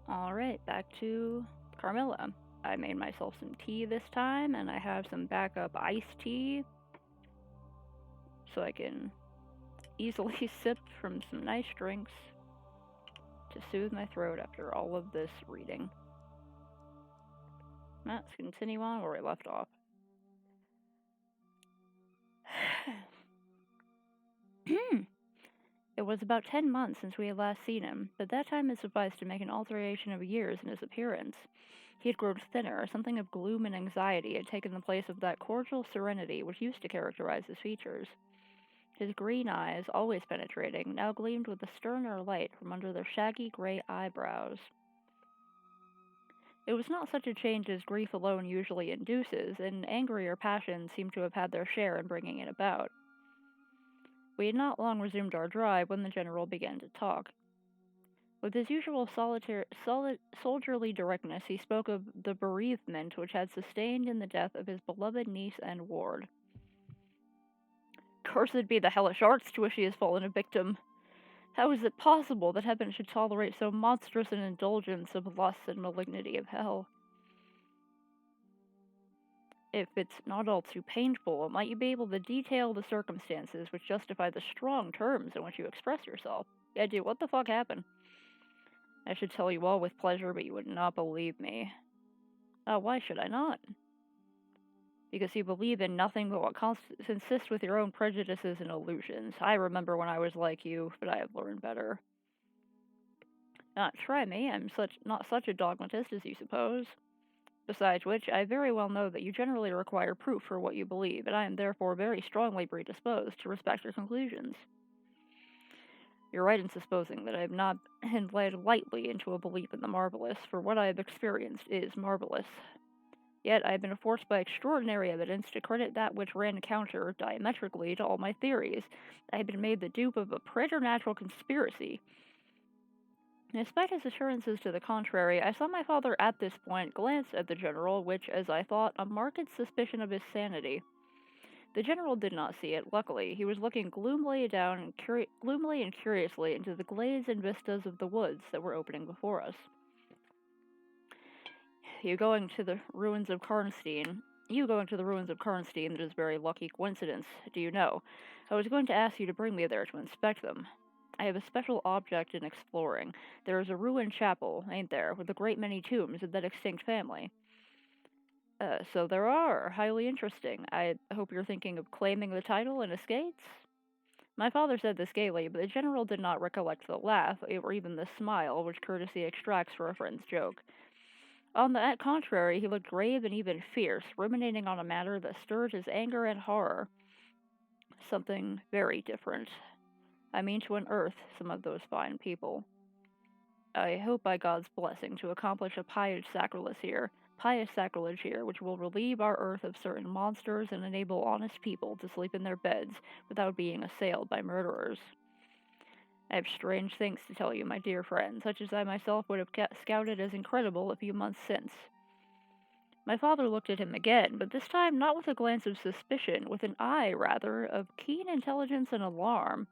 Alright, back to Carmilla. I made myself some tea this time, and I have some backup iced tea so I can easily sip from some nice drinks to soothe my throat after all of this reading. Let's continue on where we left off. It was about 10 months since we had last seen him, but that time had sufficed to make an alteration of years in his appearance. He had grown thinner, something of gloom and anxiety had taken the place of that cordial serenity which used to characterize his features. His green eyes, always penetrating, now gleamed with a sterner light from under their shaggy gray eyebrows. It was not such a change as grief alone usually induces, and angrier passions seemed to have had their share in bringing it about. We had not long resumed our drive when the general began to talk. With his usual soldierly directness, he spoke of the bereavement which had sustained in the death of his beloved niece and ward. Cursed be the hellish arts to which he has fallen a victim! How is it possible that heaven should tolerate so monstrous an indulgence of lust and malignity of hell? If it's not all too painful, might you be able to detail the circumstances which justify the strong terms in which you express yourself? Yeah, dude, what the fuck happened? I should tell you all with pleasure, but you would not believe me. Why should I not? Because you believe in nothing but what consists with your own prejudices and illusions. I remember when I was like you, but I have learned better. Try me, I'm not such a dogmatist as you suppose. Besides which, I very well know that you generally require proof for what you believe, and I am therefore very strongly predisposed to respect your conclusions. You're right in supposing that I have not been led lightly into a belief in the marvelous, for what I have experienced is marvelous. Yet I have been forced by extraordinary evidence to credit that which ran counter, diametrically, to all my theories. I have been made the dupe of a preternatural conspiracy. Despite his assurances to the contrary, I saw my father at this point glance at the general, which, as I thought, a marked suspicion of his sanity. The general did not see it, luckily. He was looking gloomily and curiously into the glades and vistas of the woods that were opening before us. You going to the ruins of Karnstein, that is a very lucky coincidence, do you know? I was going to ask you to bring me there to inspect them. I have a special object in exploring. There is a ruined chapel, ain't there, with a great many tombs of that extinct family. So there are. Highly interesting. I hope you're thinking of claiming the title and estates? My father said this gaily, but the general did not recollect the laugh, or even the smile which courtesy extracts for a friend's joke. On the contrary, he looked grave and even fierce, ruminating on a matter that stirred his anger and horror. Something very different. I mean to unearth some of those fine people. I hope by God's blessing to accomplish a pious sacrilege here, which will relieve our earth of certain monsters and enable honest people to sleep in their beds without being assailed by murderers. I have strange things to tell you, my dear friend, such as I myself would have scouted as incredible a few months since. My father looked at him again, but this time not with a glance of suspicion, with an eye, rather, of keen intelligence and alarm.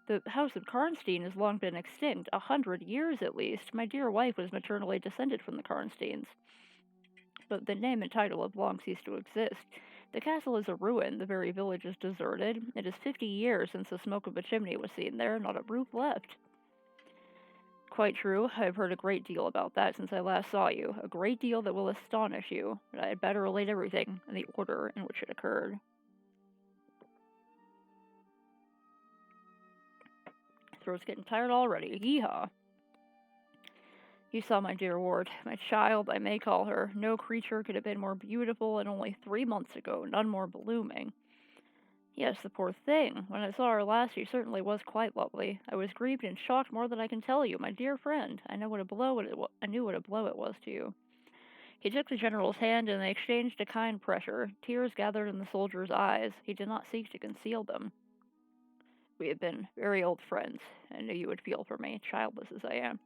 The house of Karnstein has long been extinct, 100 years at least. My dear wife was maternally descended from the Karnsteins. But the name and title have long ceased to exist. The castle is a ruin, the very village is deserted. It is 50 years since the smoke of a chimney was seen there, not a roof left. Quite true. I've heard a great deal about that since I last saw you. A great deal that will astonish you. But I had better relate everything in the order in which it occurred. Throat's getting tired already. Yeehaw. You saw my dear ward, my child, I may call her. No creature could have been more beautiful, and only 3 months ago, none more blooming. Yes, the poor thing. When I saw her last, she certainly was quite lovely. I was grieved and shocked more than I can tell you, my dear friend. I knew what a blow it was to you. He took the general's hand, and they exchanged a kind pressure. Tears gathered in the soldier's eyes. He did not seek to conceal them. We had been very old friends. I knew you would feel for me, childless as I am.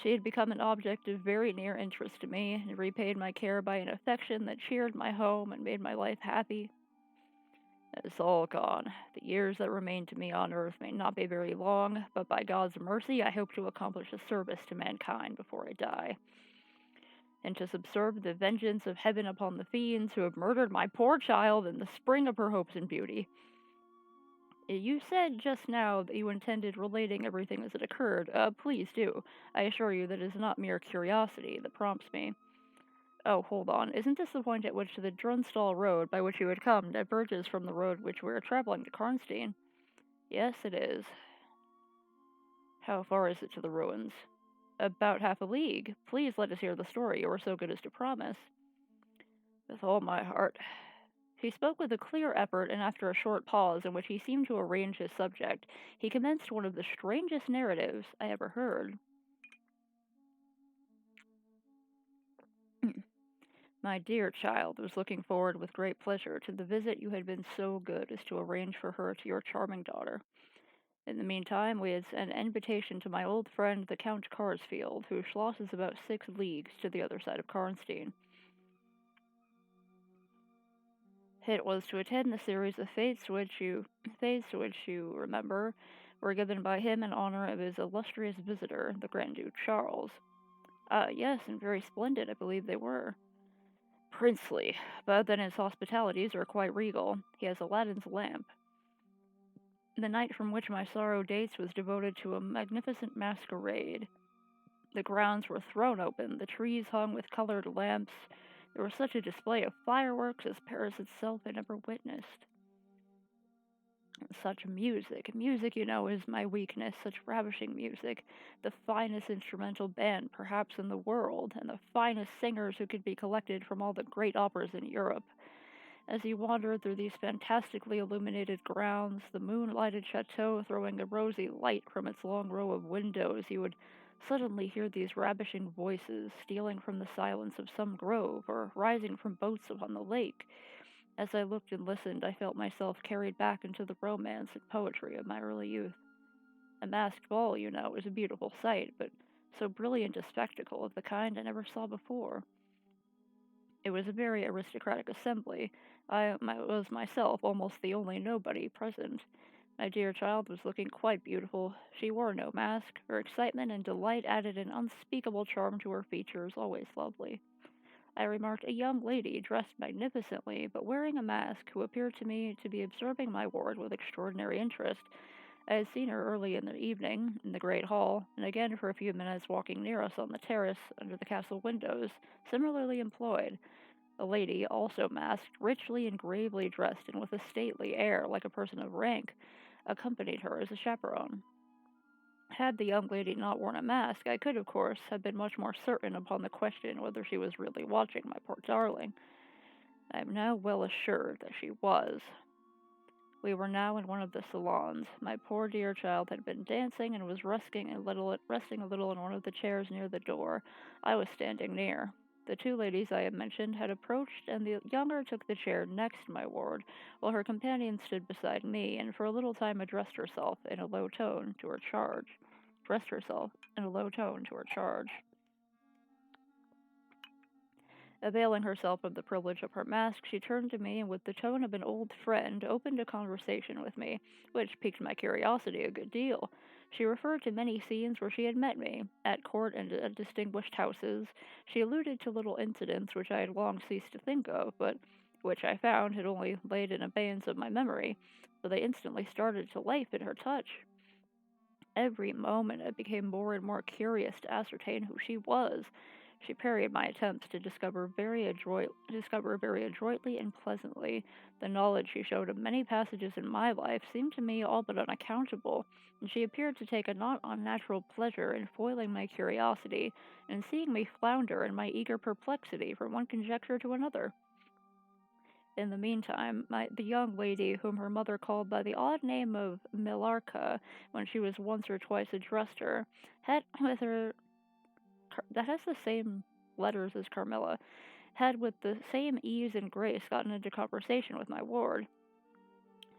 She had become an object of very near interest to me, and repaid my care by an affection that cheered my home and made my life happy. It's all gone. The years that remain to me on earth may not be very long, but by God's mercy, I hope to accomplish a service to mankind before I die, and to subserve the vengeance of heaven upon the fiends who have murdered my poor child in the spring of her hopes and beauty. You said just now that you intended relating everything as it occurred. Please do. I assure you that it is not mere curiosity that prompts me. Oh, hold on. Isn't this the point at which the Drunstall Road by which you had come diverges from the road which we are traveling to Karnstein? Yes, it is. How far is it to the ruins? About half a league. Please let us hear the story you were so good as to promise. With all my heart. He spoke with a clear effort, and after a short pause in which he seemed to arrange his subject, he commenced one of the strangest narratives I ever heard. My dear child was looking forward with great pleasure to the visit you had been so good as to arrange for her to your charming daughter. In the meantime, we had sent an invitation to my old friend the Count Karsfield, whose schloss is about 6 leagues to the other side of Karnstein. It was to attend the series of fetes which you remember were given by him in honor of his illustrious visitor, the Grand Duke Charles. Yes, and very splendid, I believe they were. Princely, but then his hospitalities are quite regal. He has Aladdin's lamp. The night from which my sorrow dates was devoted to a magnificent masquerade. The grounds were thrown open, the trees hung with colored lamps. There was such a display of fireworks as Paris itself had never witnessed. Such music. Music, you know, is my weakness. Such ravishing music. The finest instrumental band, perhaps, in the world, and the finest singers who could be collected from all the great operas in Europe. As you wandered through these fantastically illuminated grounds, the moon-lighted chateau throwing a rosy light from its long row of windows, you would suddenly hear these ravishing voices stealing from the silence of some grove or rising from boats upon the lake. As I looked and listened, I felt myself carried back into the romance and poetry of my early youth. A masked ball, you know, is a beautiful sight, but so brilliant a spectacle of the kind I never saw before. It was a very aristocratic assembly. Was myself almost the only nobody present. My dear child was looking quite beautiful. She wore no mask. Her excitement and delight added an unspeakable charm to her features, always lovely. I remarked a young lady dressed magnificently, but wearing a mask, who appeared to me to be observing my ward with extraordinary interest. I had seen her early in the evening, in the great hall, and again for a few minutes walking near us on the terrace under the castle windows, similarly employed. A lady, also masked, richly and gravely dressed, and with a stately air like a person of rank, accompanied her as a chaperone. Had the young lady not worn a mask, I could, of course, have been much more certain upon the question whether she was really watching my poor darling. I am now well assured that she was. We were now in one of the salons. My poor dear child had been dancing and was resting a little in one of the chairs near the door. I was standing near. The 2 ladies I have mentioned had approached, and the younger took the chair next my ward, while her companion stood beside me, and for a little time addressed herself in a low tone to her charge. Availing herself of the privilege of her mask, she turned to me and, with the tone of an old friend, opened a conversation with me, which piqued my curiosity a good deal. She referred to many scenes where she had met me, at court and at distinguished houses. She alluded to little incidents which I had long ceased to think of, but which I found had only laid in abeyance of my memory, for they instantly started to life at her touch. Every moment I became more and more curious to ascertain who she was. She parried my attempts to discover very adroitly and pleasantly. The knowledge she showed of many passages in my life seemed to me all but unaccountable, and she appeared to take a not unnatural pleasure in foiling my curiosity, and seeing me flounder in my eager perplexity from one conjecture to another. In the meantime, the young lady, whom her mother called by the odd name of Millarca when she was once or twice addressed her, had with her that has the same letters as Carmilla, had with the same ease and grace gotten into conversation with my ward.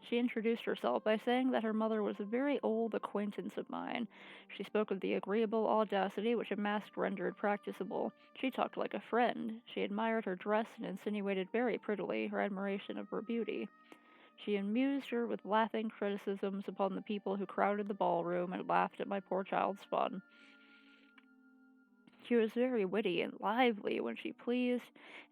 She introduced herself by saying that her mother was a very old acquaintance of mine. She spoke of the agreeable audacity which a mask rendered practicable. She talked like a friend. She admired her dress and insinuated very prettily her admiration of her beauty. She amused her with laughing criticisms upon the people who crowded the ballroom and laughed at my poor child's fun. She was very witty and lively when she pleased,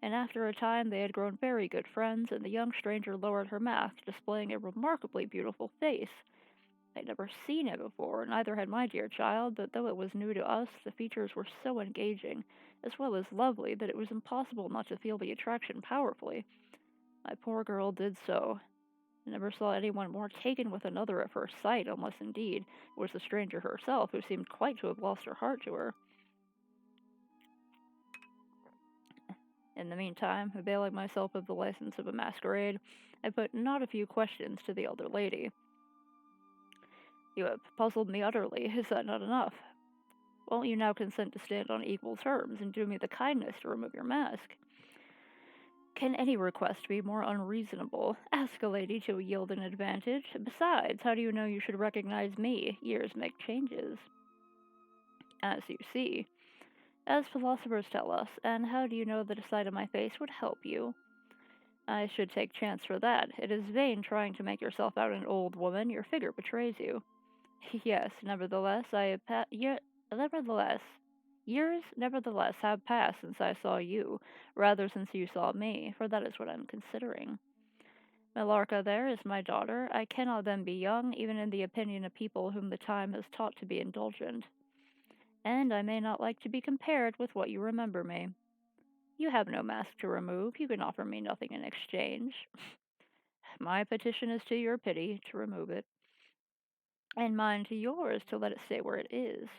and after a time they had grown very good friends, and the young stranger lowered her mask, displaying a remarkably beautiful face. I'd never seen it before, neither had my dear child, but though it was new to us, the features were so engaging, as well as lovely, that it was impossible not to feel the attraction powerfully. My poor girl did so. I never saw anyone more taken with another at first sight, unless indeed it was the stranger herself, who seemed quite to have lost her heart to her. In the meantime, availing myself of the license of a masquerade, I put not a few questions to the elder lady. You have puzzled me utterly. Is that not enough? Won't you now consent to stand on equal terms and do me the kindness to remove your mask? Can any request be more unreasonable? Ask a lady to yield an advantage. Besides, how do you know you should recognize me? Years make changes. As you see. As philosophers tell us, and how do you know that a sight of my face would help you? I should take chance for that. It is vain trying to make yourself out an old woman. Your figure betrays you. Yes, nevertheless, nevertheless, years nevertheless have passed since I saw you, rather since you saw me, for that is what I'm considering. Millarca there is my daughter. I cannot then be young, even in the opinion of people whom the time has taught to be indulgent. And I may not like to be compared with what you remember me. You have no mask to remove. You can offer me nothing in exchange. My petition is to your pity to remove it, and mine to yours to let it stay where it is.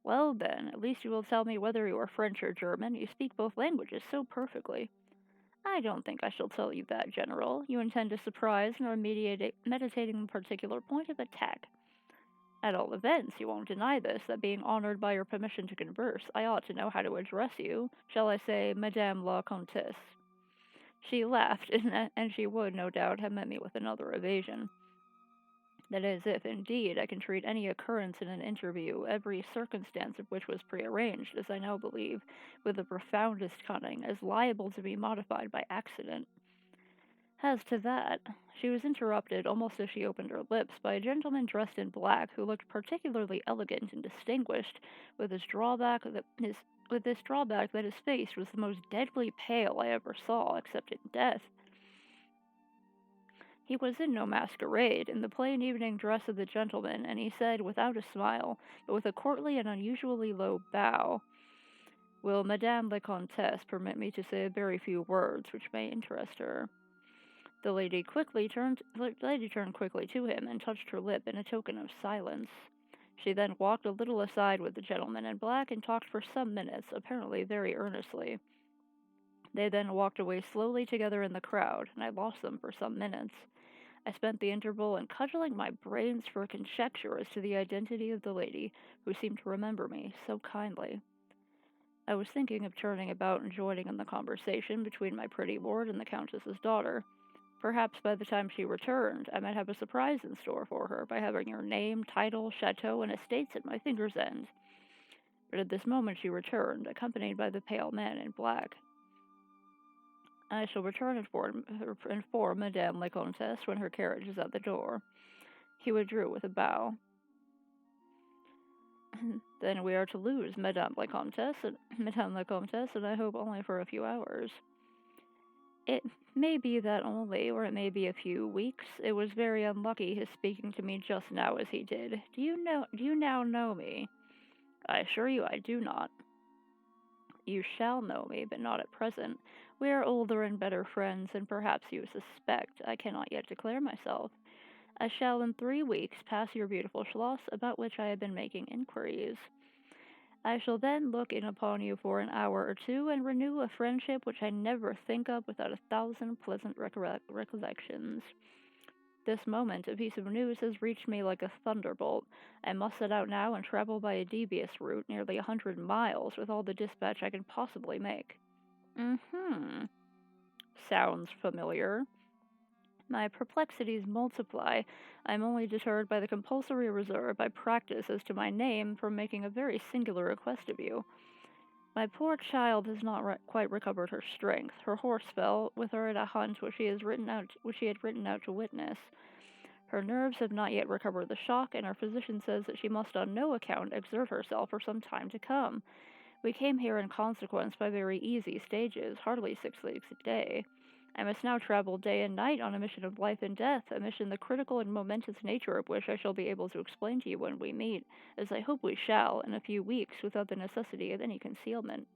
Well, then, at least you will tell me whether you are French or German. You speak both languages so perfectly. I don't think I shall tell you that, General. You intend to surprise nor meditating the particular point of attack. At all events, you won't deny this, that being honored by your permission to converse, I ought to know how to address you. Shall I say, Madame la Comtesse? She laughed, and she would, no doubt, have met me with another evasion. That is, if, indeed, I can treat any occurrence in an interview, every circumstance of which was prearranged, as I now believe, with the profoundest cunning, as liable to be modified by accident. As to that, she was interrupted, almost as she opened her lips, by a gentleman dressed in black, who looked particularly elegant and distinguished, with this drawback that his face was the most deadly pale I ever saw, except in death. He was in no masquerade, in the plain evening dress of the gentleman, and he said, without a smile, but with a courtly and unusually low bow, "Will Madame la Comtesse permit me to say a very few words which may interest her?" The lady turned quickly to him and touched her lip in a token of silence. She then walked a little aside with the gentleman in black and talked for some minutes, apparently very earnestly. They then walked away slowly together in the crowd, and I lost them for some minutes. I spent the interval in cudgeling my brains for a conjecture as to the identity of the lady who seemed to remember me so kindly. I was thinking of turning about and joining in the conversation between my pretty ward and the Countess's daughter. Perhaps by the time she returned, I might have a surprise in store for her by having her name, title, chateau, and estates at my finger's end. But at this moment she returned, accompanied by the pale man in black. I shall return and inform Madame la Comtesse when her carriage is at the door. He withdrew with a bow. Then we are to lose Madame la Comtesse, and I hope only for a few hours. It may be that only, or it may be a few weeks. It was very unlucky his speaking to me just now as he did. Do you now know me? I assure you I do not. You shall know me, but not at present. We are older and better friends, and perhaps you suspect I cannot yet declare myself. I shall in 3 weeks pass your beautiful Schloss, about which I have been making inquiries. I shall then look in upon you for an hour or two, and renew a friendship which I never think of without 1,000 pleasant recollections. This moment a piece of news has reached me like a thunderbolt. I must set out now and travel by a devious route, nearly 100 miles, with all the dispatch I can possibly make. Sounds familiar. My perplexities multiply. I am only deterred by the compulsory reserve I practice as to my name from making a very singular request of you. My poor child has not quite recovered her strength. Her horse fell with her at a hunt which she had ridden out to witness. Her nerves have not yet recovered the shock, and our physician says that she must on no account exert herself for some time to come. We came here in consequence by very easy stages, hardly 6 leagues a day. I must now travel day and night on a mission of life and death, a mission the critical and momentous nature of which I shall be able to explain to you when we meet, as I hope we shall, in a few weeks, without the necessity of any concealment.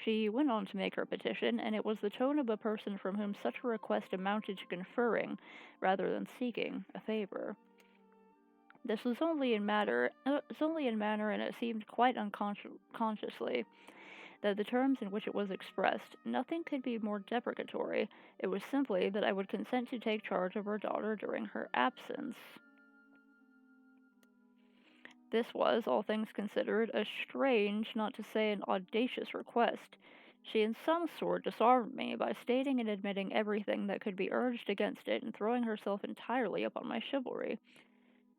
She went on to make her petition, and it was the tone of a person from whom such a request amounted to conferring, rather than seeking, a favor. This was only in manner, and it seemed quite unconsciously that the terms in which it was expressed, nothing could be more deprecatory. It was simply that I would consent to take charge of her daughter during her absence. This was, all things considered, a strange, not to say an audacious request. She in some sort disarmed me by stating and admitting everything that could be urged against it and throwing herself entirely upon my chivalry.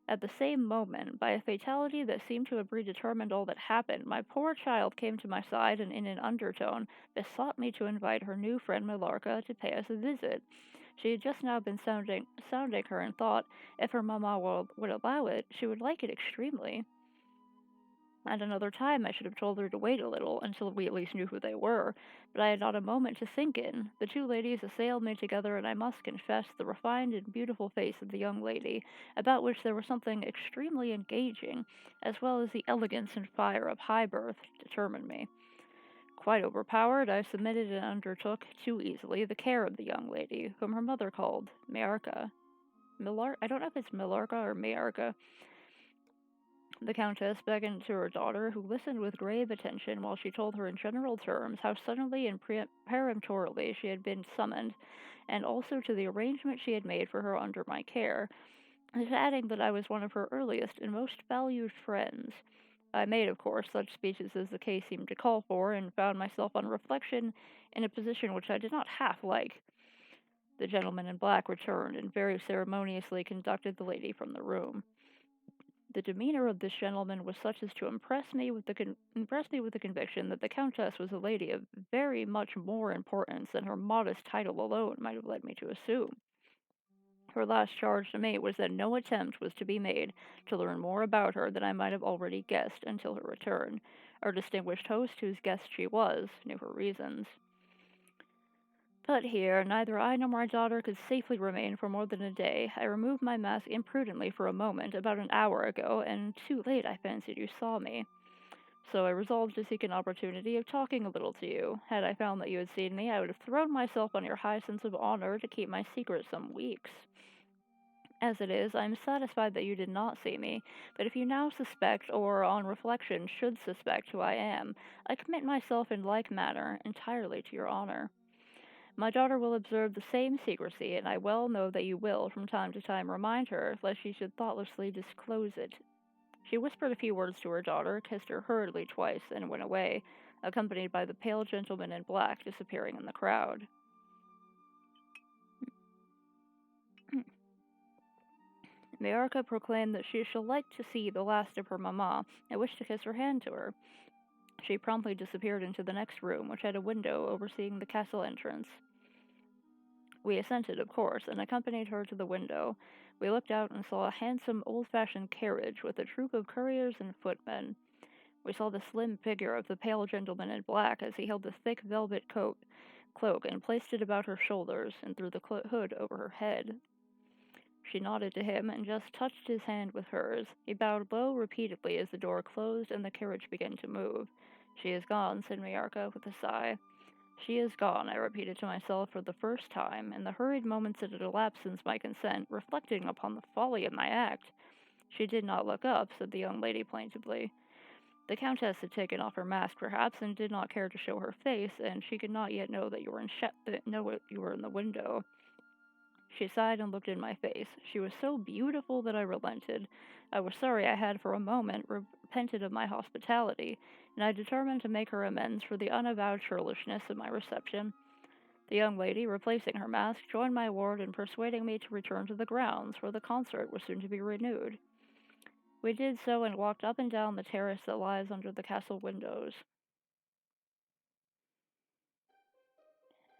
At the same moment, by a fatality that seemed to have predetermined all that happened, my poor child came to my side and in an undertone besought me to invite her new friend Millarca to pay us a visit. She had just now been sounding her and thought, if her mamma would allow it, she would like it extremely. At another time I should have told her to wait a little, until we at least knew who they were, but I had not a moment to think in. The two ladies assailed me together, and I must confess the refined and beautiful face of the young lady, about which there was something extremely engaging, as well as the elegance and fire of high birth, determined me. Quite overpowered, I submitted and undertook, too easily, the care of the young lady, whom her mother called Miarca. I don't know if it's Millarca or Miarca. The Countess beckoned to her daughter, who listened with grave attention while she told her in general terms how suddenly and peremptorily she had been summoned, and also to the arrangement she had made for her under my care, adding that I was one of her earliest and most valued friends. I made, of course, such speeches as the case seemed to call for, and found myself on reflection in a position which I did not half like. The gentleman in black returned and very ceremoniously conducted the lady from the room. The demeanor of this gentleman was such as to impress me with the conviction that the Countess was a lady of very much more importance than her modest title alone might have led me to assume. Her last charge to me was that no attempt was to be made to learn more about her than I might have already guessed until her return. Our distinguished host, whose guest she was, knew her reasons. But here, neither I nor my daughter could safely remain for more than a day. I removed my mask imprudently for a moment, about an hour ago, and too late I fancied you saw me. So I resolved to seek an opportunity of talking a little to you. Had I found that you had seen me, I would have thrown myself on your high sense of honor to keep my secret some weeks. As it is, I am satisfied that you did not see me, but if you now suspect, or on reflection should suspect who I am, I commit myself in like manner entirely to your honor. My daughter will observe the same secrecy, and I well know that you will, from time to time, remind her, lest she should thoughtlessly disclose it. She whispered a few words to her daughter, kissed her hurriedly twice, and went away, accompanied by the pale gentleman in black disappearing in the crowd. Miarca proclaimed that she shall like to see the last of her mamma, and wished to kiss her hand to her. She promptly disappeared into the next room, which had a window overseeing the castle entrance. We assented, of course, and accompanied her to the window. We looked out and saw a handsome, old-fashioned carriage with a troop of couriers and footmen. We saw the slim figure of the pale gentleman in black as he held the thick velvet cloak and placed it about her shoulders and threw the hood over her head. She nodded to him and just touched his hand with hers. He bowed low repeatedly as the door closed and the carriage began to move. "She is gone," said Miarca with a sigh. "She is gone," I repeated to myself for the first time, in the hurried moments that had elapsed since my consent, reflecting upon the folly of my act. "She did not look up," said the young lady plaintively. "The Countess had taken off her mask, perhaps, and did not care to show her face, and she could not yet know that you were in the window." She sighed and looked in my face. She was so beautiful that I relented. I was sorry I had for a moment repented of my hospitality, and I determined to make her amends for the unavowed churlishness of my reception. The young lady, replacing her mask, joined my ward in persuading me to return to the grounds, where the concert was soon to be renewed. We did so and walked up and down the terrace that lies under the castle windows.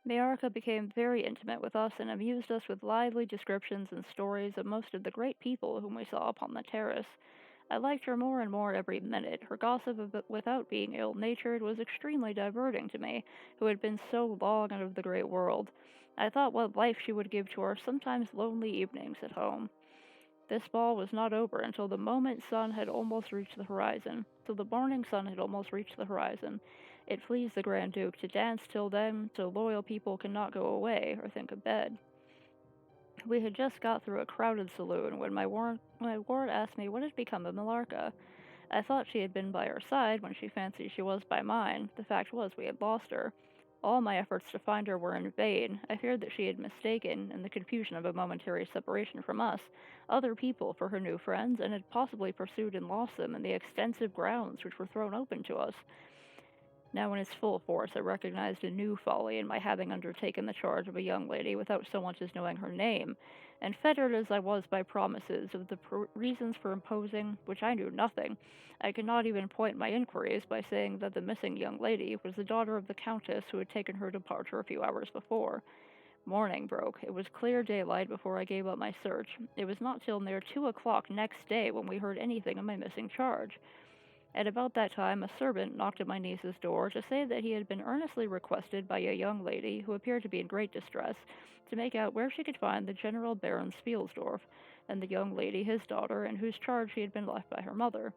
Mayarka became very intimate with us and amused us with lively descriptions and stories of most of the great people whom we saw upon the terrace. I liked her more and more every minute. Her gossip, without being ill natured, was extremely diverting to me, who had been so long out of the great world. I thought what life she would give to our sometimes lonely evenings at home. This ball was not over until the moment sun had almost reached the horizon. Till the morning sun had almost reached the horizon. It pleased the Grand Duke to dance till then, till loyal people cannot go away or think of bed. We had just got through a crowded saloon when my ward asked me what had become of Millarca. I thought she had been by our side when she fancied she was by mine. The fact was we had lost her. All my efforts to find her were in vain. I feared that she had mistaken, in the confusion of a momentary separation from us, other people for her new friends, and had possibly pursued and lost them in the extensive grounds which were thrown open to us. Now, in its full force, I recognized a new folly in my having undertaken the charge of a young lady without so much as knowing her name, and fettered as I was by promises of the reasons for imposing, which I knew nothing. I could not even point my inquiries by saying that the missing young lady was the daughter of the countess who had taken her departure a few hours before. Morning broke. It was clear daylight before I gave up my search. It was not till near 2 o'clock next day when we heard anything of my missing charge. At about that time, a servant knocked at my niece's door to say that he had been earnestly requested by a young lady, who appeared to be in great distress, to make out where she could find the General Baron Spielsdorf, and the young lady his daughter, in whose charge she had been left by her mother.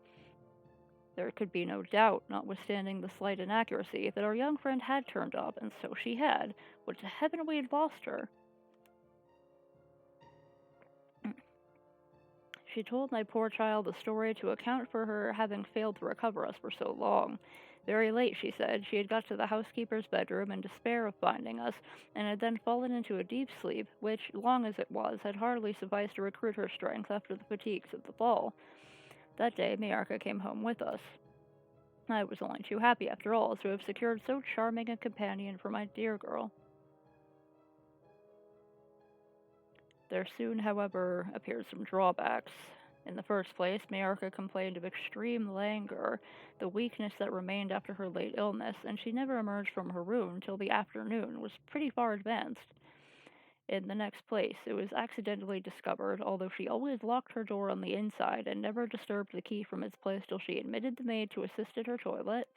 There could be no doubt, notwithstanding the slight inaccuracy, that our young friend had turned up, and so she had. Would to heaven we had lost her! She told my poor child a story to account for her having failed to recover us for so long. Very late, she said, she had got to the housekeeper's bedroom in despair of finding us, and had then fallen into a deep sleep, which, long as it was, had hardly sufficed to recruit her strength after the fatigues of the ball. That day, Mayarka came home with us. I was only too happy, after all, to have secured so charming a companion for my dear girl. There soon, however, appeared some drawbacks. In the first place, Mayarka complained of extreme languor, the weakness that remained after her late illness, and she never emerged from her room till the afternoon was pretty far advanced. In the next place, it was accidentally discovered, although she always locked her door on the inside and never disturbed the key from its place till she admitted the maid to assist at her toilet,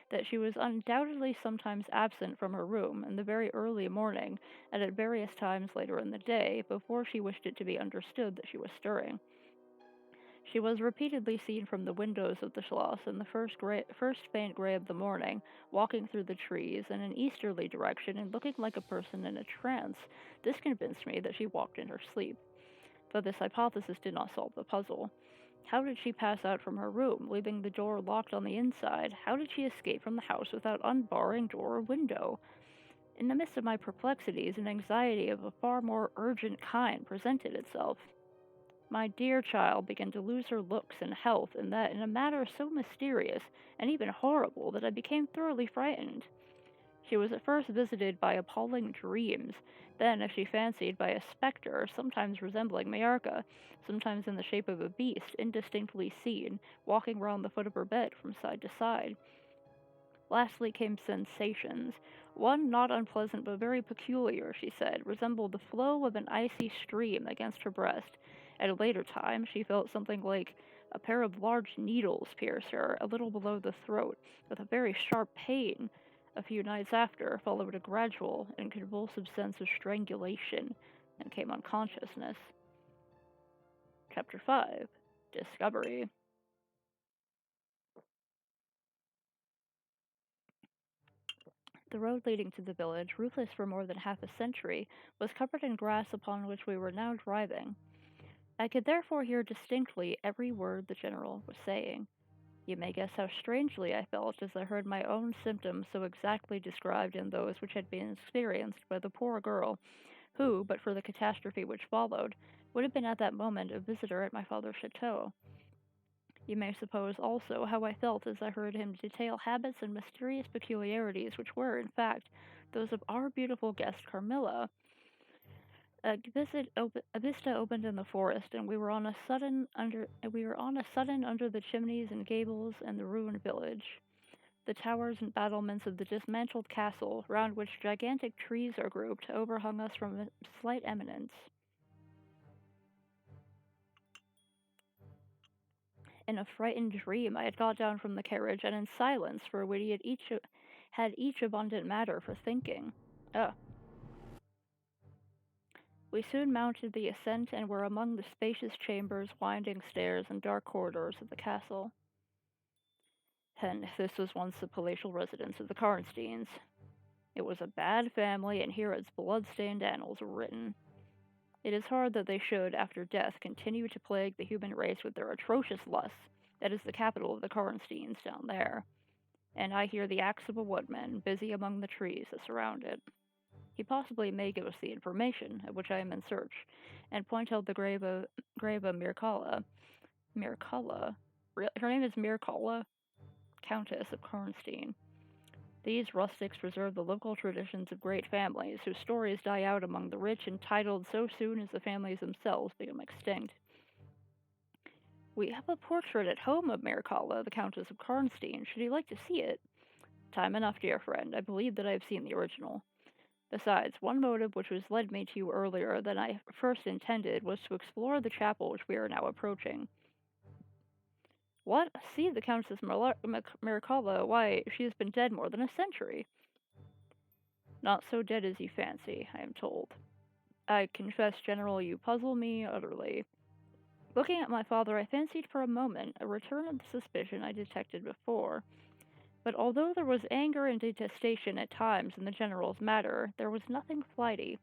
that she was undoubtedly sometimes absent from her room in the very early morning, and at various times later in the day, before she wished it to be understood that she was stirring. She was repeatedly seen from the windows of the Schloss in the first faint gray of the morning, walking through the trees in an easterly direction and looking like a person in a trance. This convinced me that she walked in her sleep. But this hypothesis did not solve the puzzle. How did she pass out from her room, leaving the door locked on the inside? How did she escape from the house without unbarring door or window? In the midst of my perplexities, an anxiety of a far more urgent kind presented itself. My dear child began to lose her looks and health, and that in a manner so mysterious and even horrible that I became thoroughly frightened. She was at first visited by appalling dreams, then, as she fancied, by a spectre, sometimes resembling Mayarka, sometimes in the shape of a beast, indistinctly seen, walking round the foot of her bed from side to side. Lastly came sensations. One not unpleasant but very peculiar, she said, resembled the flow of an icy stream against her breast. At a later time, she felt something like a pair of large needles pierce her, a little below the throat, with a very sharp pain. A few nights after, followed a gradual and convulsive sense of strangulation, and came unconsciousness. Chapter 5. Discovery. The road leading to the village, roofless for more than half a century, was covered in grass upon which we were now driving. I could therefore hear distinctly every word the general was saying. You may guess how strangely I felt as I heard my own symptoms so exactly described in those which had been experienced by the poor girl, who, but for the catastrophe which followed, would have been at that moment a visitor at my father's chateau. You may suppose also how I felt as I heard him detail habits and mysterious peculiarities which were, in fact, those of our beautiful guest Carmilla. A vista opened in the forest, and we were on a sudden under the chimneys and gables and the ruined village. The towers and battlements of the dismantled castle, round which gigantic trees are grouped, overhung us from a slight eminence. In a frightened dream, I had got down from the carriage, and in silence, for we had each abundant matter for thinking. Ah, we soon mounted the ascent and were among the spacious chambers, winding stairs, and dark corridors of the castle. And this was once the palatial residence of the Karnsteins. It was a bad family, and here its blood-stained annals were written. It is hard that they should, after death, continue to plague the human race with their atrocious lusts. That is the capital of the Karnsteins down there. And I hear the axe of a woodman busy among the trees that surround it. He possibly may give us the information of which I am in search, and point out the grave of Mircalla. Mircalla? Her name is Mircalla, Countess of Karnstein. These rustics preserve the local traditions of great families, whose stories die out among the rich and titled so soon as the families themselves become extinct. We have a portrait at home of Mircalla, the Countess of Karnstein. Should you like to see it? Time enough, dear friend. I believe that I have seen the original. Besides, one motive which was led me to you earlier than I first intended was to explore the chapel which we are now approaching. What? See the Countess Mircalla? Why, she has been dead more than a century. Not so dead as you fancy, I am told. I confess, General, you puzzle me utterly. Looking at my father, I fancied for a moment a return of the suspicion I detected before. But although there was anger and detestation at times in the General's manner, there was nothing flighty.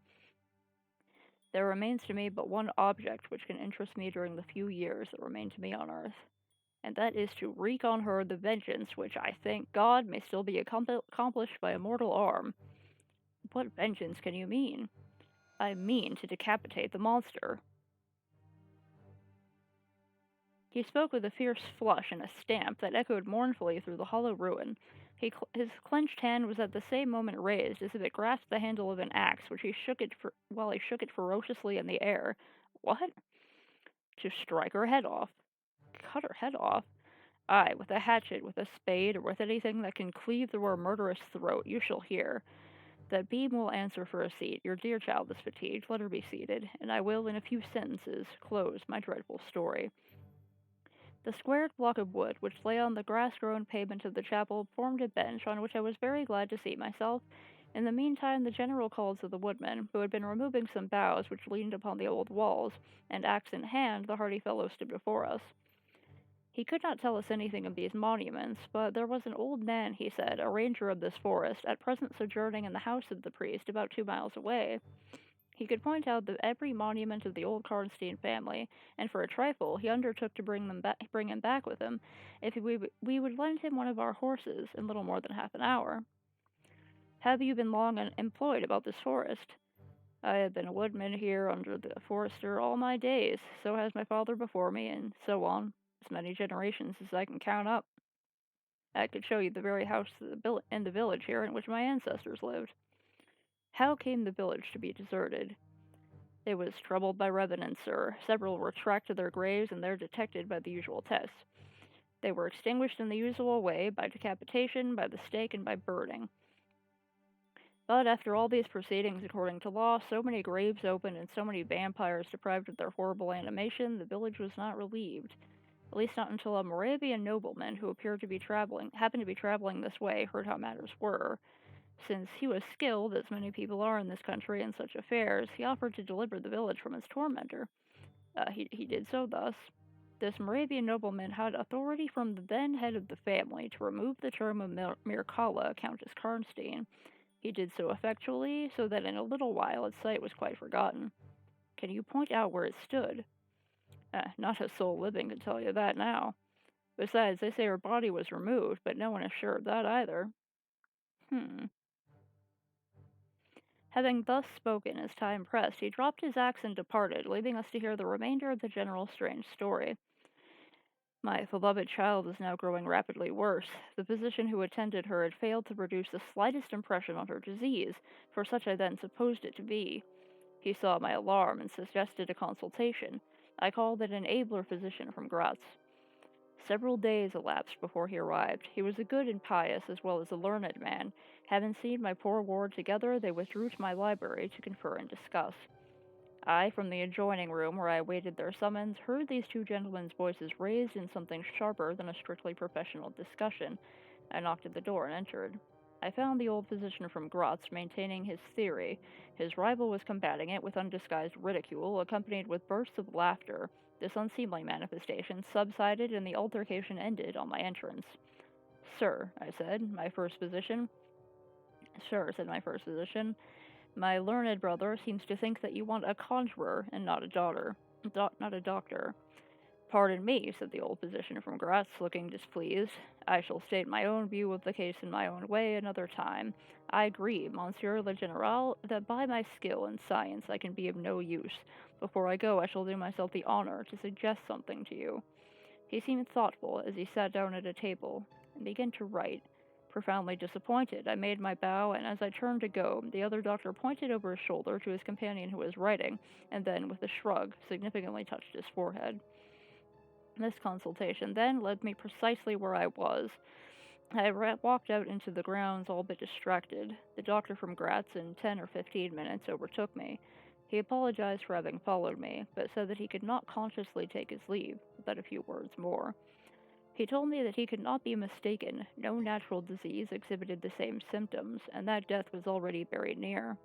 There remains to me but one object which can interest me during the few years that remain to me on earth, and that is to wreak on her the vengeance which I thank God may still be accomplished by a mortal arm. What vengeance can you mean? I mean to decapitate the monster. He spoke with a fierce flush and a stamp that echoed mournfully through the hollow ruin. His clenched hand was at the same moment raised, as if it grasped the handle of an axe, which while he shook it ferociously in the air. What? To strike her head off. Cut her head off? Aye, with a hatchet, with a spade, or with anything that can cleave through her murderous throat. You shall hear. That beam will answer for a seat. Your dear child is fatigued. Let her be seated, and I will, in a few sentences, close my dreadful story. The squared block of wood which lay on the grass-grown pavement of the chapel formed a bench on which I was very glad to seat myself. In the meantime, the General called to the woodman, who had been removing some boughs which leaned upon the old walls, and axe in hand, the hardy fellow stood before us. He could not tell us anything of these monuments, but there was an old man, he said, a ranger of this forest, at present sojourning in the house of the priest, about 2 miles away. He could point out every monument of the old Karnstein family, and for a trifle he undertook to bring him back with him, if we would lend him one of our horses in little more than half an hour. Have you been long employed about this forest? I have been a woodman here under the forester all my days, so has my father before me, and so on, as many generations as I can count up. I could show you the very house in the village here in which my ancestors lived. How came the village to be deserted? It was troubled by revenants, sir. Several were tracked to their graves and there detected by the usual tests. They were extinguished in the usual way, by decapitation, by the stake, and by burning. But after all these proceedings according to law, so many graves opened and so many vampires deprived of their horrible animation, the village was not relieved. At least not until a Moravian nobleman who happened to be traveling this way, heard how matters were. Since he was skilled, as many people are in this country in such affairs, he offered to deliver the village from its tormentor. He did so thus. This Moravian nobleman had authority from the then head of the family to remove the term of Mircalla, Countess Karnstein. He did so effectually, so that in a little while its site was quite forgotten. Can you point out where it stood? Not a soul living can tell you that now. Besides, they say her body was removed, but no one is sure of that either. Having thus spoken as time pressed, he dropped his axe and departed, leaving us to hear the remainder of the General's strange story. My beloved child was now growing rapidly worse. The physician who attended her had failed to produce the slightest impression on her disease, for such I then supposed it to be. He saw my alarm and suggested a consultation. I called in an abler physician from Graz. Several days elapsed before he arrived. He was a good and pious as well as a learned man. Having seen my poor ward together, they withdrew to my library to confer and discuss. I, from the adjoining room where I awaited their summons, heard these two gentlemen's voices raised in something sharper than a strictly professional discussion. I knocked at the door and entered. I found the old physician from Graz maintaining his theory. His rival was combating it with undisguised ridicule, accompanied with bursts of laughter. This unseemly manifestation subsided, and the altercation ended on my entrance. Sir, I said, my first physician. Sir, said my first physician, my learned brother seems to think that you want a conjurer and not a doctor. Pardon me, said the old physician from Graz, looking displeased. I shall state my own view of the case in my own way another time. I agree, Monsieur le General, that by my skill in science I can be of no use. Before I go, I shall do myself the honor to suggest something to you. He seemed thoughtful as he sat down at a table and began to write. Profoundly disappointed, I made my bow, and as I turned to go, the other doctor pointed over his shoulder to his companion who was writing, and then, with a shrug, significantly touched his forehead. This consultation then led me precisely where I was. I walked out into the grounds all but distracted. The doctor from Graz in 10 or 15 minutes overtook me. He apologized for having followed me, but said that he could not consciously take his leave without a few words more. He told me that he could not be mistaken. No natural disease exhibited the same symptoms, and that death was already very near.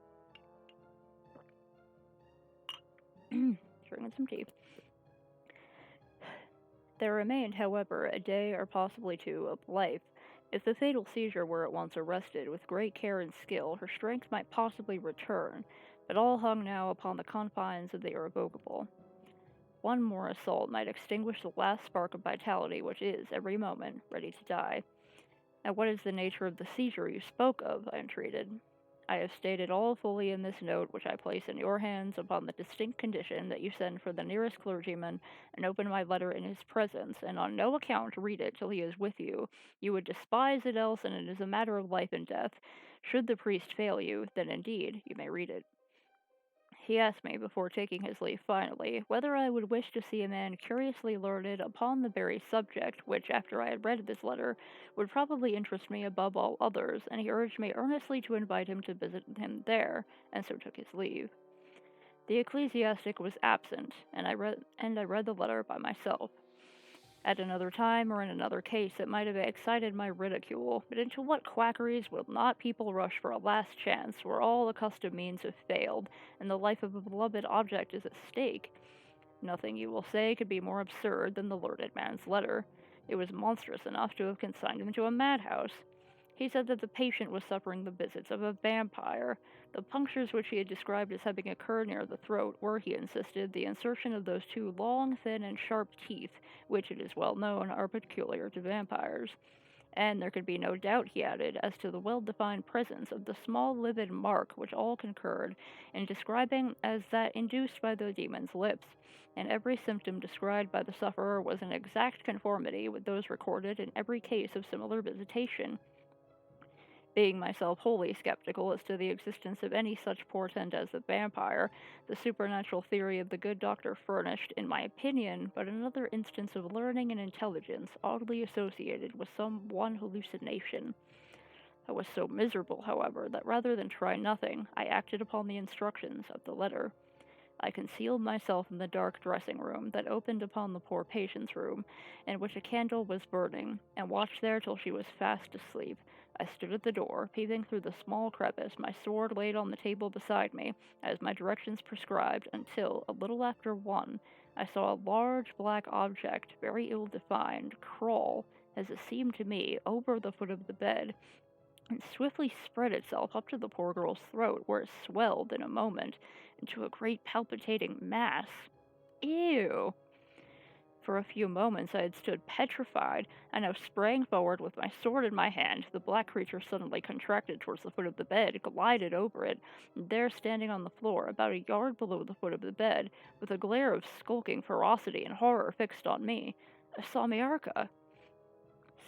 Drinking some tea. There remained, however, a day or possibly two of life. If the fatal seizure were at once arrested, with great care and skill, her strength might possibly return, but all hung now upon the confines of the irrevocable. One more assault might extinguish the last spark of vitality which is, every moment, ready to die. And what is the nature of the seizure you spoke of? I entreated. I have stated all fully in this note, which I place in your hands upon the distinct condition that you send for the nearest clergyman and open my letter in his presence, and on no account read it till he is with you. You would despise it else, and it is a matter of life and death. Should the priest fail you, then indeed you may read it. He asked me, before taking his leave finally, whether I would wish to see a man curiously learned upon the very subject which, after I had read this letter, would probably interest me above all others, and he urged me earnestly to invite him to visit him there, and so took his leave. The ecclesiastic was absent, and I read the letter by myself. At another time or in another case, it might have excited my ridicule, but into what quackeries will not people rush for a last chance, where all accustomed means have failed, and the life of a beloved object is at stake? Nothing, you will say, could be more absurd than the learned man's letter. It was monstrous enough to have consigned him to a madhouse. He said that the patient was suffering the visits of a vampire. The punctures which he had described as having occurred near the throat were, he insisted, the insertion of those two long, thin, and sharp teeth, which, it is well known, are peculiar to vampires. And there could be no doubt, he added, as to the well-defined presence of the small livid mark which all concurred in describing as that induced by the demon's lips, and every symptom described by the sufferer was in exact conformity with those recorded in every case of similar visitation. Being myself wholly skeptical as to the existence of any such portent as the vampire, the supernatural theory of the good doctor furnished, in my opinion, but another instance of learning and intelligence oddly associated with some one hallucination. I was so miserable, however, that rather than try nothing, I acted upon the instructions of the letter. I concealed myself in the dark dressing-room that opened upon the poor patient's room, in which a candle was burning, and watched there till she was fast asleep. I stood at the door, peeping through the small crevice, my sword laid on the table beside me, as my directions prescribed, until, a little after 1, I saw a large black object, very ill-defined, crawl, as it seemed to me, over the foot of the bed, and swiftly spread itself up to the poor girl's throat, where it swelled in a moment into a great palpitating mass. Ew! For a few moments I had stood petrified, and now sprang forward with my sword in my hand. The black creature suddenly contracted towards the foot of the bed, glided over it, and there standing on the floor, about a yard below the foot of the bed, with a glare of skulking ferocity and horror fixed on me, I saw Miarca.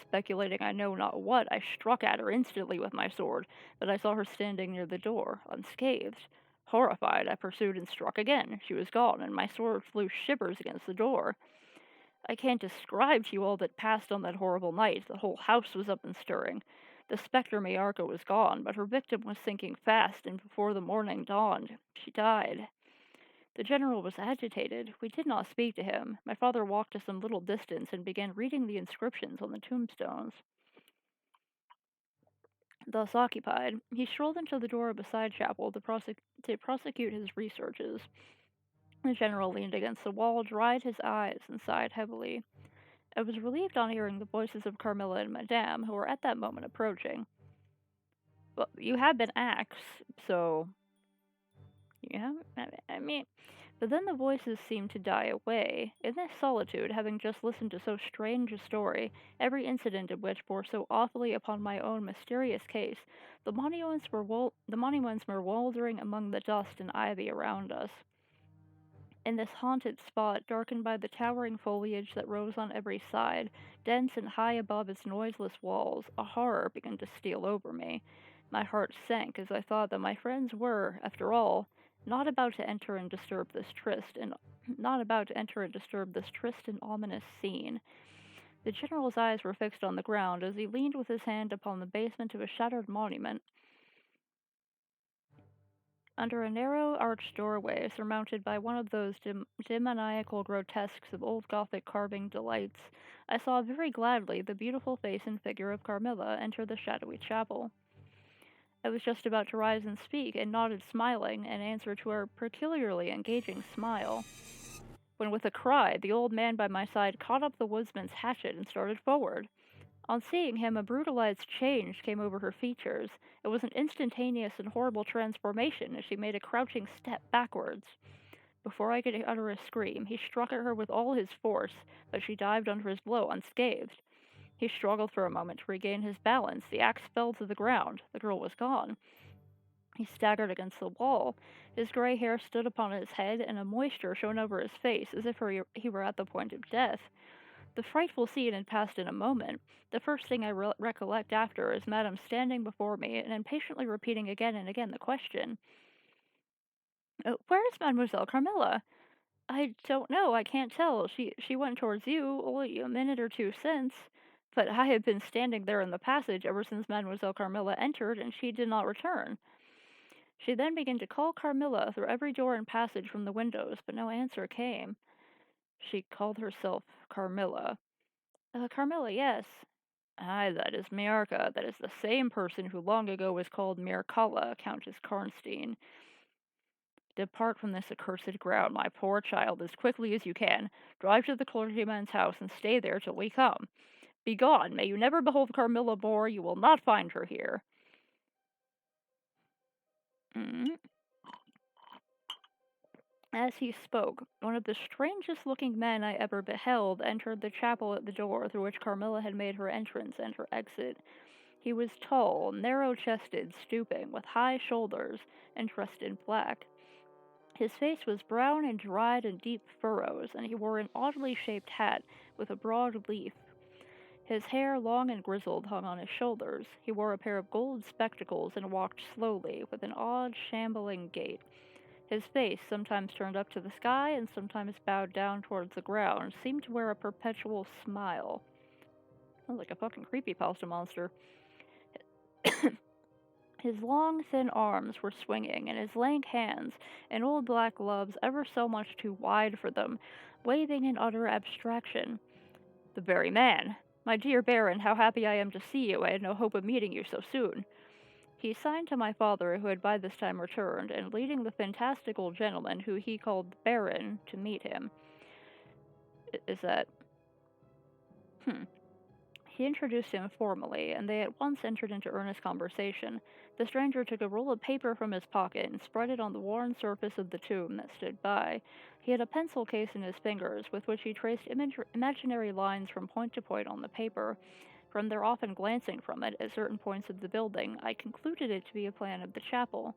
Speculating I know not what, I struck at her instantly with my sword, but I saw her standing near the door, unscathed. Horrified, I pursued and struck again. She was gone, and my sword flew shivers against the door. I can't describe to you all that passed on that horrible night. The whole house was up and stirring. The spectre Mayarka was gone, but her victim was sinking fast, and before the morning dawned, she died. The general was agitated. We did not speak to him. My father walked to some little distance and began reading the inscriptions on the tombstones. Thus occupied, he strolled into the door of a side chapel to prosecute his researches. The general leaned against the wall, dried his eyes, and sighed heavily. I was relieved on hearing the voices of Carmilla and Madame, who were at that moment approaching. Well, you have been axed, so yeah, I mean, but then the voices seemed to die away. In this solitude, having just listened to so strange a story, every incident of which bore so awfully upon my own mysterious case, the monuments were wandering among the dust and ivy around us. In this haunted spot, darkened by the towering foliage that rose on every side, dense and high above its noiseless walls, a horror began to steal over me. My heart sank as I thought that my friends were, after all, not about to enter and disturb this tryst and ominous scene. The general's eyes were fixed on the ground as he leaned with his hand upon the basement of a shattered monument. Under a narrow arched doorway surmounted by one of those demoniacal grotesques of old Gothic carving delights, I saw very gladly the beautiful face and figure of Carmilla enter the shadowy chapel. I was just about to rise and speak, and nodded smiling in answer to her peculiarly engaging smile, when with a cry the old man by my side caught up the woodsman's hatchet and started forward. On seeing him, a brutalized change came over her features. It was an instantaneous and horrible transformation as she made a crouching step backwards. Before I could utter a scream, he struck at her with all his force, but she dived under his blow unscathed. He struggled for a moment to regain his balance. The axe fell to the ground. The girl was gone. He staggered against the wall. His gray hair stood upon his head, and a moisture shone over his face as if he were at the point of death. The frightful scene had passed in a moment. The first thing I recollect after is Madame standing before me and impatiently repeating again and again the question, "Where is Mademoiselle Carmilla?" "I don't know. I can't tell. She went towards you only a minute or two since. But I have been standing there in the passage ever since Mademoiselle Carmilla entered, and she did not return." She then began to call Carmilla through every door and passage from the windows, but no answer came. She called herself Carmilla. Carmilla, yes. Aye, that is Miarca. That is the same person who long ago was called Mircalla, Countess Karnstein. Depart from this accursed ground, my poor child, as quickly as you can. Drive to the clergyman's house and stay there till we come. Begone! May you never behold Carmilla more. You will not find her here. Mm. As he spoke, one of the strangest looking men I ever beheld entered the chapel at the door through which Carmilla had made her entrance and her exit. He was tall, narrow-chested, stooping, with high shoulders, and dressed in black. His face was brown and dried in deep furrows, and he wore an oddly shaped hat with a broad leaf. His hair, long and grizzled, hung on his shoulders. He wore a pair of gold spectacles and walked slowly, with an odd, shambling gait. His face, sometimes turned up to the sky and sometimes bowed down towards the ground, seemed to wear a perpetual smile. Sounds like a fucking creepypasta monster. His long, thin arms were swinging, and his lank hands, in old black gloves ever so much too wide for them, waving in utter abstraction. "The very man! My dear Baron, how happy I am to see you! I had no hope of meeting you so soon." He signed to my father, who had by this time returned, and leading the fantastical gentleman, who he called the Baron, to meet him. Is that... He introduced him formally, and they at once entered into earnest conversation. The stranger took a roll of paper from his pocket and spread it on the worn surface of the tomb that stood by. He had a pencil case in his fingers, with which he traced imaginary lines from point to point on the paper. From their often glancing from it at certain points of the building, I concluded it to be a plan of the chapel.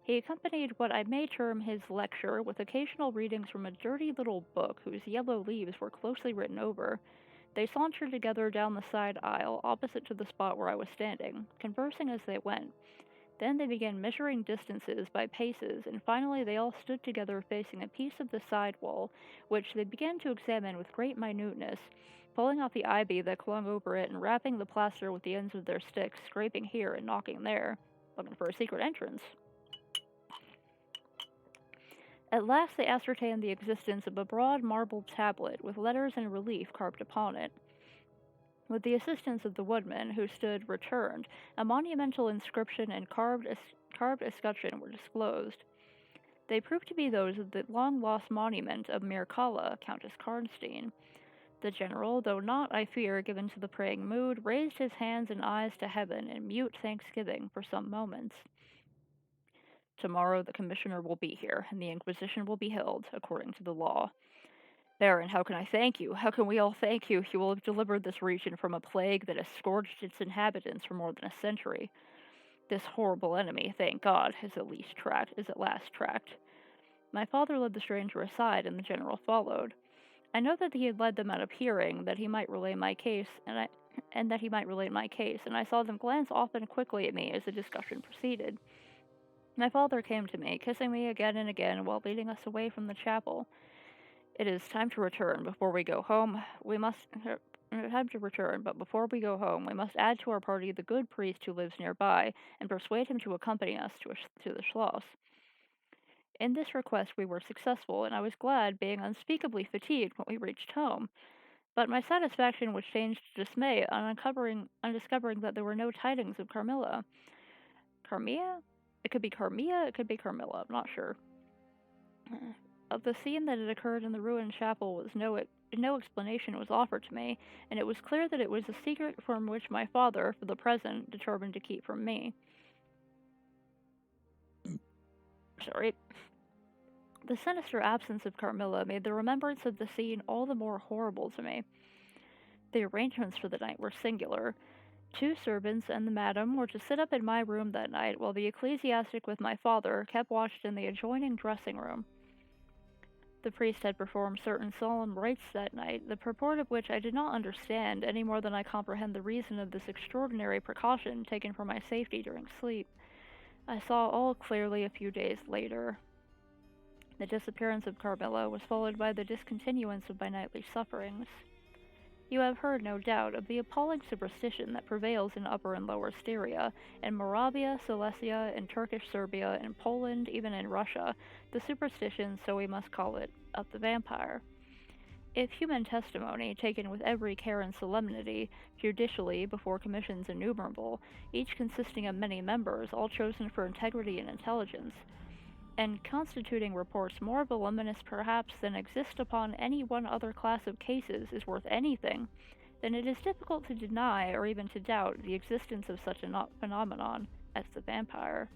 He accompanied what I may term his lecture with occasional readings from a dirty little book whose yellow leaves were closely written over. They sauntered together down the side aisle, opposite to the spot where I was standing, conversing as they went. Then they began measuring distances by paces, and finally they all stood together facing a piece of the side wall, which they began to examine with great minuteness, pulling off the ivy that clung over it and rapping the plaster with the ends of their sticks, scraping here and knocking there, looking for a secret entrance. At last they ascertained the existence of a broad marble tablet with letters in relief carved upon it. With the assistance of the woodman, who stood returned, a monumental inscription and carved escutcheon were disclosed. They proved to be those of the long-lost monument of Mircalla, Countess Karnstein. The general, though not, I fear, given to the praying mood, raised his hands and eyes to heaven in mute thanksgiving for some moments. Tomorrow the commissioner will be here, and the Inquisition will be held, according to the law. Baron, how can I thank you? How can we all thank you? You will have delivered this region from a plague that has scourged its inhabitants for more than a century. This horrible enemy, thank God, is at last tracked. My father led the stranger aside, and the general followed. I know that he had led them out of hearing, that he might relay my case, and I saw them glance often quickly at me as the discussion proceeded. My father came to me, kissing me again and again while leading us away from the chapel. It is time to return. Before we go home, we must time to return, but before we go home, we must add to our party the good priest who lives nearby, and persuade him to accompany us to the Schloss. In this request we were successful, and I was glad, being unspeakably fatigued, when we reached home. But my satisfaction was changed to dismay on discovering that there were no tidings of Carmilla. Carmilla? It could be Carmilla, it could be Carmilla, I'm not sure. Of the scene that had occurred in the ruined chapel no explanation was offered to me, and it was clear that it was a secret from which my father, for the present, determined to keep from me. Sorry. The sinister absence of Carmilla made the remembrance of the scene all the more horrible to me. The arrangements for the night were singular. 2 servants and the madam were to sit up in my room that night, while the ecclesiastic with my father kept watch in the adjoining dressing room. The priest had performed certain solemn rites that night, the purport of which I did not understand any more than I comprehend the reason of this extraordinary precaution taken for my safety during sleep. I saw all clearly a few days later. The disappearance of Carmilla was followed by the discontinuance of my nightly sufferings. You have heard, no doubt, of the appalling superstition that prevails in Upper and Lower Styria, in Moravia, Silesia, in Turkish Serbia, in Poland, even in Russia, the superstition, so we must call it, of the vampire. If human testimony, taken with every care and solemnity, judicially, before commissions innumerable, each consisting of many members, all chosen for integrity and intelligence, and constituting reports more voluminous perhaps than exist upon any one other class of cases, is worth anything, then it is difficult to deny or even to doubt the existence of such a phenomenon as the vampire.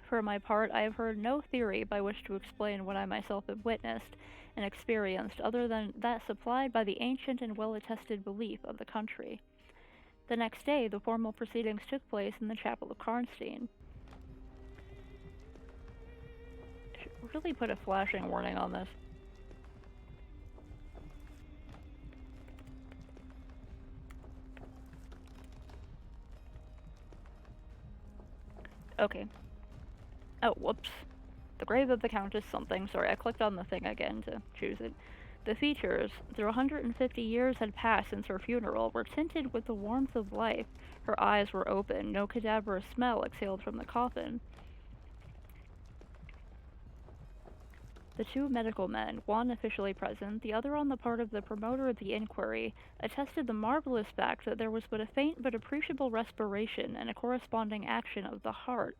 For my part, I have heard no theory by which to explain what I myself have witnessed and experienced other than that supplied by the ancient and well-attested belief of the country. The next day, the formal proceedings took place in the chapel of Karnstein. Really put a flashing warning on this. Okay. Oh, whoops. The grave of the Countess something. Sorry, I clicked on the thing again to choose it. The features, through 150 years had passed since her funeral, were tinted with the warmth of life. Her eyes were open. No cadaverous smell exhaled from the coffin. The 2 medical men, one officially present, the other on the part of the promoter of the inquiry, attested the marvelous fact that there was but a faint but appreciable respiration and a corresponding action of the heart.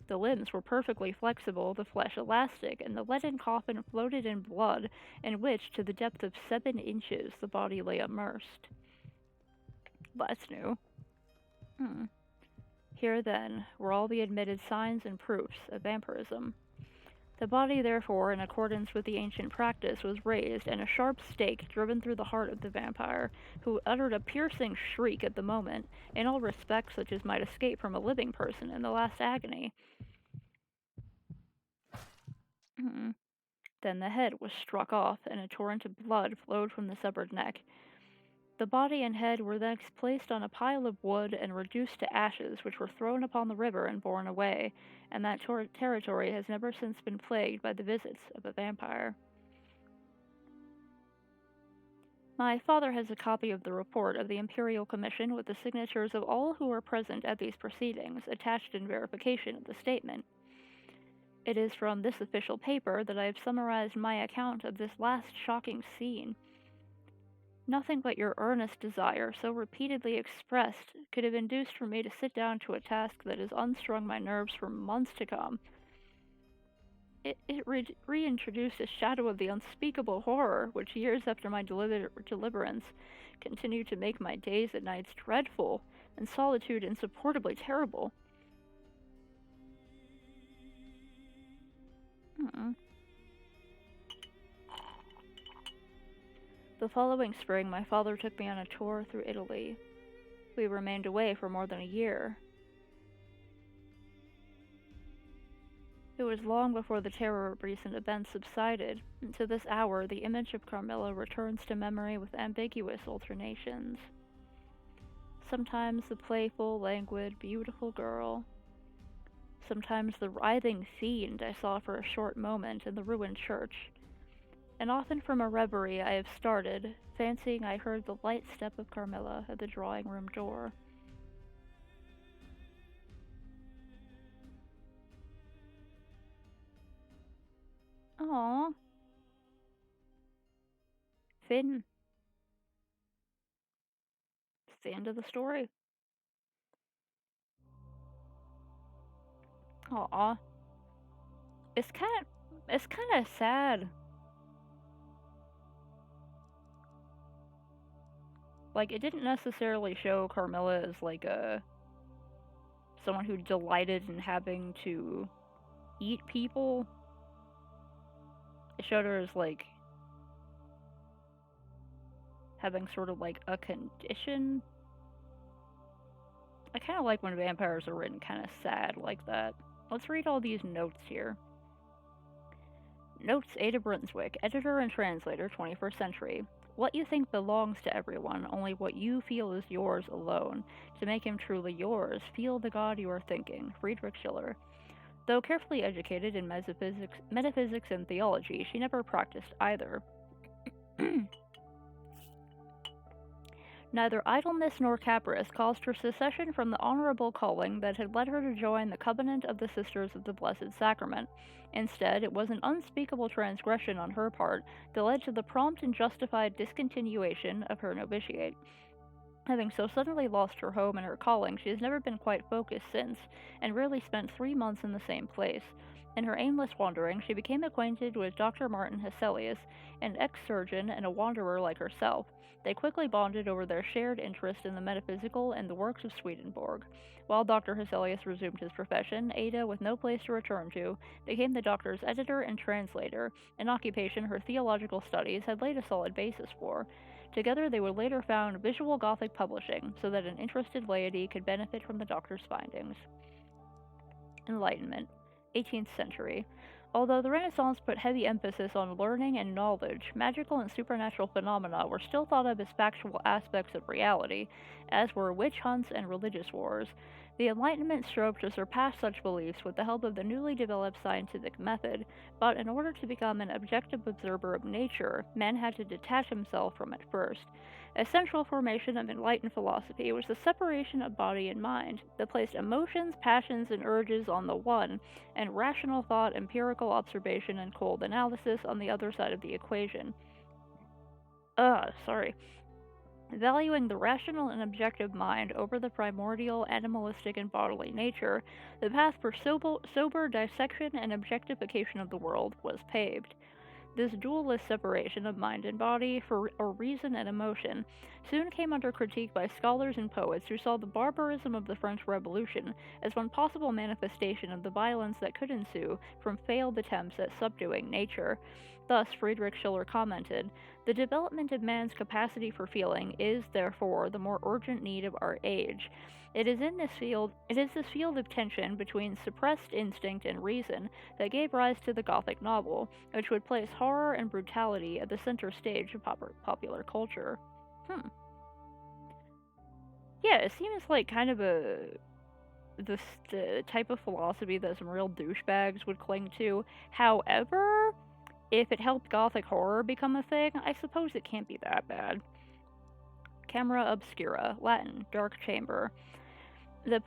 The limbs were perfectly flexible, the flesh elastic, and the leaden coffin floated in blood, in which, to the depth of 7 inches, the body lay immersed. That's new. Here, then, were all the admitted signs and proofs of vampirism. The body, therefore, in accordance with the ancient practice, was raised, and a sharp stake driven through the heart of the vampire, who uttered a piercing shriek at the moment, in all respects such as might escape from a living person in the last agony. Then the head was struck off, and a torrent of blood flowed from the severed neck. The body and head were then placed on a pile of wood and reduced to ashes, which were thrown upon the river and borne away, and that territory has never since been plagued by the visits of a vampire. My father has a copy of the report of the Imperial Commission with the signatures of all who were present at these proceedings, attached in verification of the statement. It is from this official paper that I have summarized my account of this last shocking scene. Nothing but your earnest desire, so repeatedly expressed, could have induced for me to sit down to a task that has unstrung my nerves for months to come. It reintroduced a shadow of the unspeakable horror which, years after my deliverance, continued to make my days and nights dreadful, and solitude insupportably terrible. The following spring, my father took me on a tour through Italy. We remained away for more than a year. It was long before the terror of recent events subsided, and to this hour the image of Carmilla returns to memory with ambiguous alternations. Sometimes the playful, languid, beautiful girl. Sometimes the writhing fiend I saw for a short moment in the ruined church. And often from a reverie I have started, fancying I heard the light step of Carmilla at the drawing-room door. Aww. Finn. It's the end of the story. Aww. It's kind of sad. Like, it didn't necessarily show Carmilla as, like, someone who delighted in having to eat people. It showed her as, like, having sort of, like, a condition. I kind of like when vampires are written kind of sad like that. Let's read all these notes here. Notes, Ada Brunswick, editor and translator, 21st century. What you think belongs to everyone, only what you feel is yours alone. To make him truly yours, feel the God you are thinking. Friedrich Schiller. Though carefully educated in metaphysics and theology, she never practiced either. Neither idleness nor caprice caused her secession from the honorable calling that had led her to join the covenant of the Sisters of the Blessed Sacrament. Instead, it was an unspeakable transgression on her part that led to the prompt and justified discontinuation of her novitiate. Having so suddenly lost her home and her calling, she has never been quite focused since, and rarely spent 3 months in the same place. In her aimless wandering, she became acquainted with Dr. Martin Hesselius, an ex-surgeon and a wanderer like herself. They quickly bonded over their shared interest in the metaphysical and the works of Swedenborg. While Dr. Hesselius resumed his profession, Ada, with no place to return to, became the doctor's editor and translator, an occupation her theological studies had laid a solid basis for. Together they would later found Visual Gothic Publishing, so that an interested laity could benefit from the doctor's findings. Enlightenment. 18th century. Although the Renaissance put heavy emphasis on learning and knowledge, magical and supernatural phenomena were still thought of as factual aspects of reality, as were witch hunts and religious wars. The Enlightenment strove to surpass such beliefs with the help of the newly developed scientific method, but in order to become an objective observer of nature, man had to detach himself from it first. A central formation of enlightened philosophy was the separation of body and mind, that placed emotions, passions, and urges on the one, and rational thought, empirical observation, and cold analysis on the other side of the equation. Valuing the rational and objective mind over the primordial, animalistic, and bodily nature, the path for sober dissection and objectification of the world was paved. This dualist separation of mind and body, or reason and emotion, soon came under critique by scholars and poets who saw the barbarism of the French Revolution as one possible manifestation of the violence that could ensue from failed attempts at subduing nature. Thus, Friedrich Schiller commented, "The development of man's capacity for feeling is, therefore, the more urgent need of our age. It is this field of tension between suppressed instinct and reason that gave rise to the Gothic novel, which would place horror and brutality at the center stage of popular culture." Yeah, it seems like kind of the type of philosophy that some real douchebags would cling to. However, if it helped Gothic horror become a thing, I suppose it can't be that bad. Camera obscura, Latin, dark chamber. The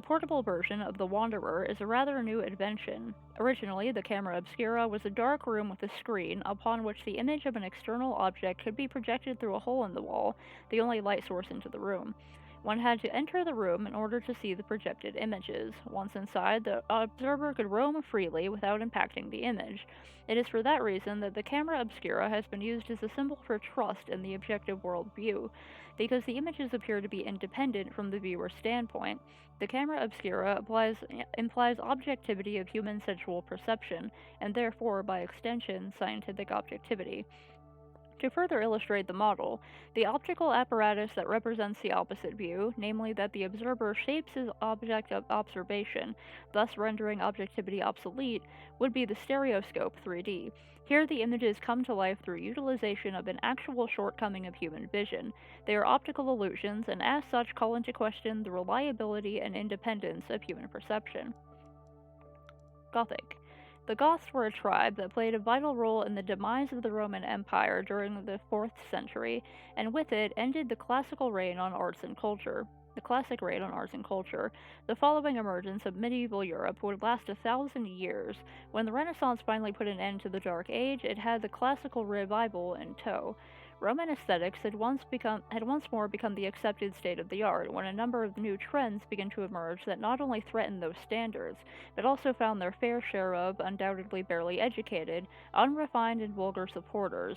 portable version of the Wanderer is a rather new invention. Originally, the camera obscura was a dark room with a screen upon which the image of an external object could be projected through a hole in the wall, the only light source into the room. One had to enter the room in order to see the projected images. Once inside, the observer could roam freely without impacting the image. It is for that reason that the camera obscura has been used as a symbol for trust in the objective world view. Because the images appear to be independent from the viewer's standpoint, the camera obscura implies objectivity of human sensual perception, and therefore, by extension, scientific objectivity. To further illustrate the model, the optical apparatus that represents the opposite view, namely that the observer shapes his object of observation, thus rendering objectivity obsolete, would be the stereoscope 3D. Here, the images come to life through utilization of an actual shortcoming of human vision. They are optical illusions, and as such call into question the reliability and independence of human perception. Gothic. The Goths were a tribe that played a vital role in the demise of the Roman Empire during the 4th century, and with it ended the classical reign on arts and culture. The classic reign on arts and culture. The following emergence of medieval Europe would last 1,000 years. When the Renaissance finally put an end to the Dark Age, it had the classical revival in tow. Roman aesthetics had once more become the accepted state of the art when a number of new trends began to emerge that not only threatened those standards, but also found their fair share of, undoubtedly barely educated, unrefined and vulgar supporters.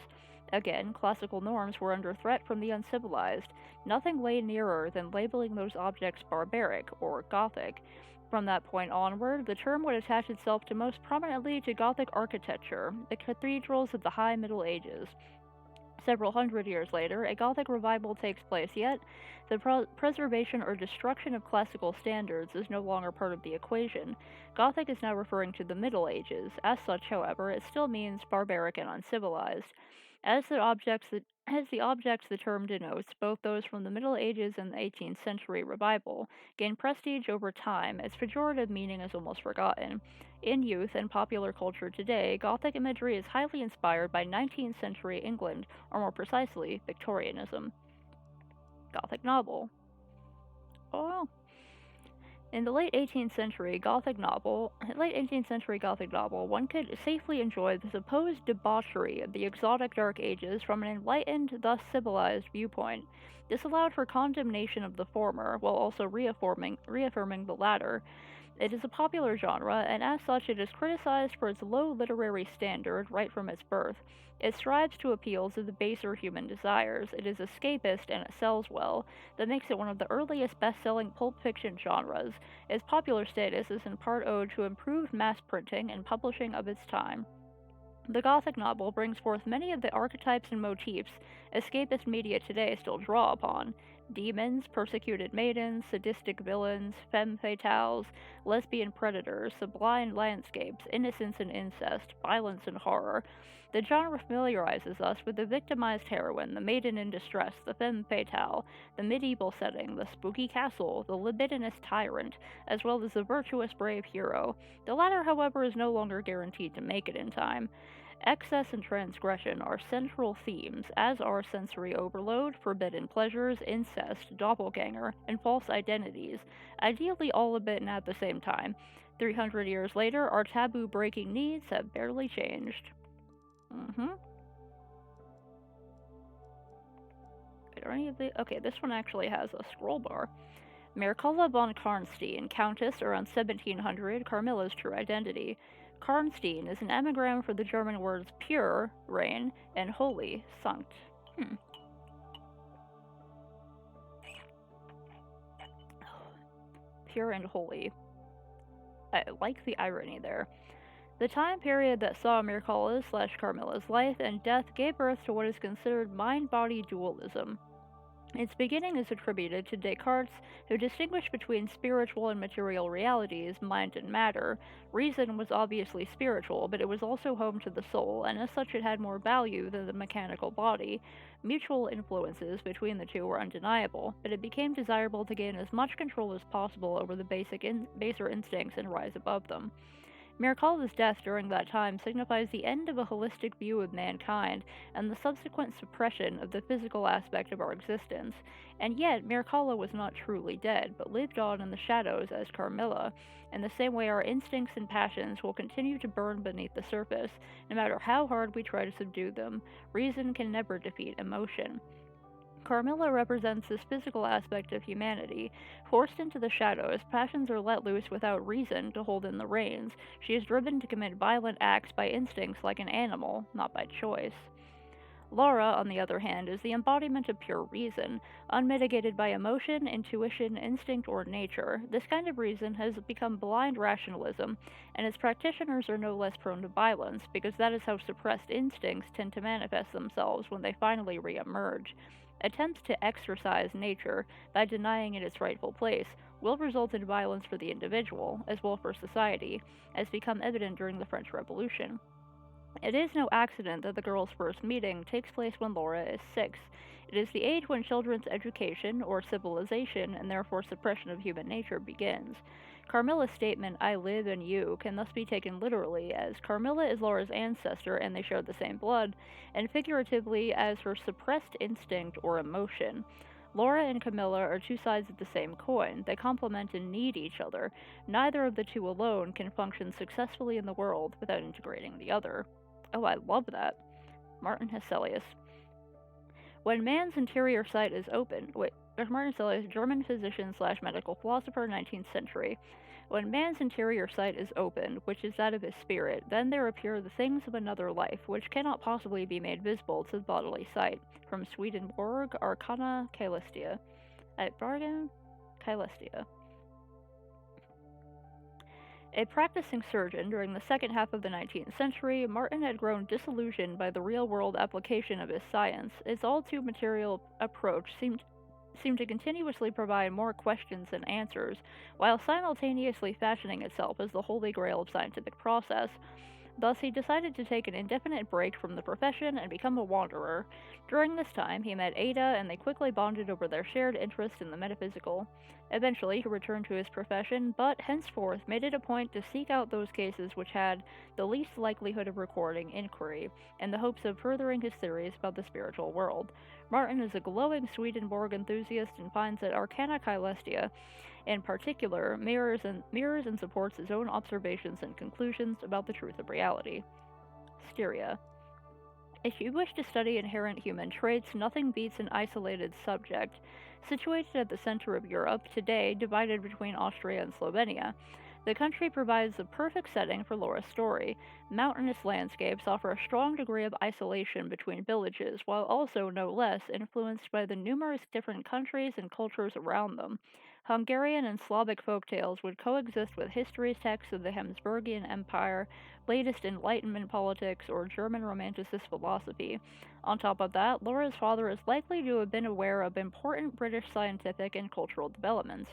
Again, classical norms were under threat from the uncivilized. Nothing lay nearer than labeling those objects barbaric, or Gothic. From that point onward, the term would attach itself most prominently to Gothic architecture, the cathedrals of the High Middle Ages. Several hundred years later, a Gothic revival takes place, yet the preservation or destruction of classical standards is no longer part of the equation. Gothic is now referring to the Middle Ages. As such, however, it still means barbaric and uncivilized. As the objects the term denotes, both those from the Middle Ages and the 18th century revival, gain prestige over time, its pejorative meaning is almost forgotten. In youth and popular culture today, Gothic imagery is highly inspired by 19th century England, or more precisely, Victorianism. Gothic novel. Oh, in the late 18th century Gothic novel, one could safely enjoy the supposed debauchery of the exotic Dark Ages from an enlightened, thus civilized viewpoint. This allowed for condemnation of the former, while also reaffirming the latter. It is a popular genre, and as such it is criticized for its low literary standard right from its birth. It strives to appeal to the baser human desires. It is escapist and it sells well. That makes it one of the earliest best-selling pulp fiction genres. Its popular status is in part owed to improved mass printing and publishing of its time. The Gothic novel brings forth many of the archetypes and motifs escapist media today still draw upon. Demons, persecuted maidens, sadistic villains, femme fatales, lesbian predators, sublime landscapes, innocence and incest, violence and horror. The genre familiarizes us with the victimized heroine, the maiden in distress, the femme fatale, the medieval setting, the spooky castle, the libidinous tyrant, as well as the virtuous brave hero. The latter, however, is no longer guaranteed to make it in time. Excess and transgression are central themes, as are sensory overload, forbidden pleasures, incest, doppelganger, and false identities, ideally all a bit and at the same time. 300 years later, our taboo breaking needs have barely changed. Okay, this one actually has a scroll bar. Mircalla von Karnstein, Countess around 1700, Carmilla's true identity. Karnstein is an anagram for the German words pure, rein, and holy, sanct. Pure and holy. I like the irony there. The time period that saw Mircalla's/Carmilla's life and death gave birth to what is considered mind-body dualism. Its beginning is attributed to Descartes, who distinguished between spiritual and material realities, mind and matter. Reason was obviously spiritual, but it was also home to the soul, and as such it had more value than the mechanical body. Mutual influences between the two were undeniable, but it became desirable to gain as much control as possible over the baser instincts and rise above them. Mircala's death during that time signifies the end of a holistic view of mankind and the subsequent suppression of the physical aspect of our existence. And yet, Mircala was not truly dead, but lived on in the shadows as Carmilla. In the same way, our instincts and passions will continue to burn beneath the surface, no matter how hard we try to subdue them. Reason can never defeat emotion. Carmilla represents this physical aspect of humanity. Forced into the shadows, passions are let loose without reason to hold in the reins. She is driven to commit violent acts by instincts like an animal, not by choice. Laura, on the other hand, is the embodiment of pure reason, unmitigated by emotion, intuition, instinct, or nature. This kind of reason has become blind rationalism, and its practitioners are no less prone to violence, because that is how suppressed instincts tend to manifest themselves when they finally re-emerge. Attempts to exorcise nature by denying it its rightful place will result in violence for the individual, as well for society, as become evident during the French Revolution. It is no accident that the girls' first meeting takes place when Laura is 6. It is the age when children's education, or civilization, and therefore suppression of human nature, begins. Carmilla's statement, "I live in you," can thus be taken literally as Carmilla is Laura's ancestor and they share the same blood, and figuratively as her suppressed instinct or emotion. Laura and Camilla are two sides of the same coin. They complement and need each other. Neither of the two alone can function successfully in the world without integrating the other. Oh, I love that. Martin Hesselius. When man's interior sight is open, there's Martin Hesselius, German physician slash medical philosopher, 19th century. When man's interior sight is opened, which is that of his spirit, then there appear the things of another life, which cannot possibly be made visible to the bodily sight. From Swedenborg, Arcana Caelestia. At Bargain, Caelestia. A practicing surgeon during the second half of the 19th century, Martin had grown disillusioned by the real-world application of his science. Its all-too-material approach seemed to continuously provide more questions than answers, while simultaneously fashioning itself as the holy grail of scientific process. Thus, he decided to take an indefinite break from the profession and become a wanderer. During this time, he met Ada, and they quickly bonded over their shared interest in the metaphysical. Eventually, he returned to his profession, but henceforth made it a point to seek out those cases which had the least likelihood of recording inquiry, in the hopes of furthering his theories about the spiritual world. Martin is a glowing Swedenborg enthusiast and finds that Arcana Caelestia, in particular, mirrors and supports his own observations and conclusions about the truth of reality. Styria. If you wish to study inherent human traits, nothing beats an isolated subject. Situated at the center of Europe, today divided between Austria and Slovenia, the country provides the perfect setting for Laura's story. Mountainous landscapes offer a strong degree of isolation between villages, while also, no less, influenced by the numerous different countries and cultures around them. Hungarian and Slavic folktales would coexist with history texts of the Habsburgian Empire, latest Enlightenment politics, or German Romanticist philosophy. On top of that, Laura's father is likely to have been aware of important British scientific and cultural developments.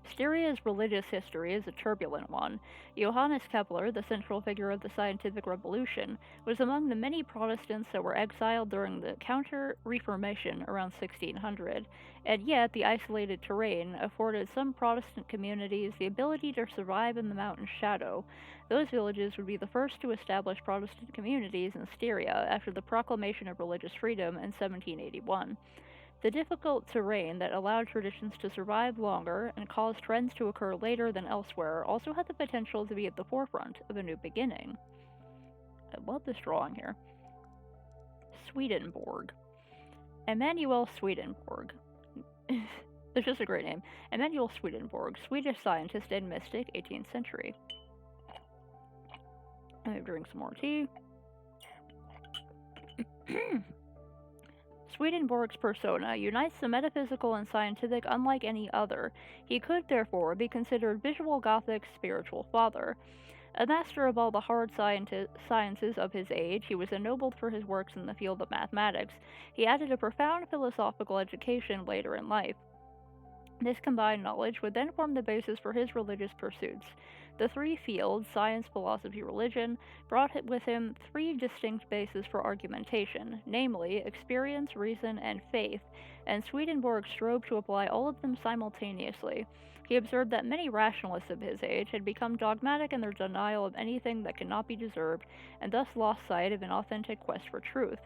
Styria's religious history is a turbulent one. Johannes Kepler, the central figure of the scientific revolution, was among the many Protestants that were exiled during the Counter-Reformation around 1600, and yet the isolated terrain afforded some Protestant communities the ability to survive in the mountain shadow. Those villages would be the first to establish Protestant communities in Styria after the proclamation of religious freedom in 1781. The difficult terrain that allowed traditions to survive longer and caused trends to occur later than elsewhere also had the potential to be at the forefront of a new beginning. I love this drawing here. Swedenborg. Emanuel Swedenborg. It's just a great name. Emanuel Swedenborg, Swedish scientist and mystic, 18th century. I'm going to drink some more tea. Swedenborg's persona unites the metaphysical and scientific unlike any other. He could, therefore, be considered visual Gothic's spiritual father. A master of all the hard sciences of his age, he was ennobled for his works in the field of mathematics. He added a profound philosophical education later in life. This combined knowledge would then form the basis for his religious pursuits. The three fields, science, philosophy, religion, brought with him three distinct bases for argumentation, namely experience, reason, and faith, and Swedenborg strove to apply all of them simultaneously. He observed that many rationalists of his age had become dogmatic in their denial of anything that cannot be deserved, and thus lost sight of an authentic quest for truth.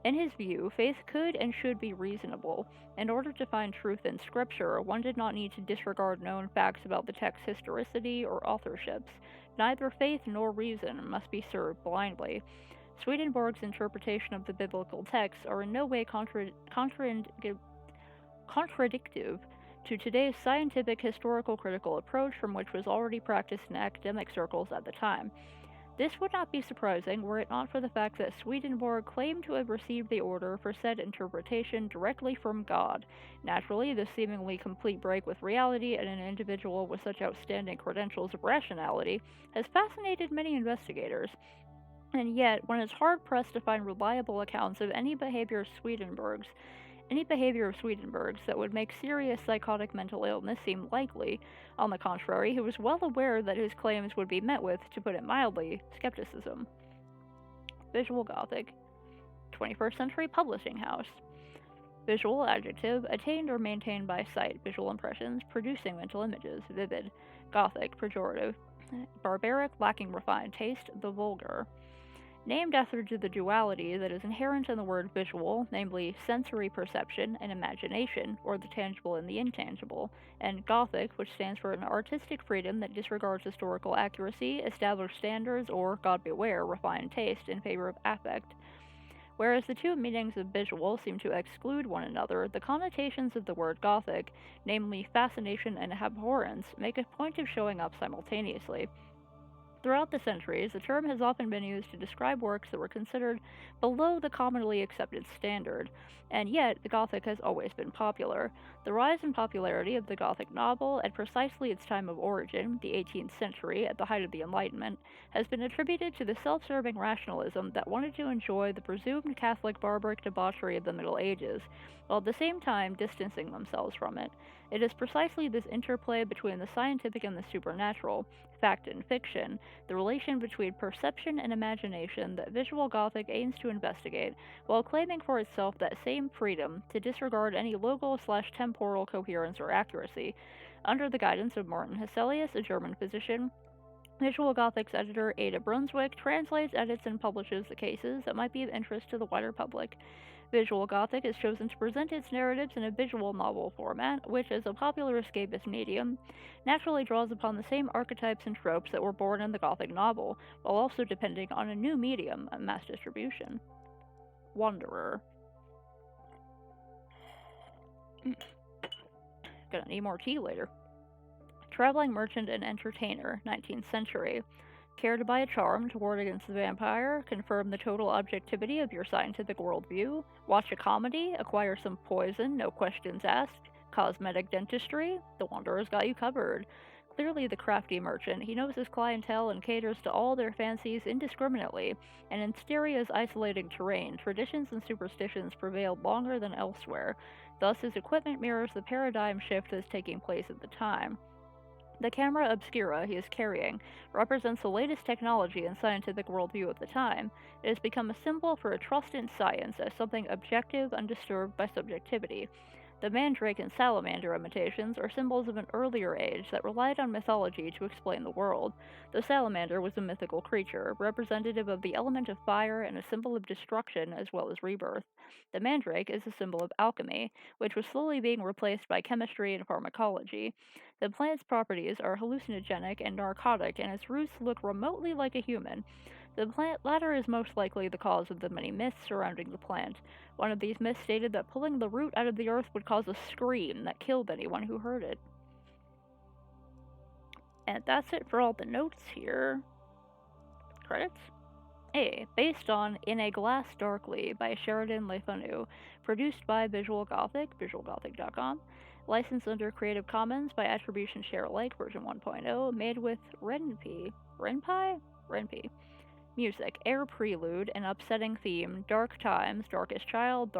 In his view, faith could and should be reasonable. In order to find truth in Scripture, one did not need to disregard known facts about the text's historicity or authorships. Neither faith nor reason must be served blindly. Swedenborg's interpretation of the biblical texts are in no way contradictive to today's scientific historical critical approach, from which was already practiced in academic circles at the time. This would not be surprising were it not for the fact that Swedenborg claimed to have received the order for said interpretation directly from God. Naturally, this seemingly complete break with reality in an individual with such outstanding credentials of rationality has fascinated many investigators. And yet, one is hard pressed to find reliable accounts of any behavior of Swedenborg's that would make serious psychotic mental illness seem likely. On the contrary, he was well aware that his claims would be met with, to put it mildly, skepticism. Visual Gothic. 21st century publishing house. Visual adjective, attained or maintained by sight, visual impressions, producing mental images, vivid. Gothic, pejorative. Barbaric, lacking refined taste, the vulgar. Named after the duality that is inherent in the word visual, namely sensory perception and imagination, or the tangible and the intangible, and Gothic, which stands for an artistic freedom that disregards historical accuracy, established standards, or, God beware, refined taste in favor of affect. Whereas the two meanings of visual seem to exclude one another, the connotations of the word Gothic, namely fascination and abhorrence, make a point of showing up simultaneously. Throughout the centuries, the term has often been used to describe works that were considered below the commonly accepted standard, and yet the Gothic has always been popular. The rise in popularity of the Gothic novel, at precisely its time of origin, the 18th century, at the height of the Enlightenment, has been attributed to the self-serving rationalism that wanted to enjoy the presumed Catholic barbaric debauchery of the Middle Ages, while at the same time distancing themselves from it. It is precisely this interplay between the scientific and the supernatural, fact and fiction, the relation between perception and imagination that Visual Gothic aims to investigate, while claiming for itself that same freedom to disregard any local/temporal coherence or accuracy. Under the guidance of Martin Hesselius, a German physician, Visual Gothic's editor Ada Brunswick translates, edits, and publishes the cases that might be of interest to the wider public. Visual Gothic has chosen to present its narratives in a visual novel format, which, as a popular escapist medium, naturally draws upon the same archetypes and tropes that were born in the Gothic novel, while also depending on a new medium of mass distribution. Wanderer. Gonna need more tea later. Traveling merchant and entertainer, 19th century. Care to buy a charm to ward against the vampire? Confirm the total objectivity of your scientific worldview? Watch a comedy? Acquire some poison, no questions asked? Cosmetic dentistry? The Wanderer's got you covered. Clearly the crafty merchant, he knows his clientele and caters to all their fancies indiscriminately, and in Styria's isolating terrain, traditions and superstitions prevailed longer than elsewhere. Thus his equipment mirrors the paradigm shift that is taking place at the time. The camera obscura he is carrying represents the latest technology and scientific worldview of the time. It has become a symbol for a trust in science as something objective, undisturbed by subjectivity. The mandrake and salamander imitations are symbols of an earlier age that relied on mythology to explain the world. The salamander was a mythical creature, representative of the element of fire and a symbol of destruction as well as rebirth. The mandrake is a symbol of alchemy, which was slowly being replaced by chemistry and pharmacology. The plant's properties are hallucinogenic and narcotic, and its roots look remotely like a human. The latter is most likely the cause of the many myths surrounding the plant. One of these myths stated that pulling the root out of the earth would cause a scream that killed anyone who heard it. And that's it for all the notes here. Credits? A. Based on In a Glass Darkly by Sheridan Le Fanu. Produced by Visual Gothic, visualgothic.com. Licensed under Creative Commons by Attribution Share Alike version 1.0. Made with Ren'Py. Renpai? Renpi. Music. Air Prelude, An Upsetting Theme, Dark Times, Darkest Child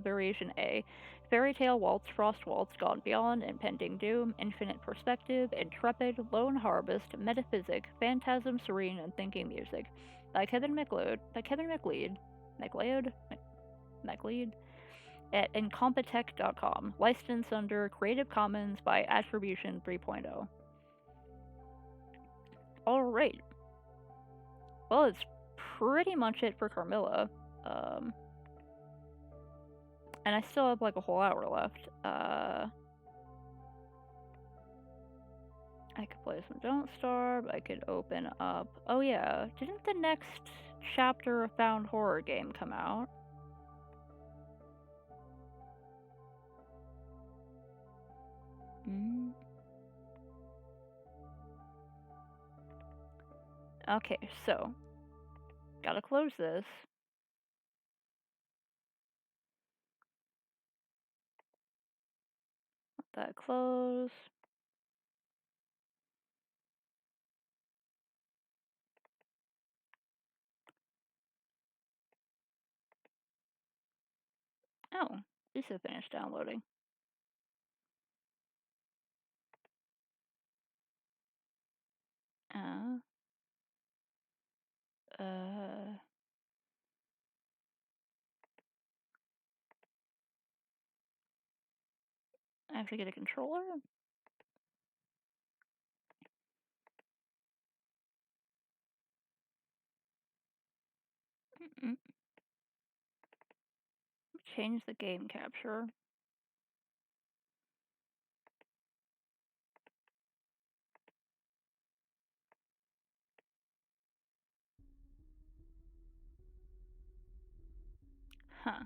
Variation A, Fairy Tale Waltz, Frost Waltz, Gone Beyond, Impending Doom, Infinite Perspective, Intrepid, Lone Harvest, Metaphysic, Phantasm Serene, and Thinking Music. By Kevin MacLeod. MacLeod? At incompetech.com. Licensed under Creative Commons by Attribution 3.0. Alright. Well, it's pretty much it for Carmilla. And I still have like a whole hour left. I could play some Don't Starve. I could open up. Oh, yeah. Didn't the next chapter of Found Horror game come out? Okay, so. Gotta close this. Let that close. Oh, this is finished downloading. I have to get a controller? Change the game capture. Huh.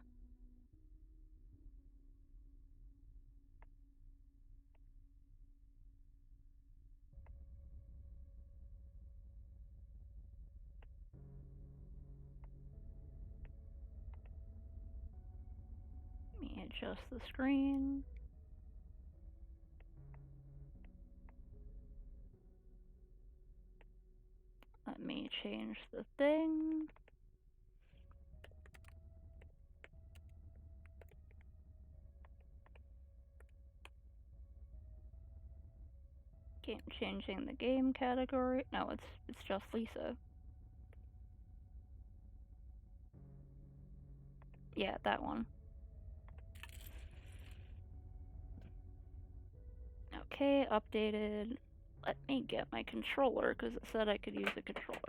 Let me adjust the screen. Let me change the thing. Changing the game category. No, it's just Lisa. Yeah, that one. Okay, updated. Let me get my controller, because it said I could use the controller.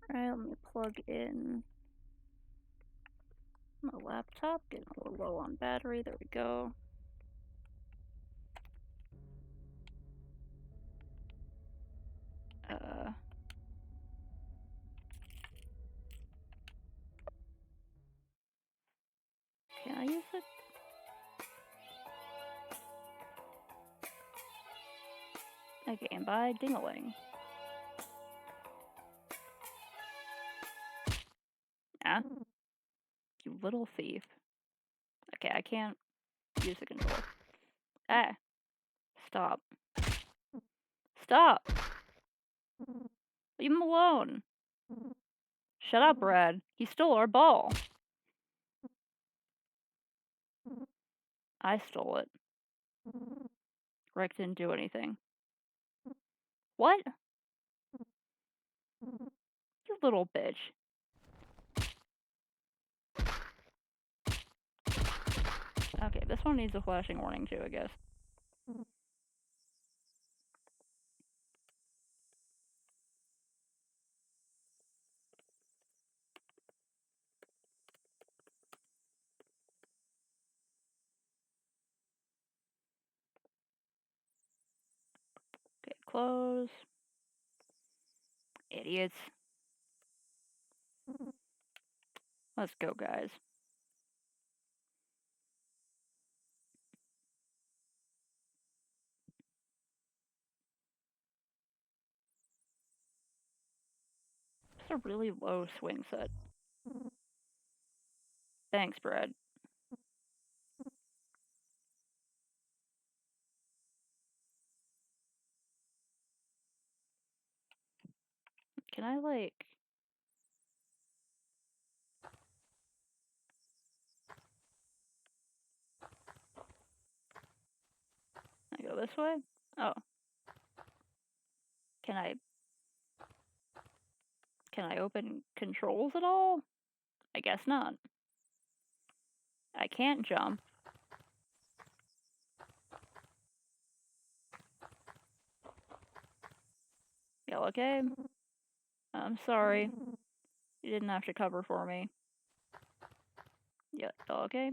Alright, let me plug in my laptop. Getting a little low on battery. There we go. Can I use it? A game by Dingaling. Ah. You little thief. Okay, I can't use the controller. Ah. Stop. Stop! Leave him alone! Shut up, Brad. He stole our ball. I stole it. Rick didn't do anything. What? You little bitch. Okay, this one needs a flashing warning too, I guess. Okay, close. Idiots. Let's go, guys. It's a really low swing set. Thanks, Brad. Can I, like... I go this way? Oh. Can I open controls at all? I guess not. I can't jump. Y'all okay? I'm sorry. You didn't have to cover for me. Yeah, y'all okay?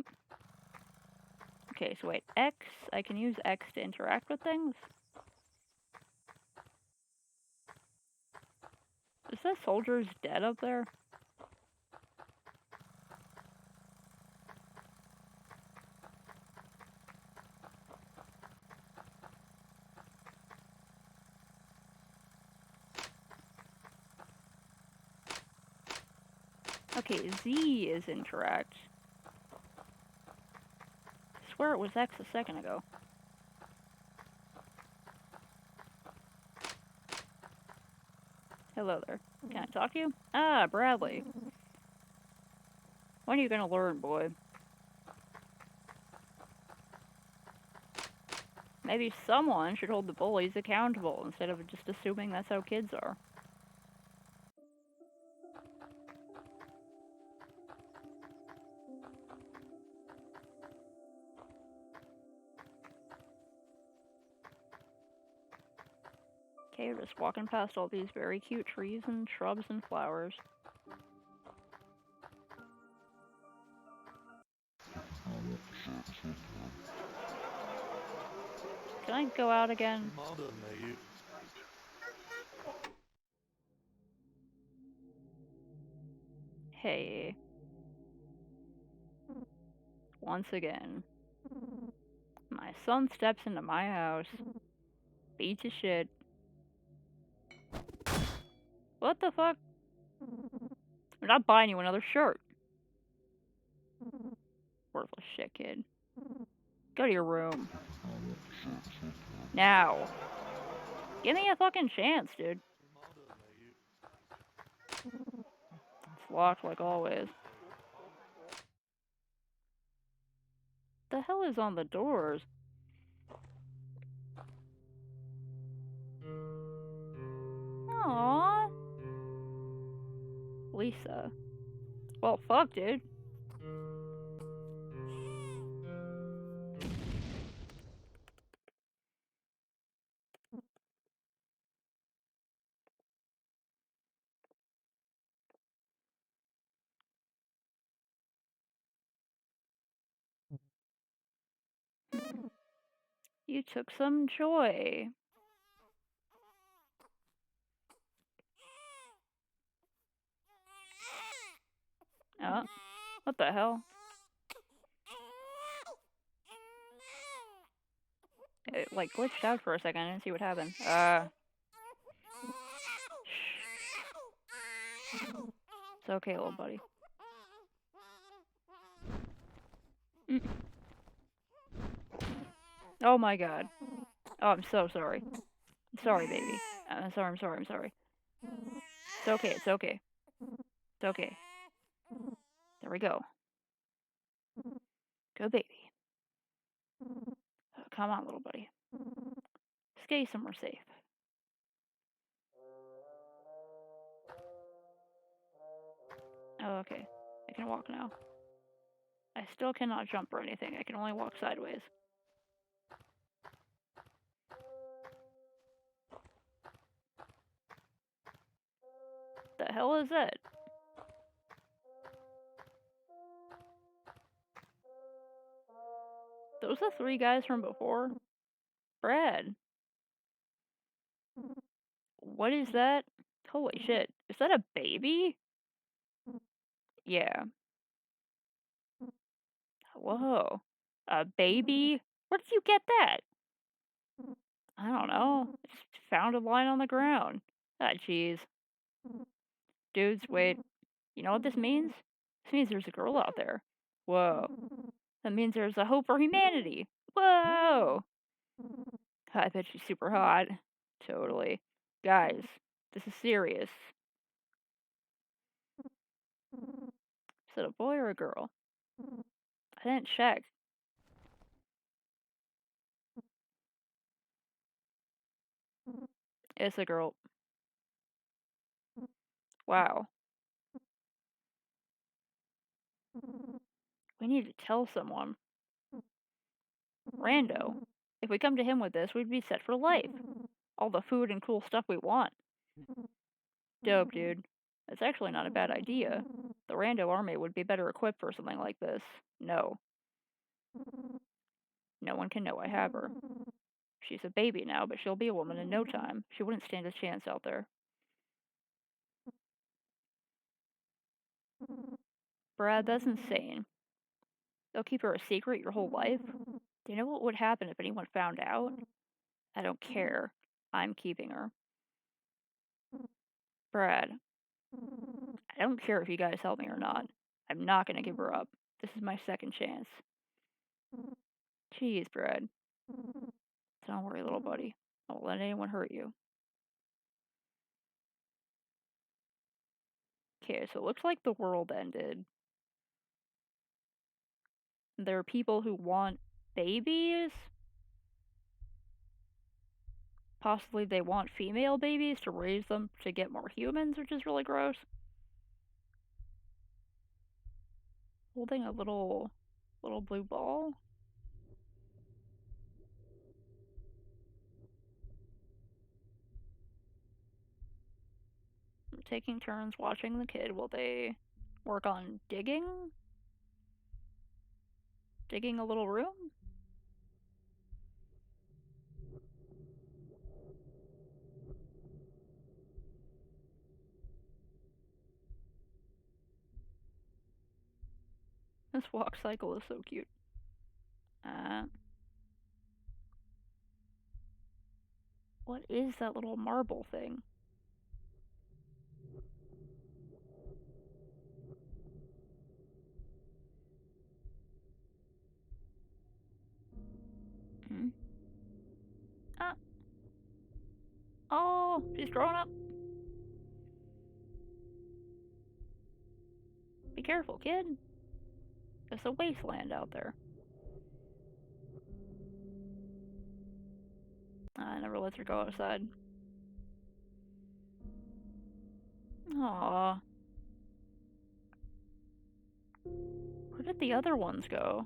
Okay, so wait, X, I can use X to interact with things? Is that soldier's dead up there? Okay, Z is interact. I swear it was X a second ago. Hello there. Can I talk to you? Ah, Bradley. When are you gonna learn, boy? Maybe someone should hold the bullies accountable instead of just assuming that's how kids are. Okay, we're just walking past all these very cute trees and shrubs and flowers. Can I go out again? Hey. Once again. My son steps into my house. Beats his shit. What the fuck? I'm not buying you another shirt. Worthless shit, kid. Go to your room. Now. Give me a fucking chance, dude. It's locked like always. The hell is on the doors? Aww. Lisa. Well, fuck, dude. You took some joy. Oh, what the hell? It, like, glitched out for a second. I didn't see what happened. It's okay, little buddy. Oh my god. Oh, I'm so sorry. I'm sorry, baby. I'm sorry. It's okay, it's okay. It's okay. There we go. Good baby. Oh, come on, little buddy. Stay somewhere safe. Oh, okay. I can walk now. I still cannot jump or anything. I can only walk sideways. The hell is that? Those the three guys from before? Brad. What is that? Holy shit. Is that a baby? Yeah. Whoa. A baby? Where did you get that? I don't know. Just found a line on the ground. Ah, jeez. Dudes, wait. You know what this means? This means there's a girl out there. Whoa. That means there's a hope for humanity. Whoa! I bet she's super hot. Totally. Guys, this is serious. Is it a boy or a girl? I didn't check. It's a girl. Wow. We need to tell someone. Rando. If we come to him with this, we'd be set for life. All the food and cool stuff we want. Dope, dude. It's actually not a bad idea. The Rando army would be better equipped for something like this. No. No one can know I have her. She's a baby now, but she'll be a woman in no time. She wouldn't stand a chance out there. Brad, that's insane. They'll keep her a secret your whole life? Do you know what would happen if anyone found out? I don't care. I'm keeping her. Brad, I don't care if you guys help me or not. I'm not gonna give her up. This is my second chance. Jeez, Brad. Don't worry, little buddy. I won't let anyone hurt you. Okay, so it looks like the world ended. There are people who want babies. Possibly they want female babies to raise them to get more humans, which is really gross. Holding a little blue ball. Taking turns watching the kid while they work on digging a little room. This walk cycle is so cute. What is that little marble thing? Hmm? Ah. Oh, she's growing up. Be careful, kid. It's a wasteland out there. I never lets her go outside. Aww. Where did the other ones go?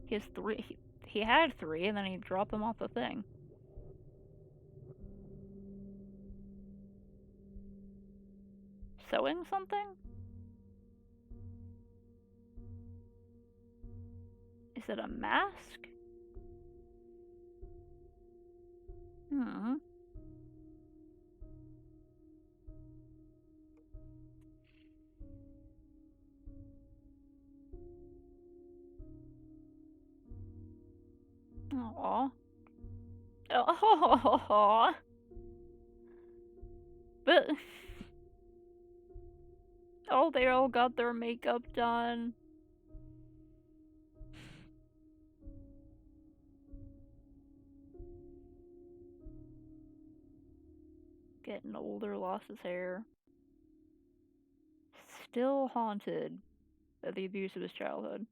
He has 3. He had 3, and then he dropped them off the thing. Sewing something? Is it a mask? Hmm. Aww. Oh. But oh, they all got their makeup done. Getting older, lost his hair. Still haunted by the abuse of his childhood.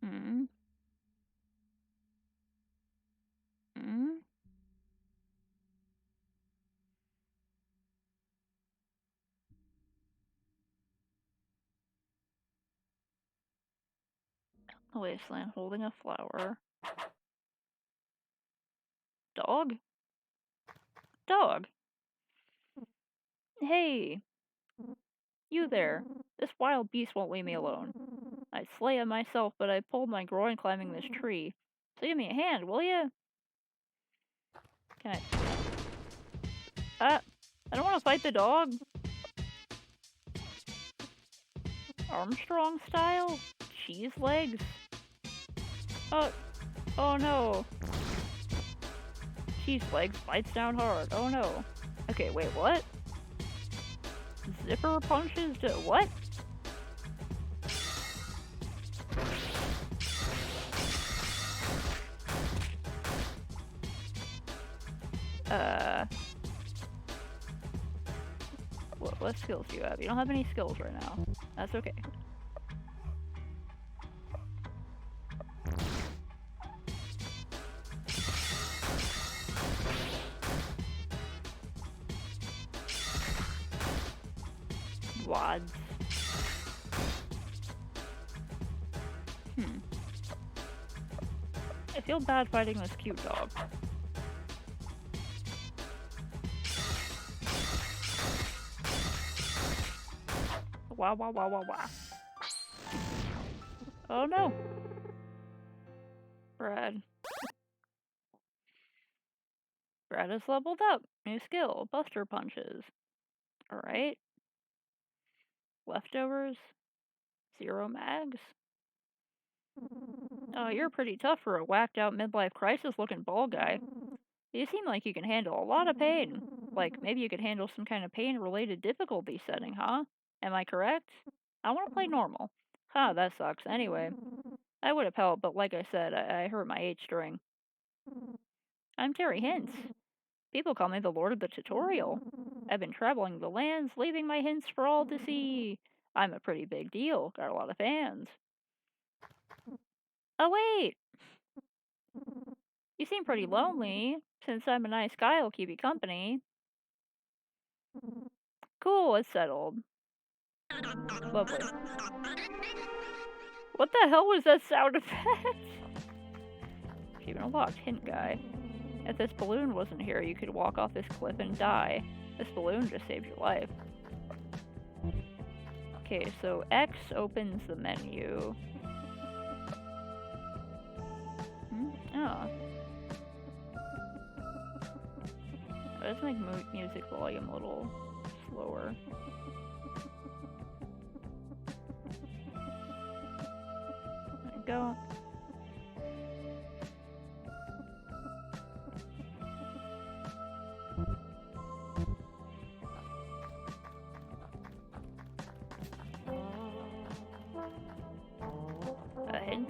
Hmm. Hmm. A wasteland holding a flower. Dog? Dog. Hey, you there. This wild beast won't leave me alone. I'd slay him myself, but I pulled my groin climbing this tree. So give me a hand, will ya? Can I... Ah! I don't want to fight the dog. Armstrong style? Cheese legs? Oh, oh no. Cheese legs bites down hard. Oh no. Okay, wait, what? Zipper punches to what? What skills do you have? You don't have any skills right now. That's okay. Wads. I feel bad fighting this cute dog. Wow, wow, wow, wow, wow. Oh no. Brad. Brad has leveled up. New skill. Buster punches. Alright. Leftovers. 0 mags. Oh, you're pretty tough for a whacked out midlife crisis looking ball guy. You seem like you can handle a lot of pain. Like, maybe you could handle some kind of pain related difficulty setting, huh? Am I correct? I want to play normal. Huh, that sucks. Anyway, I would have helped, but like I said, I hurt my H string. I'm Terry Hints. People call me the Lord of the Tutorial. I've been traveling the lands, leaving my hints for all to see. I'm a pretty big deal, got a lot of fans. Oh, wait! You seem pretty lonely. Since I'm a nice guy, I'll keep you company. Cool, it's settled. Lovely. What the hell was that sound effect? Achievement unlocked, hint guy. If this balloon wasn't here, you could walk off this cliff and die. This balloon just saved your life. Okay, so X opens the menu. Oh. Let's make music volume a little slower. There we go. A hint.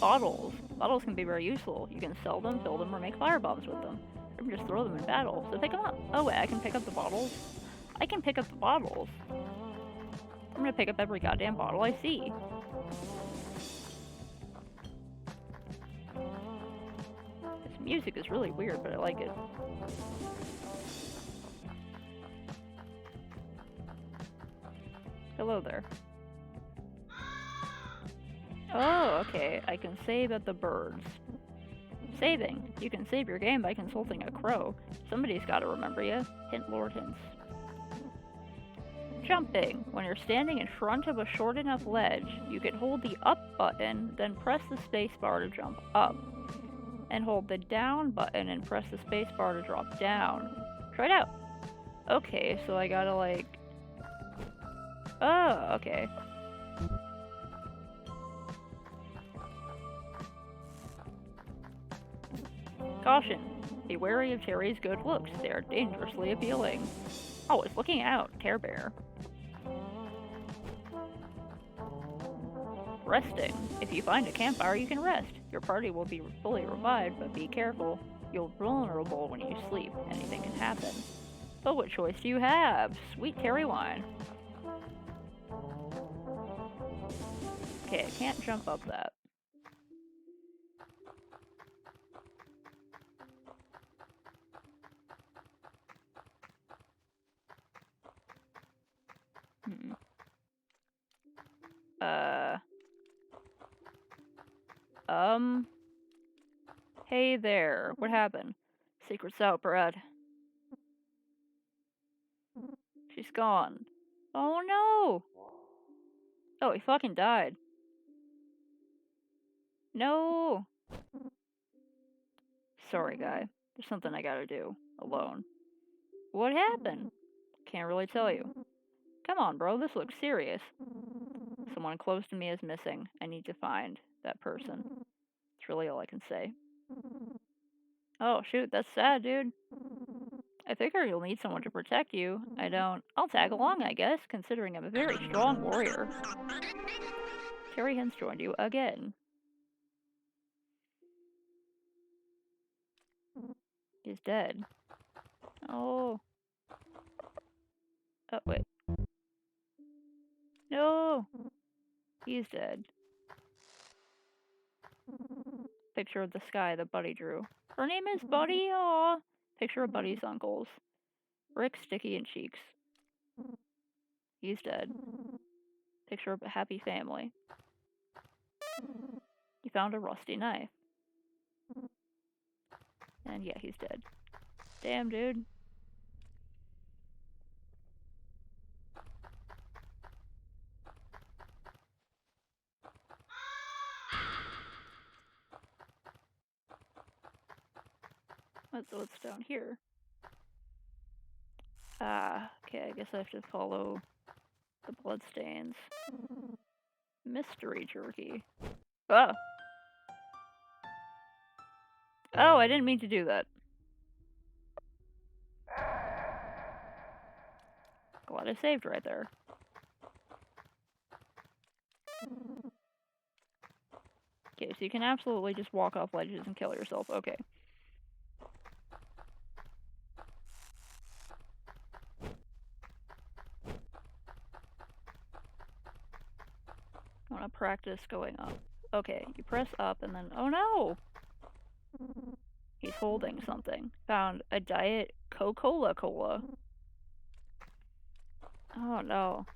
Bottles. Bottles can be very useful. You can sell them, fill them, or make fire bombs with them. Or just throw them in battle. So pick them up. Oh wait, I can pick up the bottles? I can pick up the bottles. I'm gonna pick up every goddamn bottle I see. This music is really weird, but I like it. Hello there. Oh, okay. I can save at the birds. Saving. You can save your game by consulting a crow. Somebody's gotta remember you. Hint Lord Hints. Jumping. When you're standing in front of a short enough ledge, you can hold the up button, then press the space bar to jump up. And hold the down button and press the space bar to drop down. Try it out. Okay, so I gotta like... Oh, okay. Caution. Be wary of Terry's good looks. They are dangerously appealing. Always looking out. Care Bear. Resting. If you find a campfire, you can rest. Your party will be fully revived, but be careful. You're vulnerable when you sleep. Anything can happen. But what choice do you have? Sweet Terry wine. Okay, I can't jump up that. Hey there. What happened? Secret's out, Brad. She's gone. Oh no! Oh, he fucking died. No! Sorry, guy. There's something I gotta do. Alone. What happened? Can't really tell you. Come on, bro, this looks serious. Someone close to me is missing. I need to find that person. That's really all I can say. Oh, shoot, that's sad, dude. I figure you'll need someone to protect you. I don't. I'll tag along, I guess, considering I'm a very strong warrior. Terry has joined you again. He's dead. Oh. Oh, wait. No! He's dead. Picture of the sky that Buddy drew. Her name is Buddy? Aw. Picture of Buddy's uncles. Rick, Sticky, and Cheeks. He's dead. Picture of a happy family. You found a rusty knife. And yeah, he's dead. Damn, dude. What's down here? Ah, okay, I guess I have to follow the bloodstains. Mystery jerky. Oh! Oh, I didn't mean to do that. Glad I saved right there. Okay, so you can absolutely just walk off ledges and kill yourself. Okay. I want to practice going up. Okay, you press up and then... Oh no! He's holding something. Found a Diet Coca-Cola Cola. Oh no.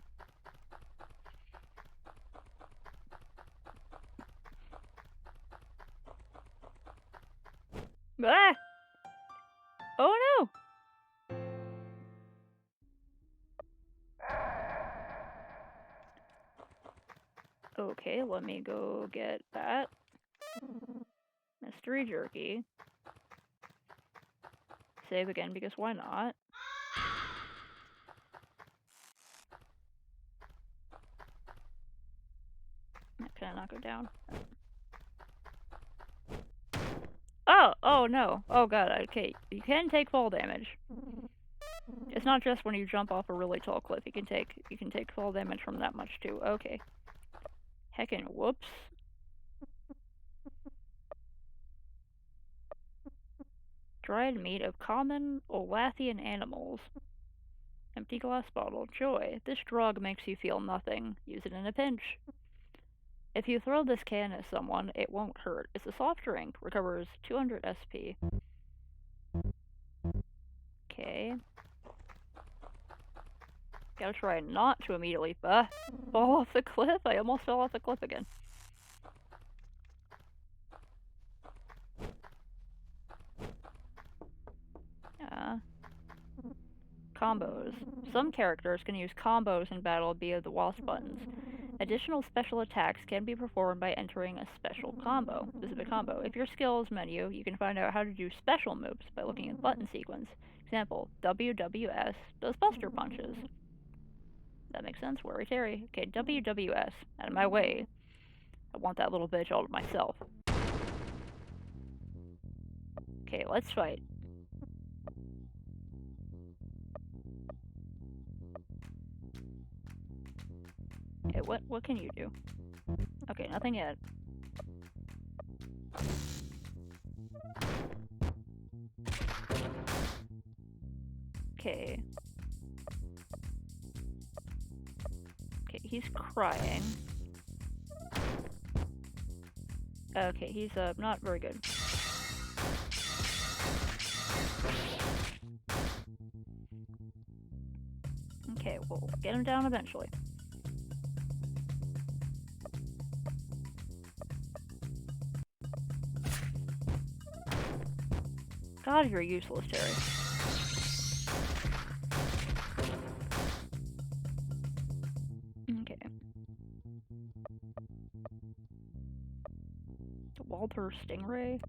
Ah! Oh no! Okay, let me go get that. Mystery jerky. Save again because why not? Can I not go down? Oh no. Oh god, okay. You can take fall damage. It's not just when you jump off a really tall cliff. You can take fall damage from that much too. Okay. Heckin' whoops. Dried meat of common Olathian animals. Empty glass bottle. Joy. This drug makes you feel nothing. Use it in a pinch. If you throw this can at someone, it won't hurt. It's a soft drink. Recovers 200 SP. Okay. Gotta try not to immediately fall off the cliff. I almost fell off the cliff again. Combos. Some characters can use combos in battle via the WASP buttons. Additional special attacks can be performed by entering a specific combo. If your skills menu, you can find out how to do special moves by looking at the button sequence. Example, WWS does Buster Punches. That makes sense, Worry Terry. Okay, WWS. Out of my way. I want that little bitch all to myself. Okay, let's fight. Okay, what can you do? Okay, nothing yet. Okay. Okay, he's crying. Okay, he's not very good. Okay, we'll get him down eventually. God, you're useless, Terry. Okay. Walter Stingray?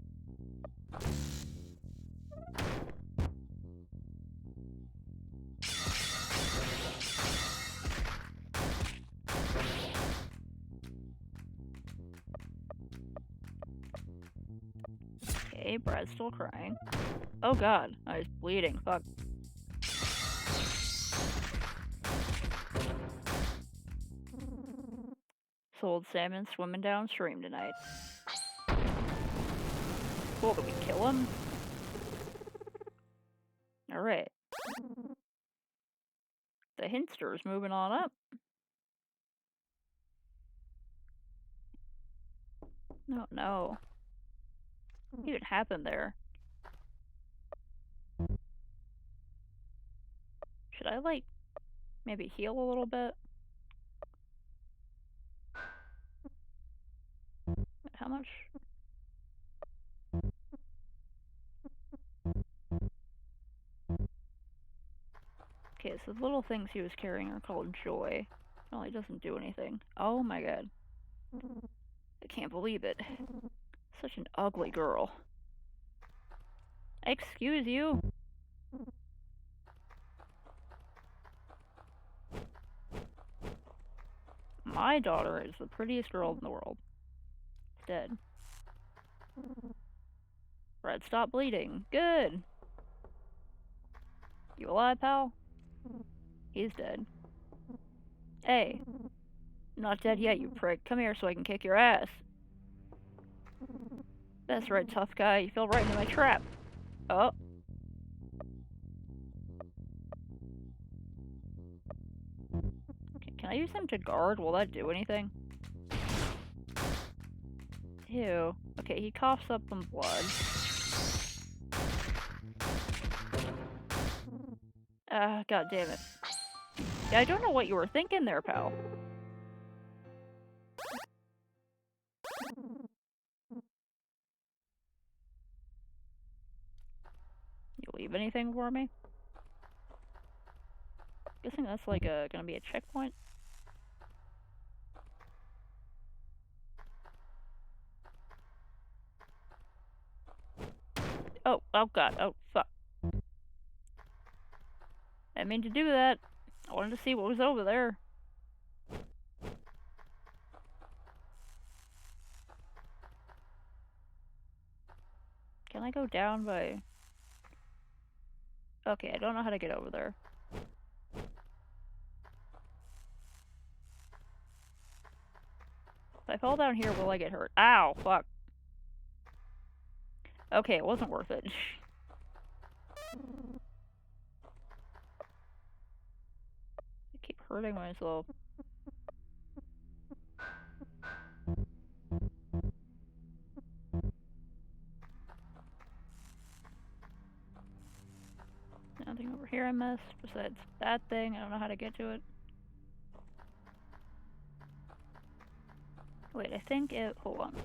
Okay, Brad's still crying. Oh god, he's bleeding. Fuck. Sold salmon swimming downstream tonight. Cool, did we kill him? Alright. The Hinster's moving on up. Oh no. What even happened there? Should I, like, maybe heal a little bit? How much? Okay, so the little things he was carrying are called joy. Well, he doesn't do anything. Oh my god. I can't believe it. Such an ugly girl. Excuse you? My daughter is the prettiest girl in the world. Dead. Red, stop bleeding. Good. You alive, pal? He's dead. Hey. Not dead yet, you prick. Come here so I can kick your ass. That's right, tough guy. You fell right into my trap. Oh. Okay, can I use him to guard? Will that do anything? Ew. Okay, he coughs up some blood. God damn it. Yeah, I don't know what you were thinking there, pal. You leave anything for me? Guessing that's like gonna be a checkpoint. Oh god, oh fuck. I didn't mean to do that. I wanted to see what was over there. Can I go down by... Okay, I don't know how to get over there. If I fall down here, will I get hurt? Ow, fuck. Okay, it wasn't worth it. I keep hurting myself. Nothing over here I missed, besides that thing. I don't know how to get to it. Wait, I think it... Hold on.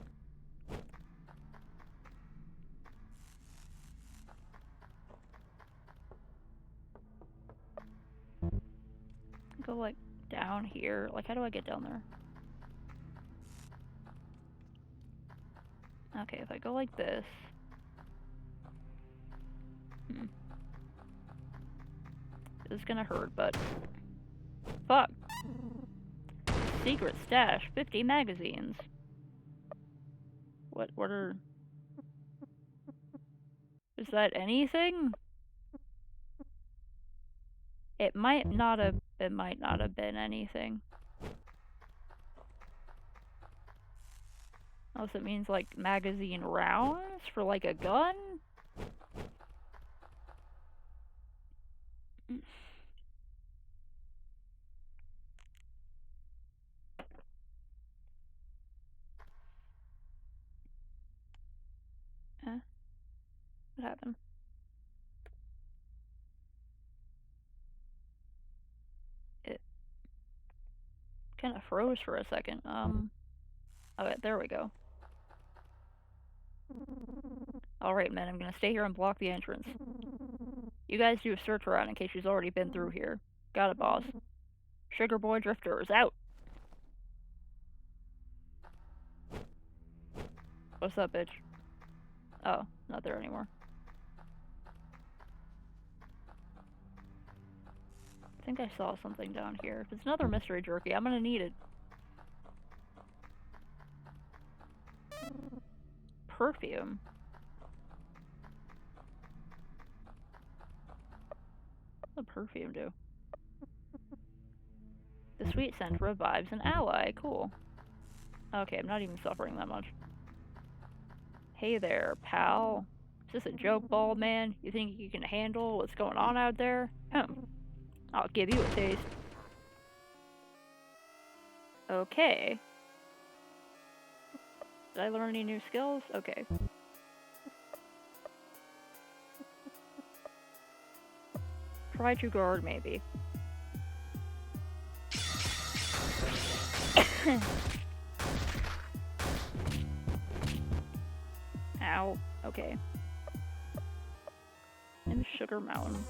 Go, like, down here. Like, how do I get down there? Okay, if I go like this... This is gonna hurt, but... Fuck! Secret stash, 50 magazines. What are... Is that anything? It might not have been anything. Unless it means, like, magazine rounds for, like, a gun? What happened? It kind of froze for a second. Okay, there we go. Alright, men, I'm gonna stay here and block the entrance. You guys do a search around in case she's already been through here. Got it, boss. Sugar Boy Drifter is out. What's up, bitch? Oh, not there anymore. I think I saw something down here. If it's another mystery jerky, I'm gonna need it. Perfume? What does the perfume do? The sweet scent revives an ally. Cool. Okay, I'm not even suffering that much. Hey there, pal. Is this a joke, bald man? You think you can handle what's going on out there? I'll give you a taste. Okay. Did I learn any new skills? Okay. Try to guard, maybe. Ow. Okay. And Sugar Mountain.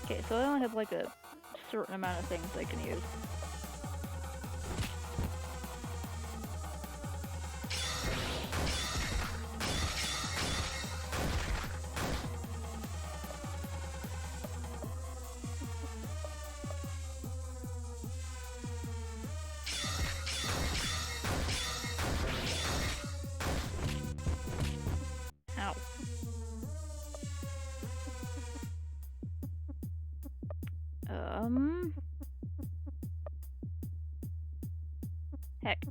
Okay, so I only have like a certain amount of things I can use. Ow. Heck.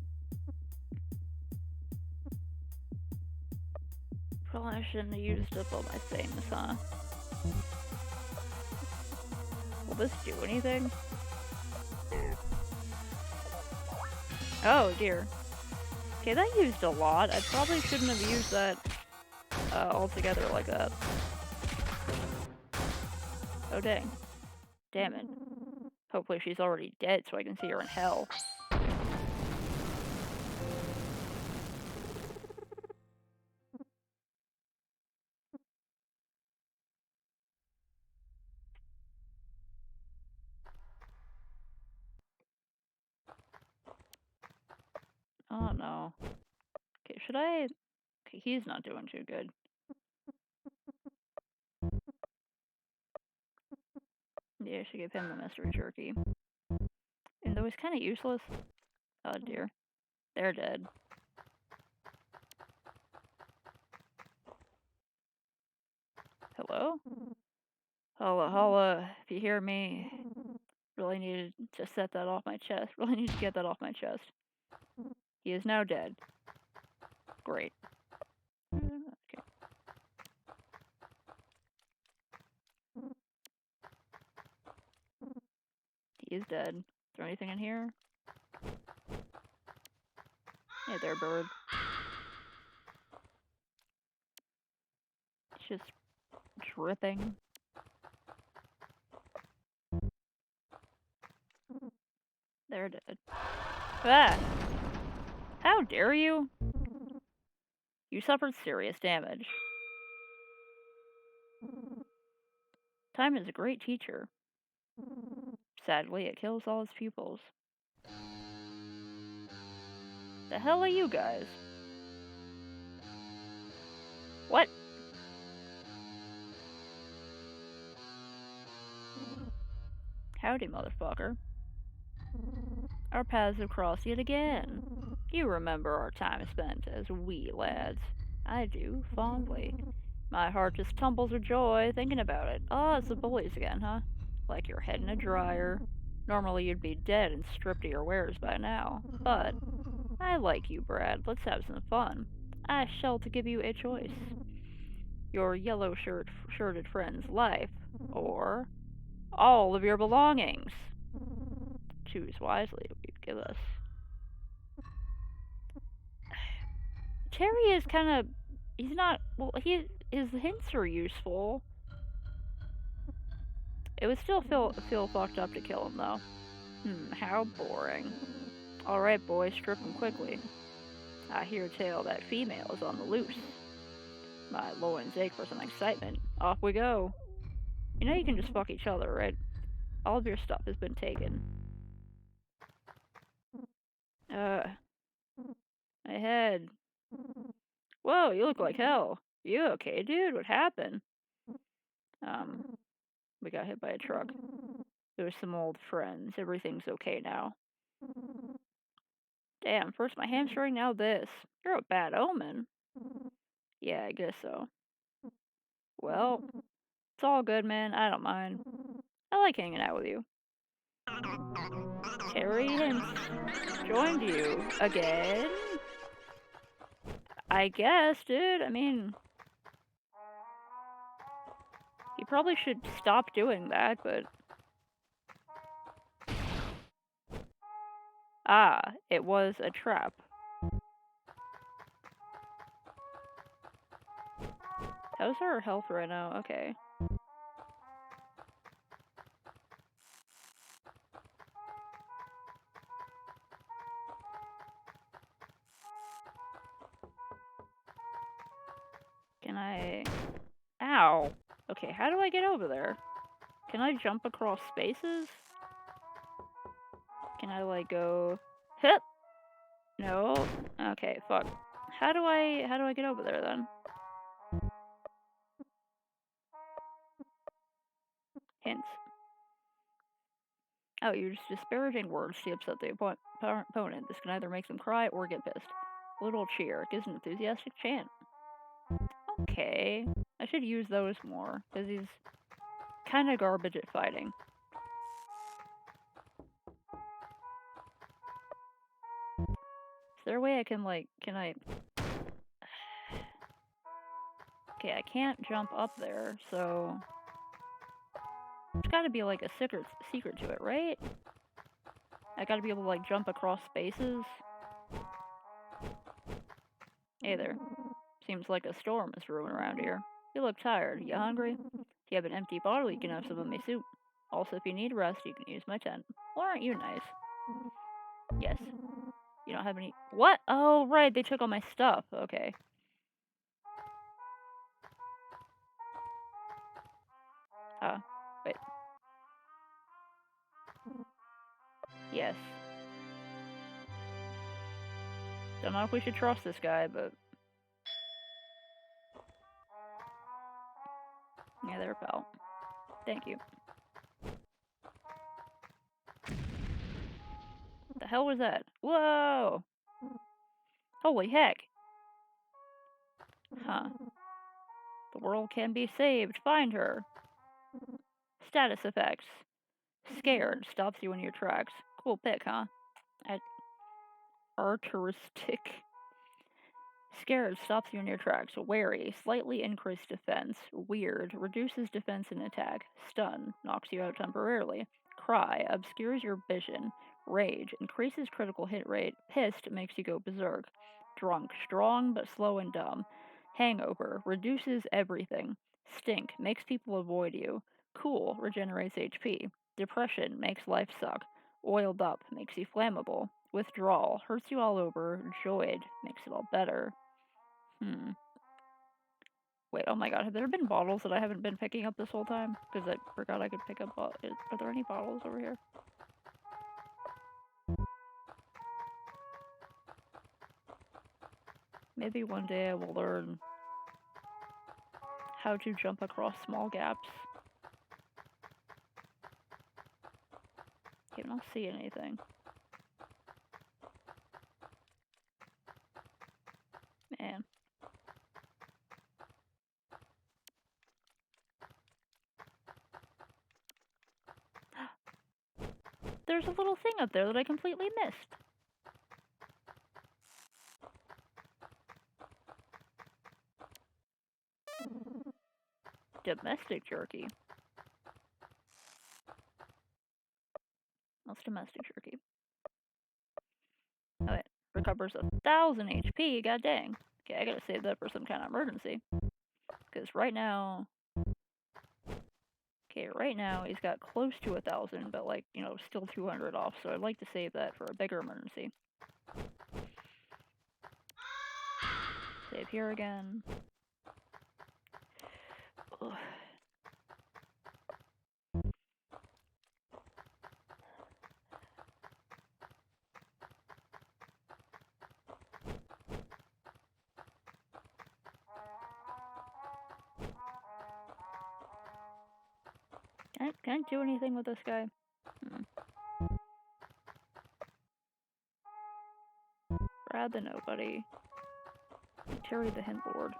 Probably shouldn't have used up all my things, huh? Will this do anything? Oh dear. Okay, that used a lot. I probably shouldn't have used that altogether like that. Oh dang. Damn it. Hopefully she's already dead so I can see her in hell. Oh no. Okay, should I... Okay, he's not doing too good. Yeah, I should give him the mystery jerky. And though he's kind of useless... Oh dear. They're dead. Hello? Holla holla, if you hear me, really needed to set that off my chest. Really need to get that off my chest. He is now dead. Great. Okay. He is dead. Is there anything in here? Hey there, bird. It's just dripping. They're dead. Ah! How dare you? You suffered serious damage. Time is a great teacher. Sadly, it kills all his pupils. The hell are you guys? What? Howdy, motherfucker. Our paths have crossed yet again. You remember our time spent as wee lads. I do, fondly. My heart just tumbles with joy thinking about it. Oh, it's the bullies again, huh? Like your head in a dryer. Normally you'd be dead and stripped of your wares by now. But I like you, Brad. Let's have some fun. I shall to give you a choice. Your yellow-shirted friend's life, or all of your belongings. Choose wisely what you give us. Terry is kind of... He's not... Well, his hints are useful. It would still feel fucked up to kill him, though. How boring. Alright, boys, strip him quickly. I hear tell that female is on the loose. My loins ache for some excitement. Off we go. You know you can just fuck each other, right? All of your stuff has been taken. My head. Whoa, you look like hell. You okay, dude? What happened? We got hit by a truck. There were some old friends. Everything's okay now. Damn, first my hamstring, now this. You're a bad omen. Yeah, I guess so. Well, it's all good, man. I don't mind. I like hanging out with you. Terry Hims joined you again? I guess, dude. I mean, he probably should stop doing that, but... Ah, it was a trap. How's her health right now? Okay. Can I... Ow! Okay, how do I get over there? Can I jump across spaces? Can I, like, go... Hip! No? Okay, fuck. How do I get over there, then? Hints. Oh, you're just disparaging words to upset the opponent. This can either make them cry or get pissed. A little cheer gives an enthusiastic chant. Okay. I should use those more, because he's kind of garbage at fighting. Is there a way I can, like, can I... Okay, I can't jump up there, so... There's gotta be, like, a secret to it, right? I gotta be able to, like, jump across spaces. Hey there. Seems like a storm is brewing around here. You look tired. You hungry? If you have an empty bottle, you can have some of my soup. Also, if you need rest, you can use my tent. Well, aren't you nice? Yes. You don't have any... What? Oh, right, they took all my stuff. Okay. Wait. Yes. Don't know if we should trust this guy, but... Yeah, there, pal. Thank you. What the hell was that? Whoa! Holy heck! Huh. The world can be saved. Find her. Status effects. Scared. Stops you in your tracks. Cool pick, huh? Arteristic. Scared. Stops you in your tracks. Wary. Slightly increased defense. Weird. Reduces defense and attack. Stun. Knocks you out temporarily. Cry. Obscures your vision. Rage. Increases critical hit rate. Pissed. Makes you go berserk. Drunk. Strong but slow and dumb. Hangover. Reduces everything. Stink. Makes people avoid you. Cool. Regenerates HP. Depression. Makes life suck. Oiled up. Makes you flammable. Withdrawal. Hurts you all over. Joyed. Makes it all better. Wait, oh my god, have there been bottles that I haven't been picking up this whole time? Because I forgot I could pick up are there any bottles over here? Maybe one day I will learn how to jump across small gaps. Okay, I don't see anything. Man. There's a little thing up there that I completely missed. Domestic jerky. What's domestic jerky? Oh wait, recovers 1,000 HP, god dang. Okay, I gotta save that for some kind of emergency. Because right now... Okay, right now he's got close to 1,000, but like, you know, still 200 off, so I'd like to save that for a bigger emergency. Save here again. Ugh. Can I do anything with this guy? Brad the Nobody. Terry the Hint Lord.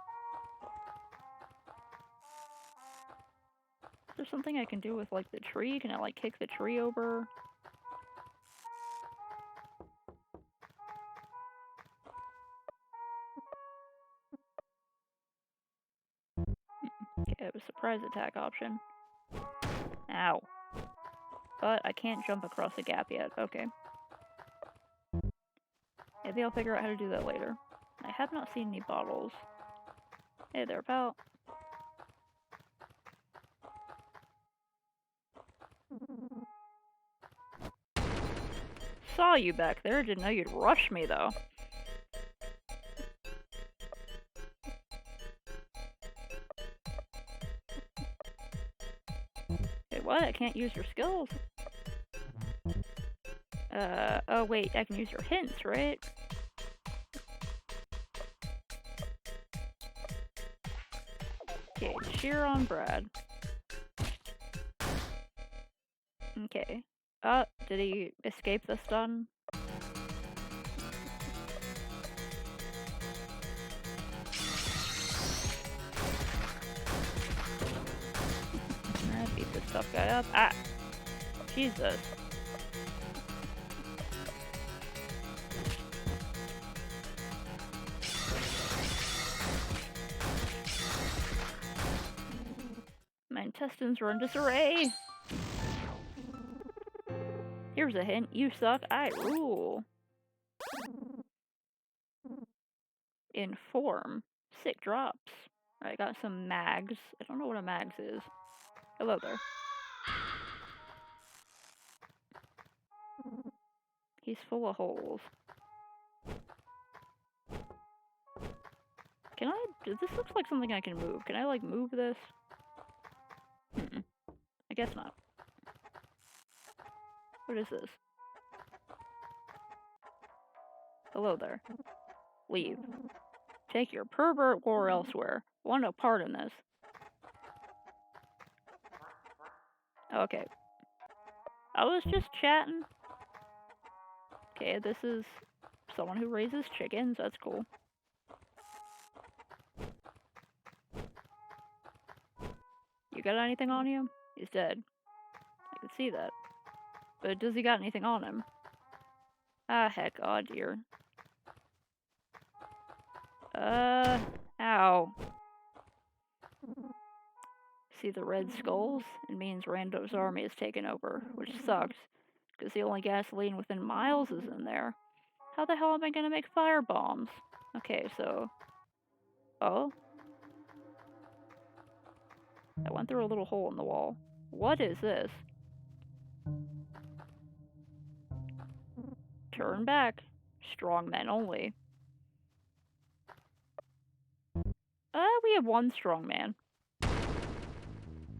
Is there something I can do with, like, the tree? Can I, like, kick the tree over? Okay, I have a surprise attack option. Ow. But I can't jump across the gap yet. Okay. Maybe I'll figure out how to do that later. I have not seen any bottles. Hey there, pal. Saw you back there. Didn't know you'd rush me, though. Wait, what? I can't use your skills? Oh wait, I can use your hints, right? Okay, cheer on Brad. Okay. Did he escape the stun? Alright, beat this tough guy up. Ah! Jesus. My intestines are in disarray. Here's a hint. You suck. I rule. Inform. Sick drops. I got some mags. I don't know what a mags is. Hello there. He's full of holes. Can I? This looks like something I can move. Can I, like, move this? I guess not. What is this? Hello there. Leave. Take your pervert war elsewhere. Want no part in this. Okay. I was just chatting. Okay, this is someone who raises chickens. That's cool. You got anything on you? He's dead. I can see that. But does he got anything on him? Ah, heck. Oh, dear. Ow. See the red skulls? It means Rando's army is taken over, which sucks, because the only gasoline within miles is in there. How the hell am I gonna make fire bombs? Okay, so... Oh? I went through a little hole in the wall. What is this? Turn back. Strong men only. We have one strong man.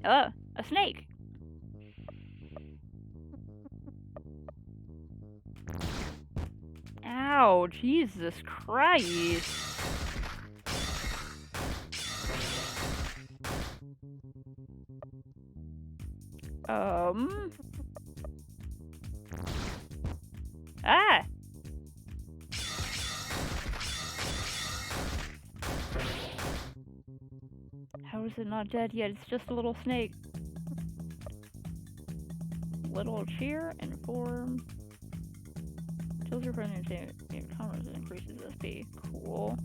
A snake. Ow, Jesus Christ. Ah! How is it not dead yet? It's just a little snake. Little cheer, inform. Kills your friend and commerce and increases SP. Cool.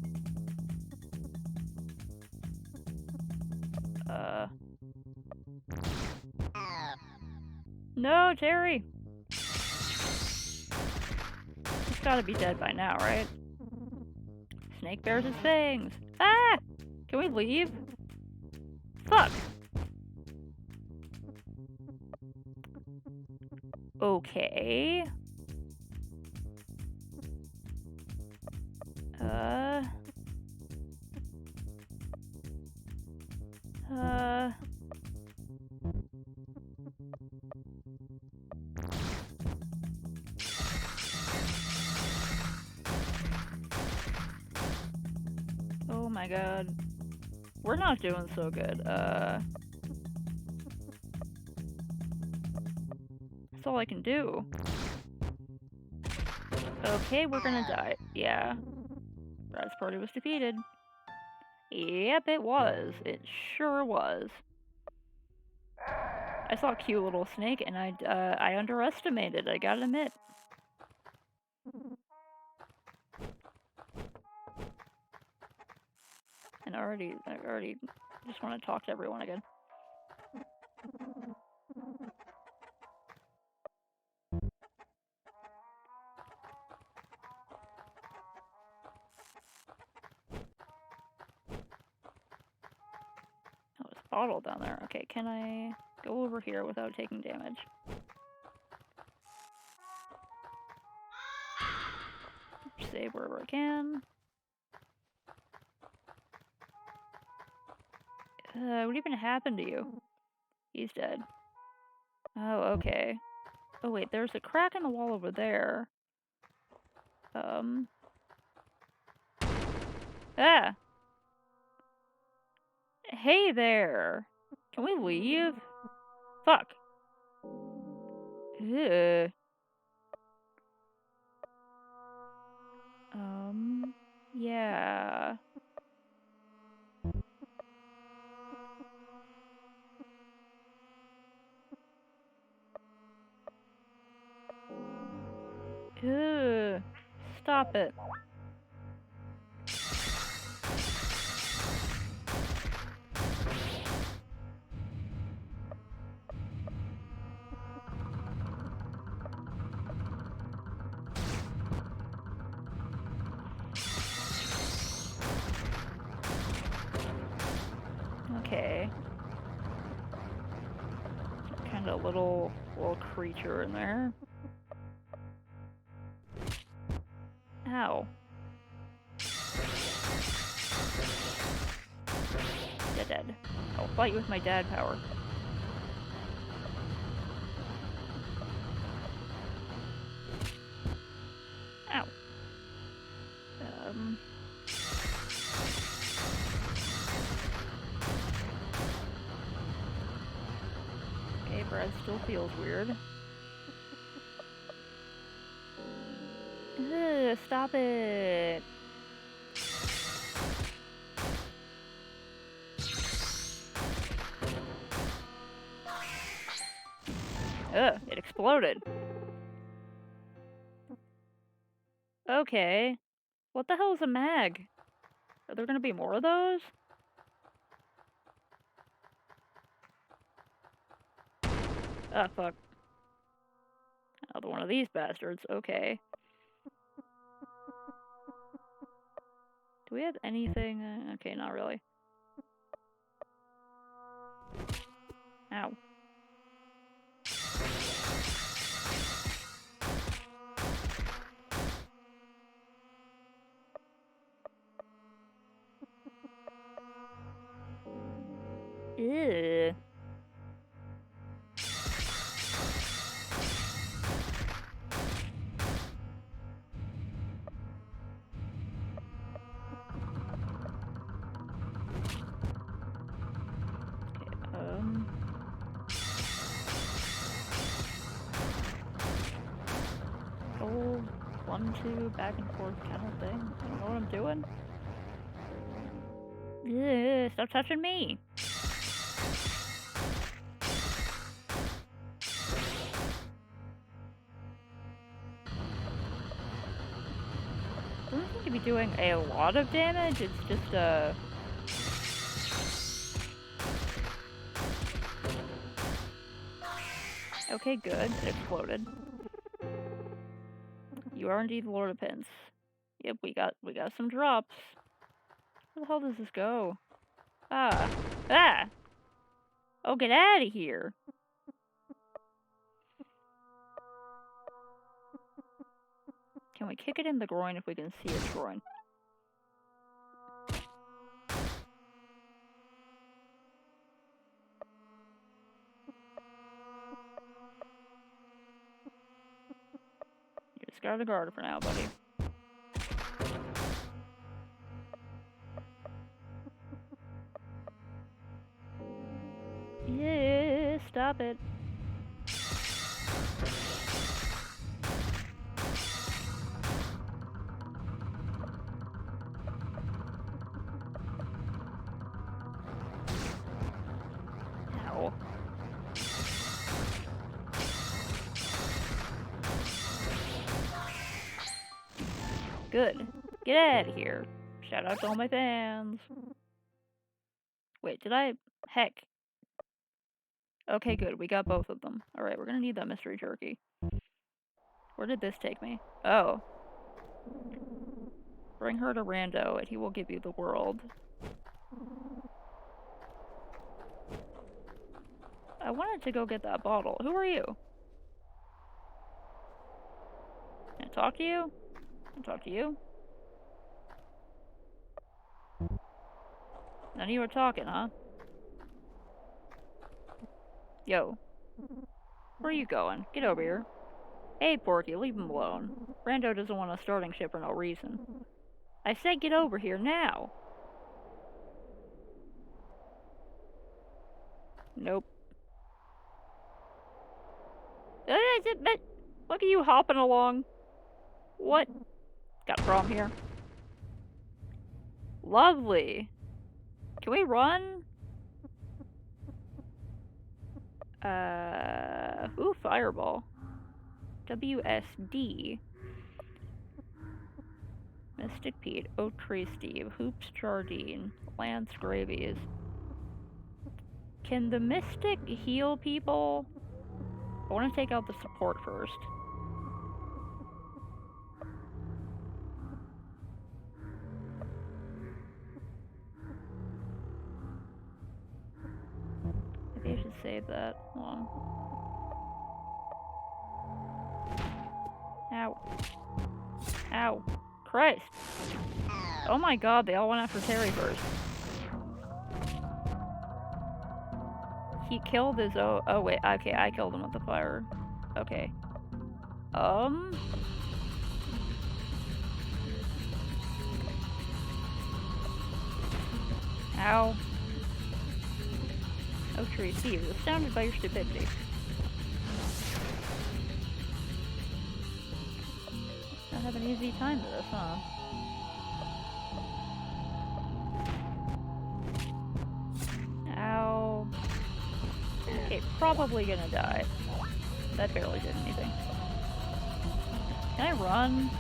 No, Terry! He's gotta be dead by now, right? Snake bears his fangs. Ah! Can we leave? Fuck! Okay. Oh my god. We're not doing so good. That's all I can do. Okay, we're gonna die. Yeah. Brad's party was defeated. Yep, it was. It sure was. I saw a cute little snake and I underestimated, I gotta admit. And I already just want to talk to everyone again. Oh, there's a bottle down there. Okay, can I go over here without taking damage? Save wherever I can. What even happened to you? He's dead. Oh, okay. Oh, wait, there's a crack in the wall over there. Ah! Hey there! Can we leave? Fuck. Ugh. Yeah. Ugh. Stop it. Okay. Kind of little creature in there. Ow. Dead. I'll fight you with my dad power. Ow. Okay, Brad still feels weird. Ugh, stop it. Ugh, it exploded. Okay. What the hell is a mag? Are there gonna be more of those? Ah, fuck. Another one of these bastards. Okay. Do we have anything? Okay, not really. Ow. Ew. Hold 1, 2, back and forth kind of thing. I don't know what I'm doing. Ew, stop touching me. Doesn't seem to be doing a lot of damage. It's just Okay, good. It exploded. You are indeed Lord of Pins. Yep, we got some drops. Where the hell does this go? Ah. Ah! Oh, get out of here! Can we kick it in the groin if we can see its groin? You just got a guard for now, buddy. Yeah, stop it. Good. Get out of here. Shout out to all my fans. Wait, did I? Heck. Okay, good. We got both of them. Alright, we're gonna need that mystery turkey. Where did this take me? Oh. Bring her to Rando, and he will give you the world. I wanted to go get that bottle. Who are you? Can I talk to you? Can I talk to you? None of you are talking, huh? Yo. Where are you going? Get over here. Hey, Porky, leave him alone. Rando doesn't want a starting ship for no reason. I said get over here now. Nope. Look at you hopping along. What? Got a problem here. Lovely. Can we run? Ooh, fireball. WSD. Mystic Pete, Oak Tree Steve, Hoops Jardine, Lance Gravies. Can the Mystic heal people? I want to take out the support first. Maybe I should save that. Hold on. Ow. Ow. Christ. Oh my god, they all went after Terry first. He killed his own. Oh wait, okay, I killed him with the fire. Okay. Ow. Oak Tree Steve is astounded by your stupidity. Not have an easy time with this, huh? Ow. Okay, probably gonna die. That barely did anything. Can I run?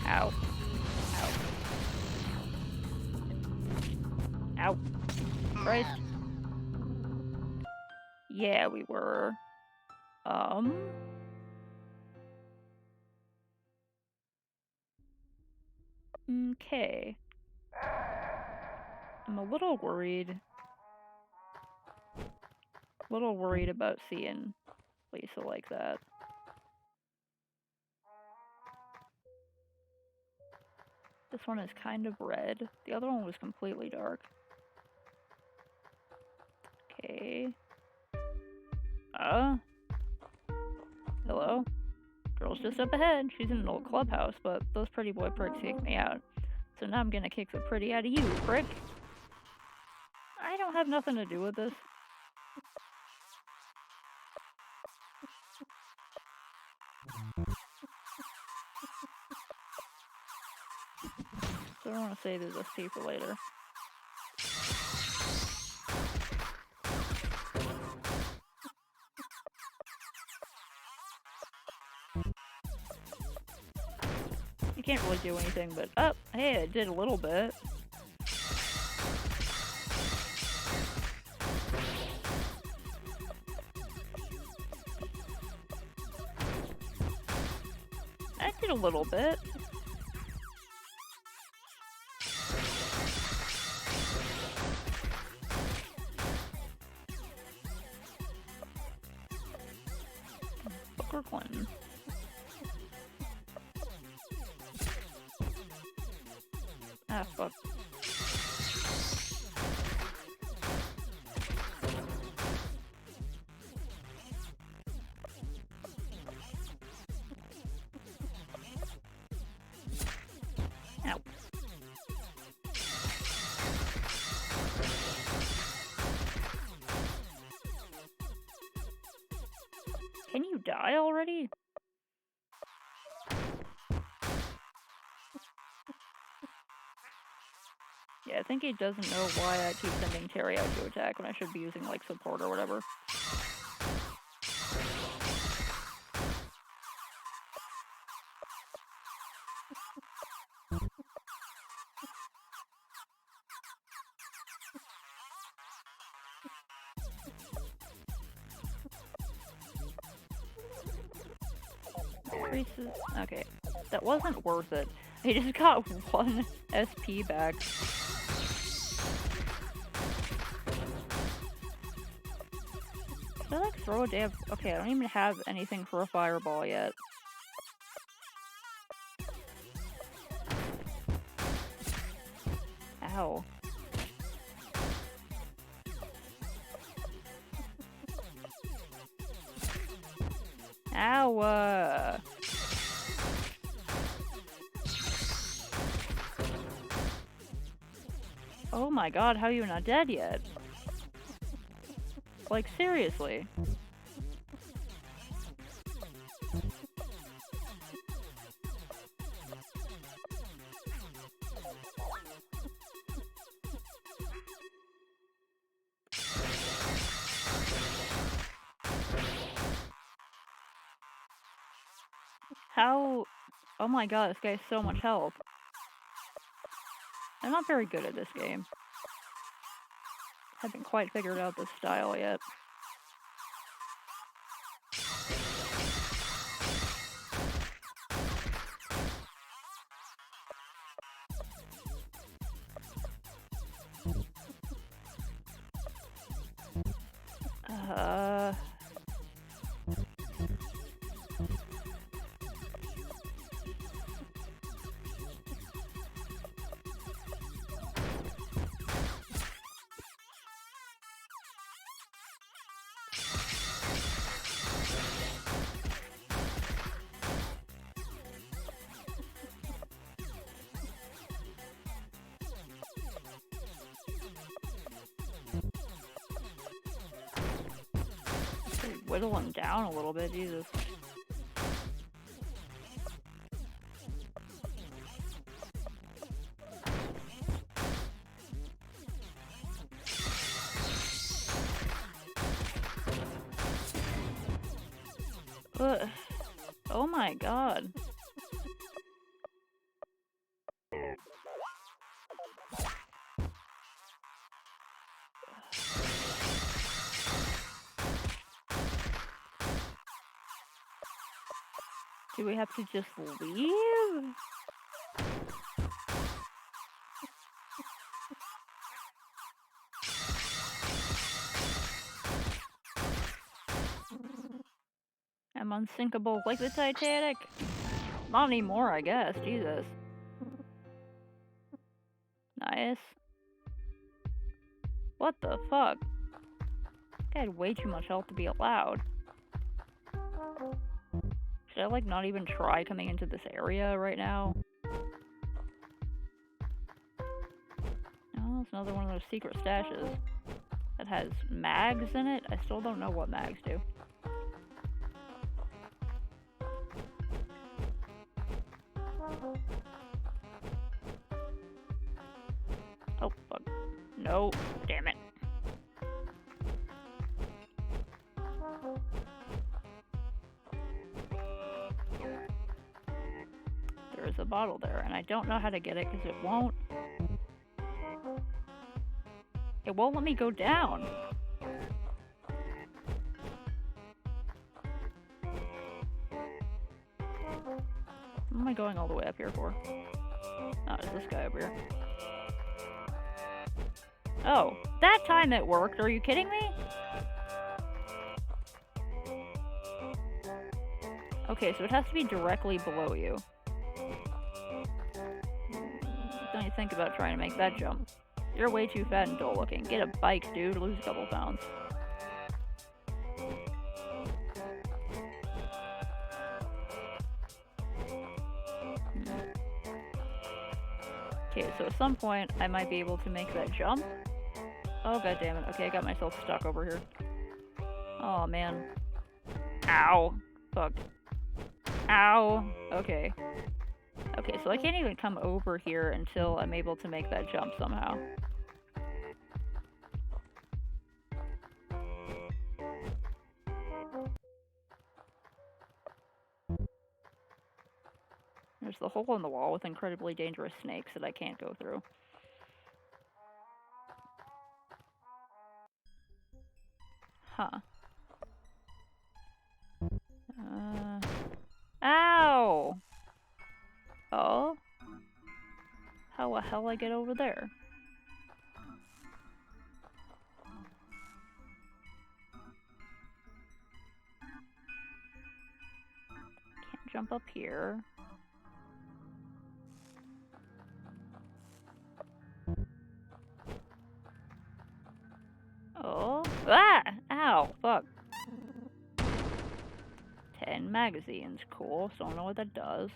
Ow. Ow. Ow. Christ. Yeah, we were. Okay. I'm a little worried. About seeing Lisa like that. This one is kind of red. The other one was completely dark. Okay. Hello? Girl's just up ahead. She's in an old clubhouse, but those pretty boy pricks kicked me out. So now I'm gonna kick the pretty out of you, prick. I don't have nothing to do with this. So I want to save this ST for later. You can't really do anything, but hey, I did a little bit. I did a little bit. Booker Clinton. Ah, fuck. Ow. Can you die already? I think he doesn't know why I keep sending Terry out to attack when I should be using, like, support or whatever. Increases. Okay. That wasn't worth it. I just got 1 SP back. Should I, like, throw a damn... Okay, I don't even have anything for a fireball yet. Ow. Ow, Oh my god, how are you not dead yet? Like, seriously. How... Oh my god, this guy has so much health. I'm not very good at this game. Haven't quite figured out this style yet. Whittle him down a little bit, Jesus. Oh my god. Do we have to just leave? I'm unsinkable like the Titanic. Not anymore, I guess. Jesus. Nice. What the fuck? I had way too much health to be allowed. Should I, like, not even try coming into this area right now? Oh, it's another one of those secret stashes that has mags in it. I still don't know what mags do. Oh, fuck. No. Damn it. There's a bottle there, and I don't know how to get it because it won't let me go down. What am I going all the way up here for? Oh, it's this guy over here. Oh, that time it worked. Are you kidding me? Okay, so it has to be directly below you. Don't you think about trying to make that jump. You're way too fat and dull looking. Get a bike, dude. Lose a couple pounds. Okay, so at some point, I might be able to make that jump. Oh, god damn it. Okay, I got myself stuck over here. Oh, man. Ow. Fuck. Ow. Okay. Okay, so I can't even come over here until I'm able to make that jump somehow. There's the hole in the wall with incredibly dangerous snakes that I can't go through. Huh. Ow! Oh? How the hell I get over there? Can't jump up here. Oh. Ah! Ow! Fuck. 10 magazines. Cool. So I don't know what that does.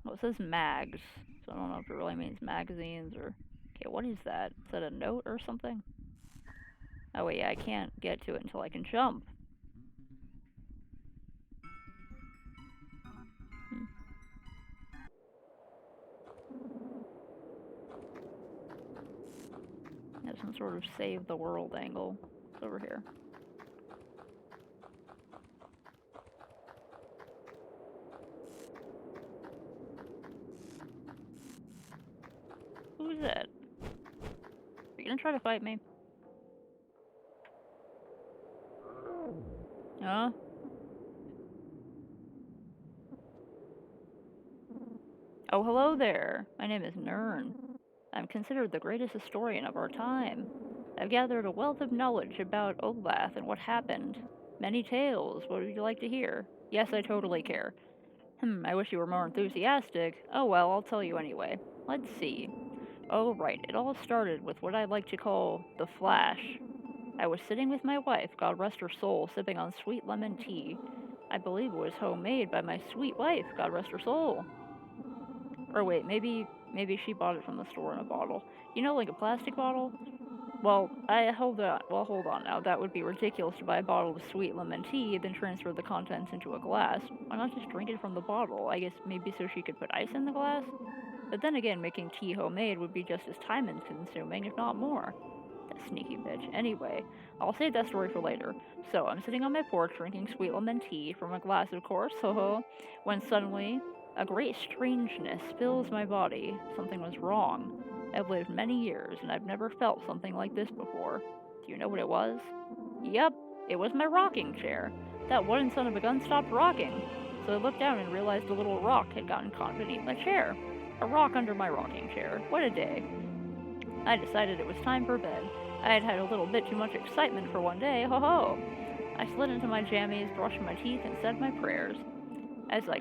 Well, it says mags. So I don't know if it really means magazines or... Okay, what is that? Is that a note or something? Oh wait, yeah, I can't get to it until I can jump. There's some sort of save the world angle. It's over here. Who's that? Are you gonna try to fight me? Huh? Oh, hello there. My name is Nern. I'm considered the greatest historian of our time. I've gathered a wealth of knowledge about Olaf and what happened. Many tales. What would you like to hear? Yes, I totally care. I wish you were more enthusiastic. Oh well, I'll tell you anyway. Let's see. Oh, right. It all started with what I like to call the Flash. I was sitting with my wife, God rest her soul, sipping on sweet lemon tea. I believe it was homemade by my sweet wife, God rest her soul. Or wait, maybe she bought it from the store in a bottle. You know, like a plastic bottle? Well, hold on now. That would be ridiculous to buy a bottle of sweet lemon tea, then transfer the contents into a glass. Why not just drink it from the bottle? I guess maybe so she could put ice in the glass? But then again, making tea homemade would be just as time-consuming, if not more. That sneaky bitch. Anyway, I'll save that story for later. So, I'm sitting on my porch drinking sweet lemon tea from a glass, of course, when suddenly, a great strangeness fills my body. Something was wrong. I've lived many years, and I've never felt something like this before. Do you know what it was? Yep, it was my rocking chair. That wooden son of a gun stopped rocking. So I looked down and realized a little rock had gotten caught beneath my chair. A rock under my rocking chair. What a day. I decided it was time for bed. I had had a little bit too much excitement for one day, ho-ho! I slid into my jammies, brushed my teeth, and said my prayers. As I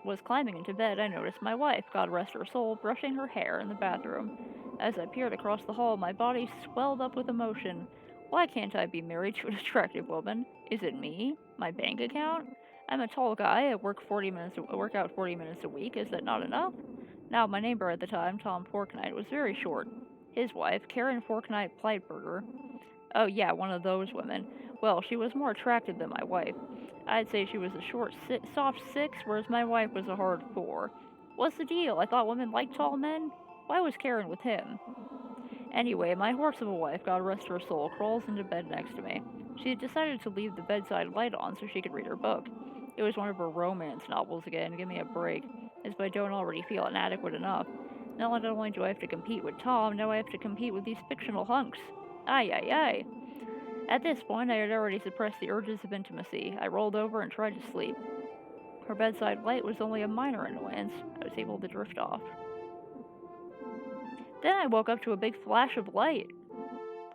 was climbing into bed, I noticed my wife, God rest her soul, brushing her hair in the bathroom. As I peered across the hall, my body swelled up with emotion. Why can't I be married to an attractive woman? Is it me? My bank account? I'm a tall guy. I work out 40 minutes a week. Is that not enough? Now, my neighbor at the time, Tom Forknight, was very short. His wife, Karen Forknight Pleitberger. Oh yeah, one of those women. Well, she was more attractive than my wife. I'd say she was a soft 6, whereas my wife was a hard 4. What's the deal? I thought women liked tall men? Why was Karen with him? Anyway, my horse of a wife, God rest her soul, crawls into bed next to me. She had decided to leave the bedside light on so she could read her book. It was one of her romance novels again. Give me a break. As if I don't already feel inadequate enough. Not only do I have to compete with Tom, now I have to compete with these fictional hunks. Ay, ay, ay. At this point, I had already suppressed the urges of intimacy. I rolled over and tried to sleep. Her bedside light was only a minor annoyance. I was able to drift off. Then I woke up to a big flash of light.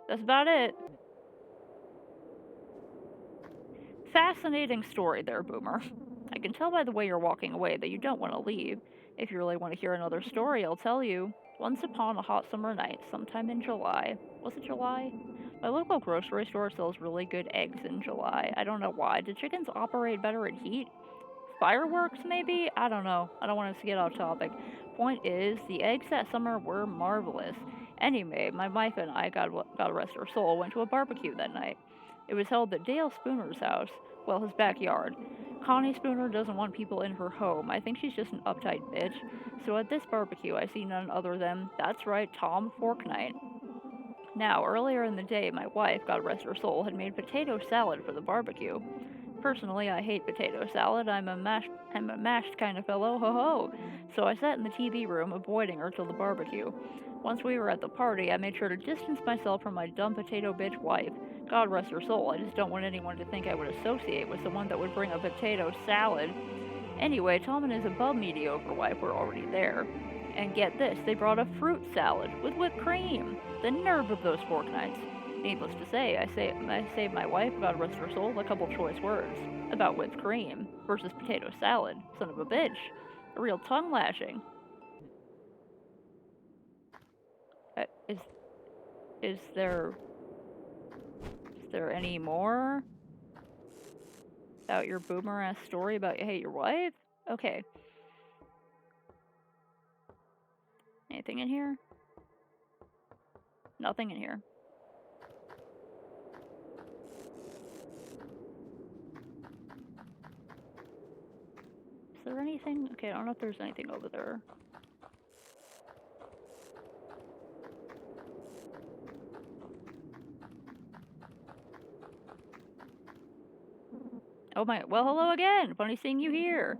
That's about it. Fascinating story there, Boomer. I can tell by the way you're walking away that you don't want to leave. If you really want to hear another story, I'll tell you. Once upon a hot summer night, sometime in July. Was it July? My local grocery store sells really good eggs in July. I don't know why. Do chickens operate better at heat? Fireworks, maybe? I don't know. I don't want us to get off topic. Point is, the eggs that summer were marvelous. Anyway, my wife and I, God rest her soul, went to a barbecue that night. It was held at Dale Spooner's house, well, his backyard. Connie Spooner doesn't want people in her home. I think she's just an uptight bitch. So at this barbecue, I see none other than, that's right, Tom Forknight. Now, earlier in the day, my wife, God rest her soul, had made potato salad for the barbecue. Personally, I hate potato salad. I'm a mashed kind of fellow, ho-ho. So I sat in the TV room, avoiding her till the barbecue. Once we were at the party, I made sure to distance myself from my dumb potato bitch wife. God rest her soul, I just don't want anyone to think I would associate with someone that would bring a potato salad. Anyway, Tom and his above mediocre wife were already there. And get this, they brought a fruit salad with whipped cream. The nerve of those Forknights. Needless to say, I saved my wife, God rest her soul, a couple choice words about whipped cream versus potato salad. Son of a bitch. A real tongue lashing. Is there any more about your boomer ass story about you hate your wife? Okay. Anything in here? Nothing in here. Is there anything? Okay, I don't know if there's anything over there. Oh my, well, hello again. Funny seeing you here.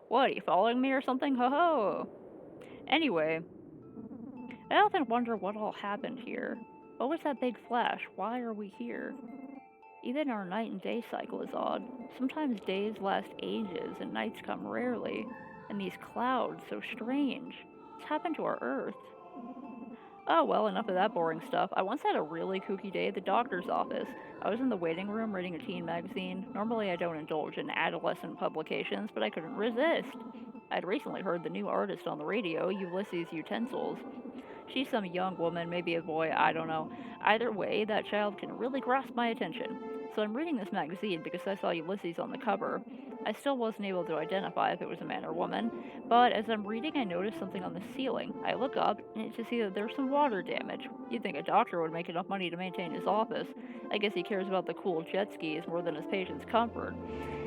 What, are you following me or something? Ho ho. Anyway, I often wonder what all happened here. What was that big flash? Why are we here? Even our night and day cycle is odd. Sometimes days last ages and nights come rarely. And these clouds, so strange. What's happened to our Earth? Oh, well, enough of that boring stuff. I once had a really kooky day at the doctor's office. I was in the waiting room reading a teen magazine. Normally I don't indulge in adolescent publications, but I couldn't resist. I'd recently heard the new artist on the radio, Ulysses Utensils. She's some young woman, maybe a boy, I don't know. Either way, that child can really grasp my attention. So I'm reading this magazine because I saw Ulysses on the cover. I still wasn't able to identify if it was a man or woman, but as I'm reading, I noticed something on the ceiling. I look up to see that there's some water damage. You'd think a doctor would make enough money to maintain his office. I guess he cares about the cool jet skis more than his patients' comfort.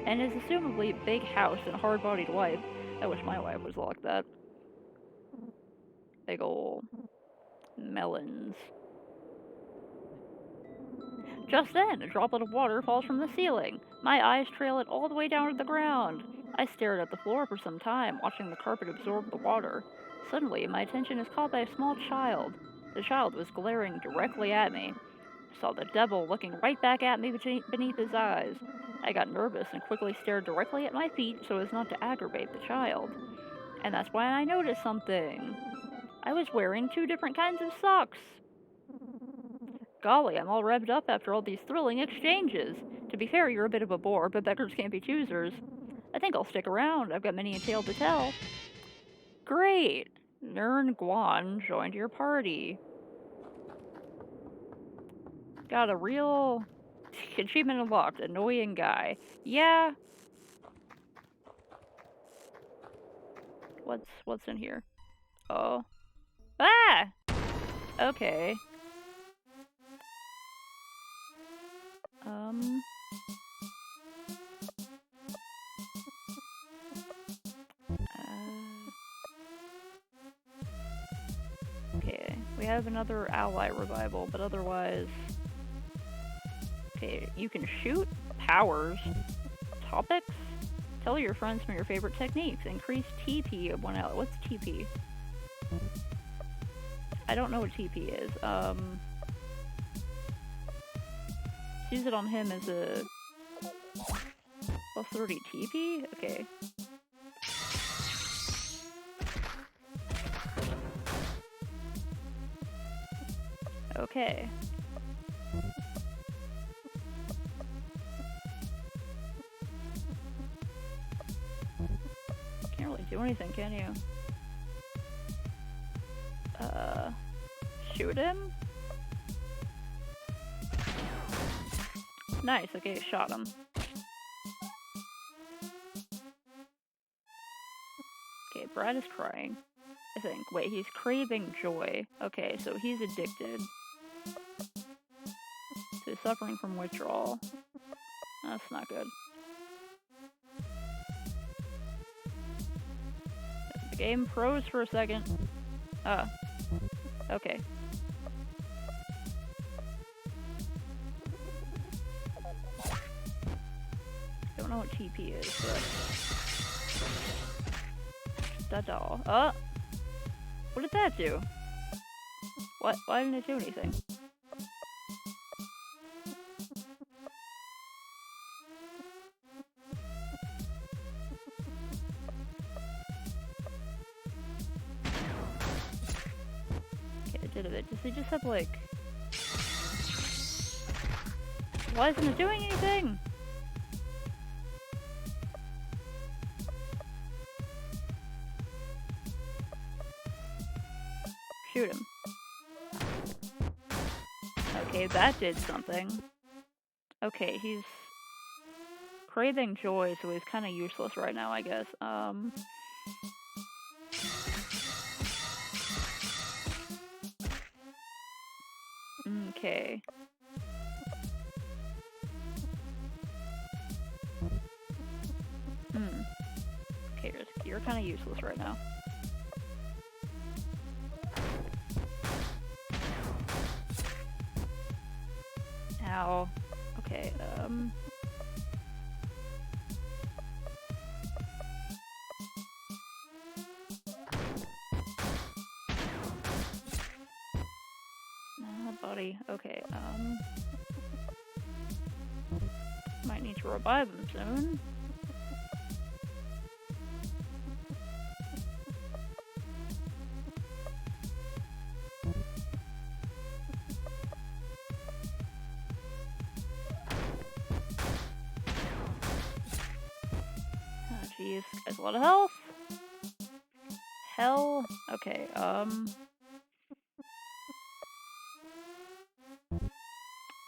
And his assumably big house and hard-bodied wife. I wish my wife was like that. Big ol' melons. Just then, a droplet of water falls from the ceiling. My eyes trail it all the way down to the ground. I stared at the floor for some time, watching the carpet absorb the water. Suddenly, my attention is caught by a small child. The child was glaring directly at me. I saw the devil looking right back at me beneath his eyes. I got nervous and quickly stared directly at my feet so as not to aggravate the child. And that's when I noticed something. I was wearing 2 different kinds of socks. Golly, I'm all revved up after all these thrilling exchanges. To be fair, you're a bit of a bore, but beggars can't be choosers. I think I'll stick around. I've got many a tale to tell. Great! Nern Guan joined your party. Got a real achievement unlocked. Annoying guy. Yeah. What's in here? Oh. Ah! Okay. Okay, we have another ally revival, but otherwise... Okay, you can shoot. Powers. Topics? Tell your friends from your favorite techniques. Increase TP of 1 ally. What's TP? I don't know what TP is. Use it on him as a... plus 30 TP? Okay. Okay. Can't really do anything, can you? Shoot him? Nice, okay, shot him. Okay, Brad is crying, I think. Wait, he's craving joy. Okay, so he's addicted. So he's suffering from withdrawal. That's not good. The game froze for a second. Okay. Don't know what TP is, but... That's all. Oh! What did that do? What? Why didn't it do anything? Okay, it did it. Does it just have, like... Why isn't it doing anything? Shoot him. Okay, that did something. Okay, he's craving joy, so he's kind of useless right now, I guess. Okay. Okay, you're kind of useless right now. Ow. Okay, buddy. Okay, might need to revive him soon. Oh, jeez. Has a lot of health. Hell. Okay,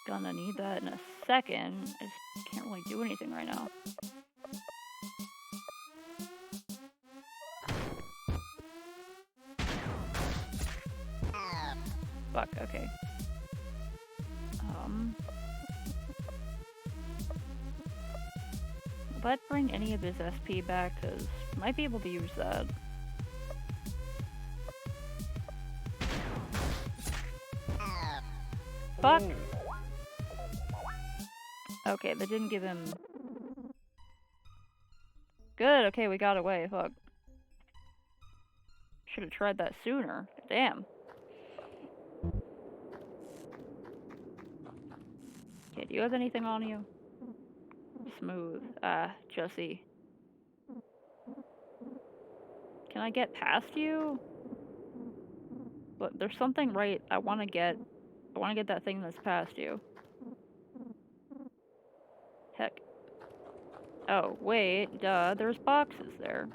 gonna need that in a second. I just can't really do anything right now. Fuck, okay. Will that bring any of his SP back? Cause I might be able to use that. Fuck! Okay, that didn't give him... Good, okay, we got away, fuck. Should've tried that sooner. Damn. Okay, do you have anything on you? Smooth. Jussie. Can I get past you? But there's something right I wanna get that thing that's past you. Heck. Oh, wait, duh, there's boxes there.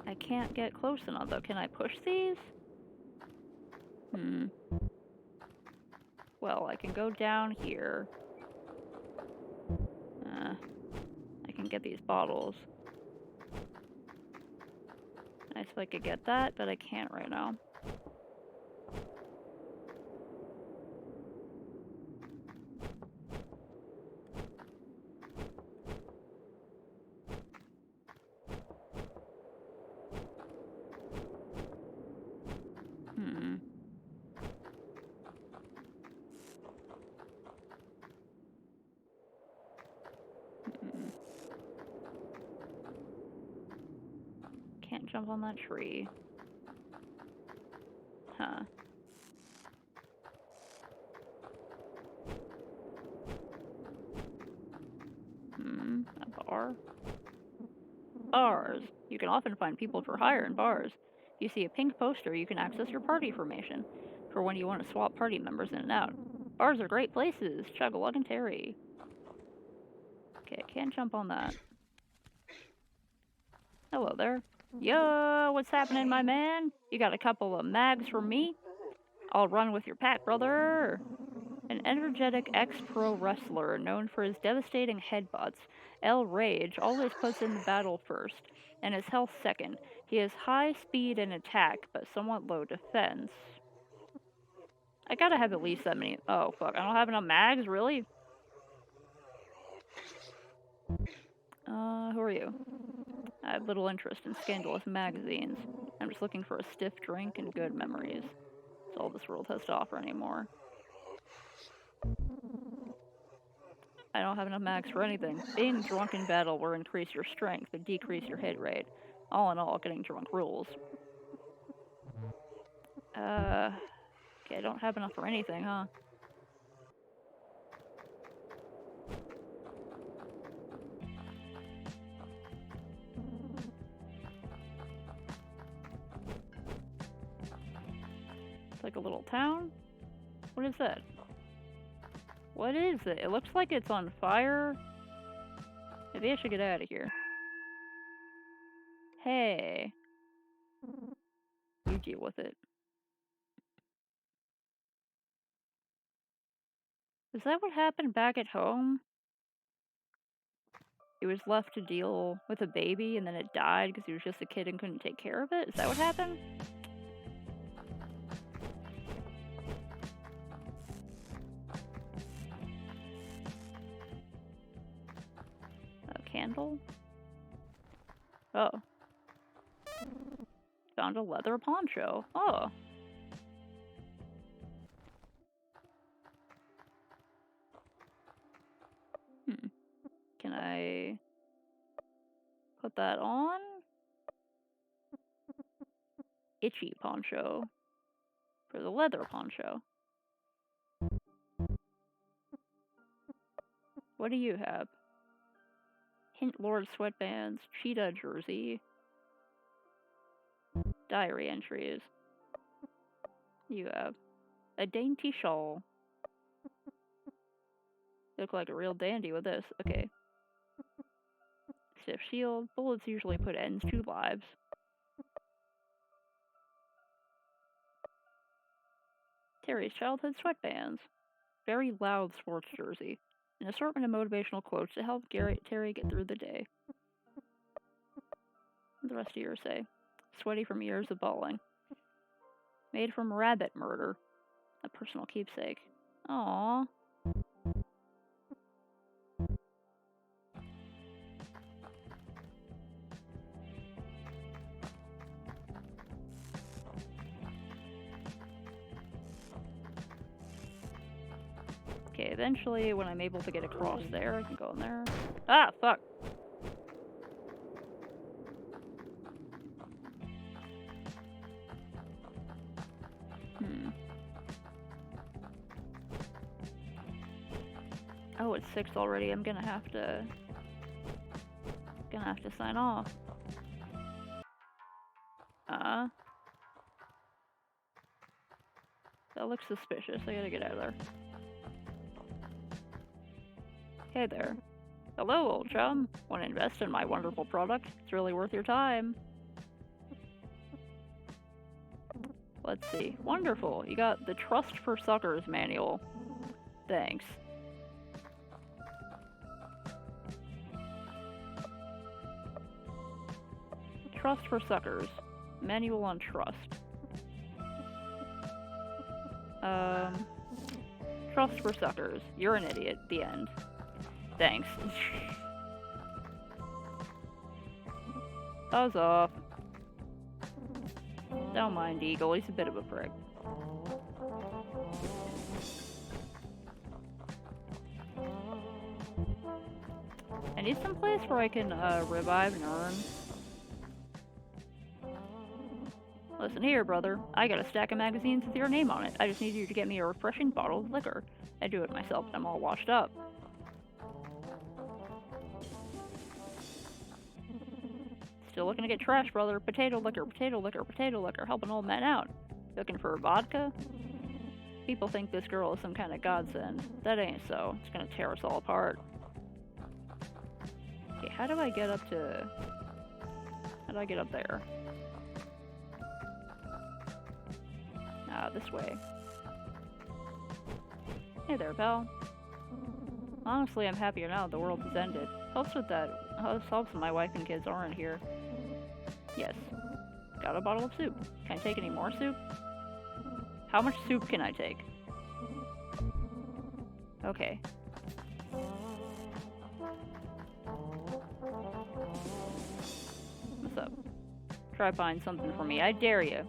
I can't get close enough though. Can I push these? Well, I can go down here. I can get these bottles. Nice if I could get that, but I can't right now. Can't jump on that tree. Huh. A bar? Bars. You can often find people for hire in bars. If you see a pink poster, you can access your party information for when you want to swap party members in and out. Bars are great places. Chug-a-lug and Terry. Okay, can't jump on that. Hello there. Yo, what's happening, my man? You got a couple of mags for me? I'll run with your pack, brother. An energetic ex-pro wrestler known for his devastating headbutts, El Rage always puts in the battle first, and his health second. He has high speed and attack, but somewhat low defense. I gotta have at least that many. Oh, fuck. I don't have enough mags? Really? Who are you? I have little interest in scandalous magazines. I'm just looking for a stiff drink and good memories. That's all this world has to offer anymore. I don't have enough mags for anything. Being drunk in battle will increase your strength but decrease your hit rate. All in all, getting drunk rules. Okay, I don't have enough for anything, huh? It's like a little town? What is that? What is it? It looks like it's on fire. Maybe I should get out of here. Hey. You deal with it. Is that what happened back at home? He was left to deal with a baby and then it died because he was just a kid and couldn't take care of it? Is that what happened? A candle? Oh. Found a leather poncho. Oh. Can I put that on? Itchy poncho. For the leather poncho. What do you have? Hint Lord sweatbands, cheetah jersey, diary entries. You have a dainty shawl. You look like a real dandy with this. Okay. Stiff shield. Bullets usually put ends to lives. Terry's childhood sweatbands. Very loud sports jersey. An assortment of motivational quotes to help Terry get through the day. The rest of yours say. Sweaty from years of bawling. Made from rabbit murder. A personal keepsake. Aww. Okay, eventually when I'm able to get across there, I can go in there. Ah, fuck! Oh, it's 6 already. I'm gonna have to sign off. That looks suspicious. I gotta get out of there. Hey there. Hello, old chum. Want to invest in my wonderful product? It's really worth your time. Let's see. Wonderful. You got the Trust for Suckers manual. Thanks. Trust for Suckers. Manual on trust. Trust for Suckers. You're an idiot. The end. Thanks. Buzz off. Don't mind Eagle, he's a bit of a prick. I need some place where I can revive Nern. Listen here, brother. I got a stack of magazines with your name on it. I just need you to get me a refreshing bottle of liquor. I do it myself, and I'm all washed up. Still looking to get trash, brother. Potato liquor, potato liquor, potato liquor. Help an old man out. Looking for vodka? People think this girl is some kind of godsend. That ain't so. It's gonna tear us all apart. Okay, how do I get up to... How do I get up there? This way. Hey there, pal. Honestly, I'm happier now the world has ended. Helps with that. Helps my wife and kids aren't here. Yes. Got a bottle of soup. Can I take any more soup? How much soup can I take? Okay. What's up? Try find something for me. I dare you.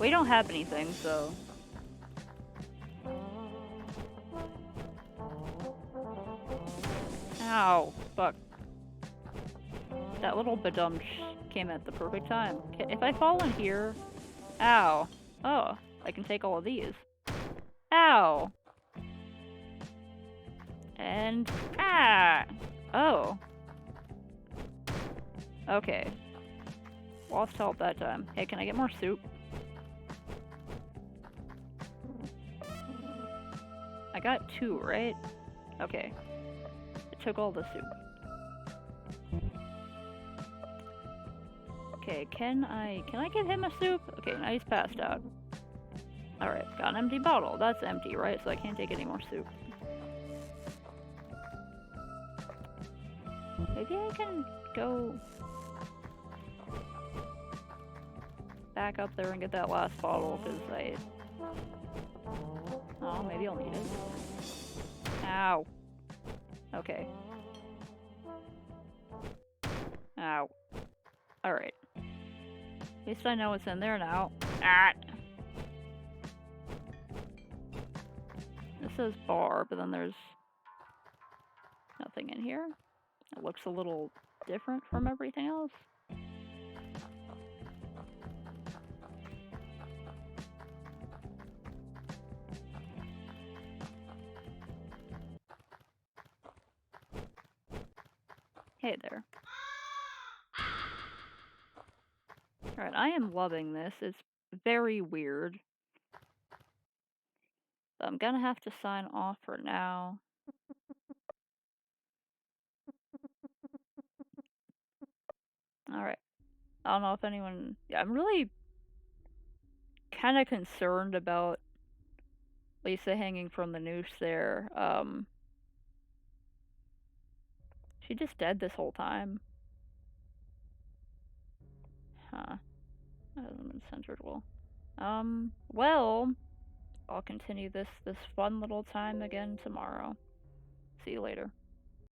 We don't have anything, so... Ow. Fuck. That little badumch came at the perfect time. If I fall in here... Ow. Oh, I can take all of these. Ow. And... Ah! Oh. Okay. Lost health that time. Hey, can I get more soup? I got 2, right? Okay. I took all the soup. Okay, can I give him a soup? Okay, now he's passed out. Alright, got an empty bottle. That's empty, right? So I can't take any more soup. Maybe I can go back up there and get that last bottle, because I... Oh, maybe I'll need it. Ow. Okay. Ow. Alright. At least I know what's in there now. Ah! This says bar, but then there's nothing in here. It looks a little different from everything else. Hey there. Alright, I am loving this. It's very weird. So I'm gonna have to sign off for now. Alright. I don't know if anyone... Yeah, I'm really kind of concerned about Lisa hanging from the noose there. She just dead this whole time. Huh. That hasn't been censored well. Well, I'll continue this fun little time again tomorrow. See you later.